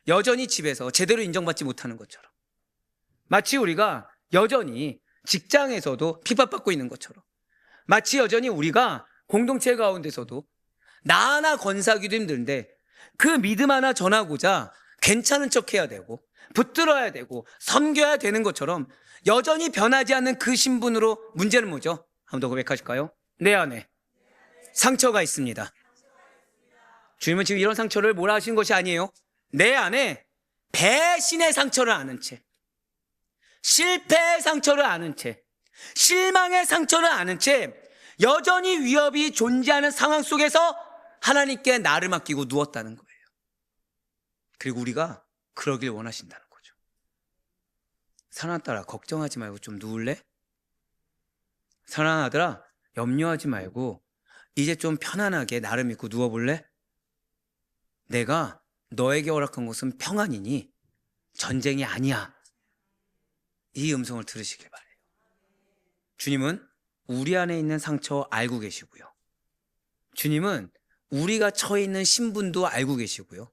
여전히 집에서 제대로 인정받지 못하는 것처럼, 마치 우리가 여전히 직장에서도 핍박받고 있는 것처럼, 마치 여전히 우리가 공동체 가운데서도 나 하나 건사하기도 힘든데 그 믿음 하나 전하고자 괜찮은 척 해야 되고 붙들어야 되고 섬겨야 되는 것처럼 여전히 변하지 않는 그 신분으로, 문제는 뭐죠? 한번 더 고백하실까요? 내 안에 상처가 있습니다. 주님은 지금 이런 상처를 뭐라 하신 것이 아니에요. 내 안에 배신의 상처를 아는 채, 실패의 상처를 아는 채, 실망의 상처를 아는 채 여전히 위협이 존재하는 상황 속에서 하나님께 나를 맡기고 누웠다는 거예요. 그리고 우리가 그러길 원하신다는 거죠. 사랑하는 딸아, 걱정하지 말고 좀 누울래? 사랑하는 아들아, 염려하지 말고 이제 좀 편안하게 나를 믿고 누워볼래? 내가 너에게 허락한 것은 평안이니 전쟁이 아니야. 이 음성을 들으시길 바래요. 주님은 우리 안에 있는 상처 알고 계시고요. 주님은 우리가 처해 있는 신분도 알고 계시고요.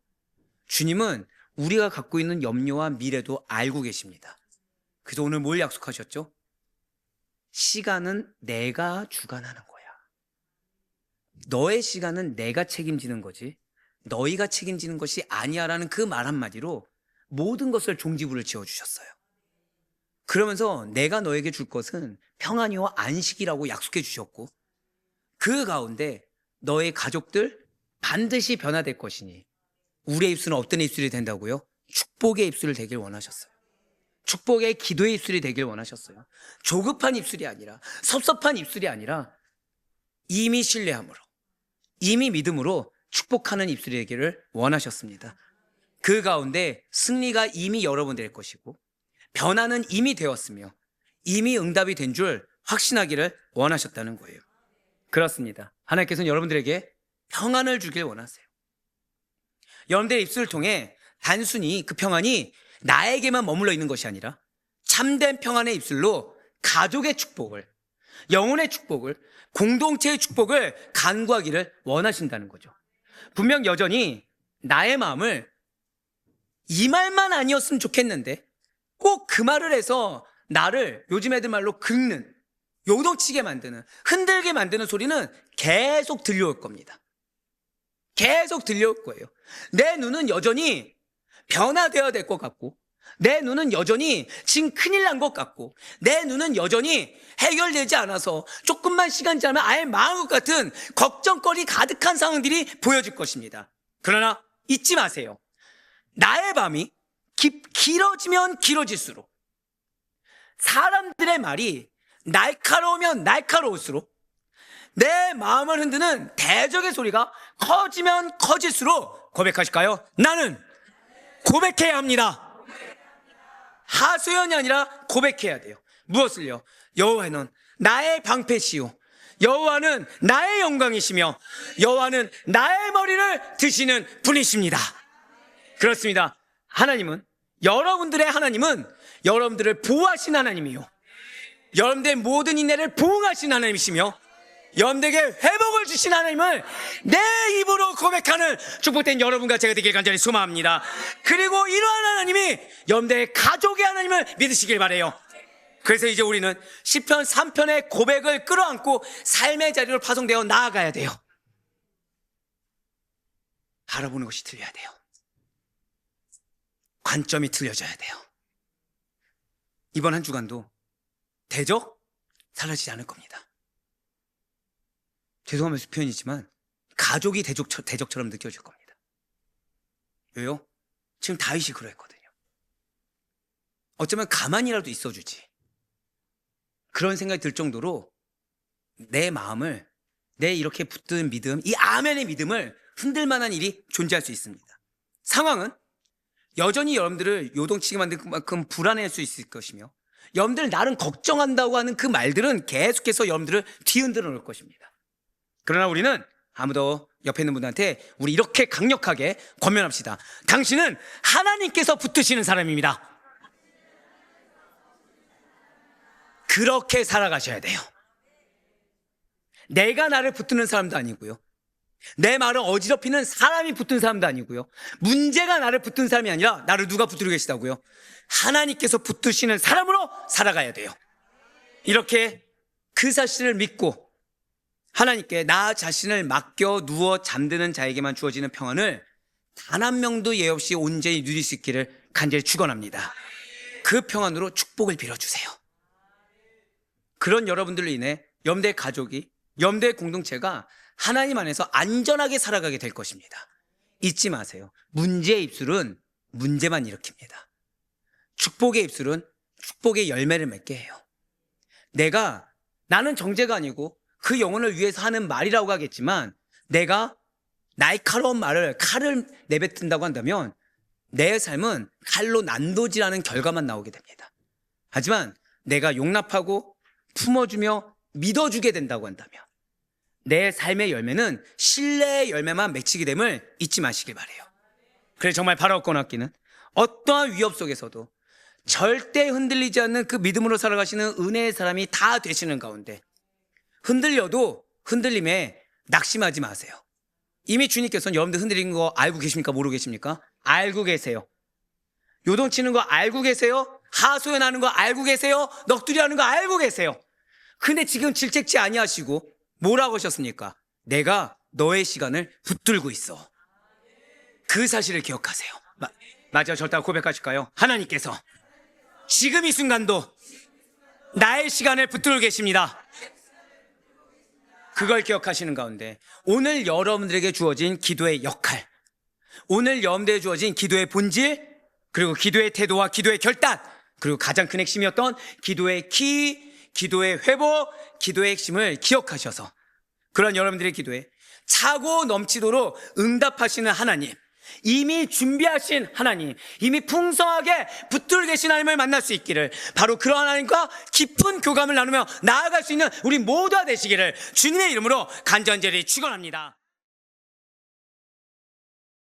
주님은 우리가 갖고 있는 염려와 미래도 알고 계십니다. 그래서 오늘 뭘 약속하셨죠? 시간은 내가 주관하는 거야. 너의 시간은 내가 책임지는 거지 너희가 책임지는 것이 아니야라는 그 말 한마디로 모든 것을 종지부를 지어주셨어요. 그러면서 내가 너에게 줄 것은 평안이와 안식이라고 약속해 주셨고, 그 가운데 너의 가족들 반드시 변화될 것이니 우리의 입술은 어떤 입술이 된다고요? 축복의 입술이 되길 원하셨어요. 축복의 기도의 입술이 되길 원하셨어요. 조급한 입술이 아니라, 섭섭한 입술이 아니라 이미 신뢰함으로, 이미 믿음으로 축복하는 입술이 되기를 원하셨습니다. 그 가운데 승리가 이미 여러분 될 것이고 변화는 이미 되었으며 이미 응답이 된 줄 확신하기를 원하셨다는 거예요. 그렇습니다. 하나님께서는 여러분들에게 평안을 주길 원하세요. 여러분들의 입술을 통해 단순히 그 평안이 나에게만 머물러 있는 것이 아니라 참된 평안의 입술로 가족의 축복을, 영혼의 축복을, 공동체의 축복을 간구하기를 원하신다는 거죠. 분명 여전히 나의 마음을 이 말만 아니었으면 좋겠는데 꼭 그 말을 해서 나를 요즘 애들 말로 긁는, 요동치게 만드는, 흔들게 만드는 소리는 계속 들려올 겁니다. 계속 들려올 거예요. 내 눈은 여전히 변화되어야 될 것 같고, 내 눈은 여전히 지금 큰일 난 것 같고, 내 눈은 여전히 해결되지 않아서 조금만 시간 지나면 아예 망할 것 같은 걱정거리 가득한 상황들이 보여질 것입니다. 그러나 잊지 마세요. 나의 밤이 길어지면 길어질수록, 사람들의 말이 날카로우면 날카로울수록, 내 마음을 흔드는 대적의 소리가 커지면 커질수록 고백하실까요? 나는 고백해야 합니다. 하소연이 아니라 고백해야 돼요. 무엇을요? 여호와는 나의 방패시요 여호와는 나의 영광이시며 여호와는 나의 머리를 드시는 분이십니다. 그렇습니다. 하나님은, 여러분들의 하나님은 여러분들을 보호하신 하나님이요, 여러분들의 모든 인내를 보응하신 하나님이시며, 여러분들에게 회복을 주신 하나님을 내 입으로 고백하는 축복된 여러분과 제가 되길 간절히 소망합니다. 그리고 이러한 하나님이 여러분들의 가족의 하나님을 믿으시길 바라요. 그래서 이제 우리는 시편 3편의 고백을 끌어안고 삶의 자리로 파송되어 나아가야 돼요. 바라보는 것이 틀려야 돼요. 관점이 틀려져야 돼요. 이번 한 주간도 대적 사라지지 않을 겁니다. 죄송하면서 표현이지만 가족이 대적처럼 느껴질 겁니다. 왜요? 지금 다윗이 그랬거든요. 어쩌면 가만히라도 있어주지, 그런 생각이 들 정도로 내 마음을, 내 이렇게 붙든 믿음, 이 아멘의 믿음을 흔들 만한 일이 존재할 수 있습니다. 상황은 여전히 여러분들을 요동치게 만들 만큼 불안해할 수 있을 것이며, 여러분들 나름 걱정한다고 하는 그 말들은 계속해서 여러분들을 뒤흔들어 놓을 것입니다. 그러나 우리는 아무도 옆에 있는 분한테 우리 이렇게 강력하게 권면합시다. 당신은 하나님께서 붙드시는 사람입니다. 그렇게 살아가셔야 돼요. 내가 나를 붙드는 사람도 아니고요, 내 말을 어지럽히는 사람이 붙든 사람도 아니고요, 문제가 나를 붙든 사람이 아니라 나를 누가 붙들고 계시다고요? 하나님께서 붙드시는 사람으로 살아가야 돼요. 이렇게 그 사실을 믿고 하나님께 나 자신을 맡겨 누워 잠드는 자에게만 주어지는 평안을 단 한 명도 예 없이 온전히 누릴 수 있기를 간절히 축원합니다. 그 평안으로 축복을 빌어주세요. 그런 여러분들로 인해 여러분들의 가족이, 여러분들의 공동체가 하나님 안에서 안전하게 살아가게 될 것입니다. 잊지 마세요. 문제의 입술은 문제만 일으킵니다. 축복의 입술은 축복의 열매를 맺게 해요. 나는 정죄가 아니고 그 영혼을 위해서 하는 말이라고 하겠지만, 내가 날카로운 칼을 내뱉는다고 한다면 내 삶은 칼로 난도질하는 결과만 나오게 됩니다. 하지만 내가 용납하고 품어주며 믿어주게 된다고 한다면 내 삶의 열매는 신뢰의 열매만 맺히게 됨을 잊지 마시길 바라요. 그래서 정말 바라옵고 낫기는 어떠한 위협 속에서도 절대 흔들리지 않는 그 믿음으로 살아가시는 은혜의 사람이 다 되시는 가운데, 흔들려도 흔들림에 낙심하지 마세요. 이미 주님께서는 여러분들 흔들리는 거 알고 계십니까? 모르고 계십니까? 알고 계세요. 요동치는 거 알고 계세요. 하소연하는 거 알고 계세요. 넋두리 하는 거 알고 계세요. 근데 지금 질책지 아니하시고 뭐라고 하셨습니까? 내가 너의 시간을 붙들고 있어. 그 사실을 기억하세요. 맞아요. 절대 고백하실까요? 하나님께서 지금 이 순간도 나의 시간을 붙들고 계십니다. 그걸 기억하시는 가운데 오늘 여러분들에게 주어진 기도의 역할, 오늘 여러분들에게 주어진 기도의 본질, 그리고 기도의 태도와 기도의 결단, 그리고 가장 큰 핵심이었던 기도의 기도의 회복, 기도의 핵심을 기억하셔서 그런 여러분들의 기도에 차고 넘치도록 응답하시는 하나님, 이미 준비하신 하나님, 이미 풍성하게 붙들고 계신 하나님을 만날 수 있기를, 바로 그런 하나님과 깊은 교감을 나누며 나아갈 수 있는 우리 모두가 되시기를 주님의 이름으로 간절히 축원합니다.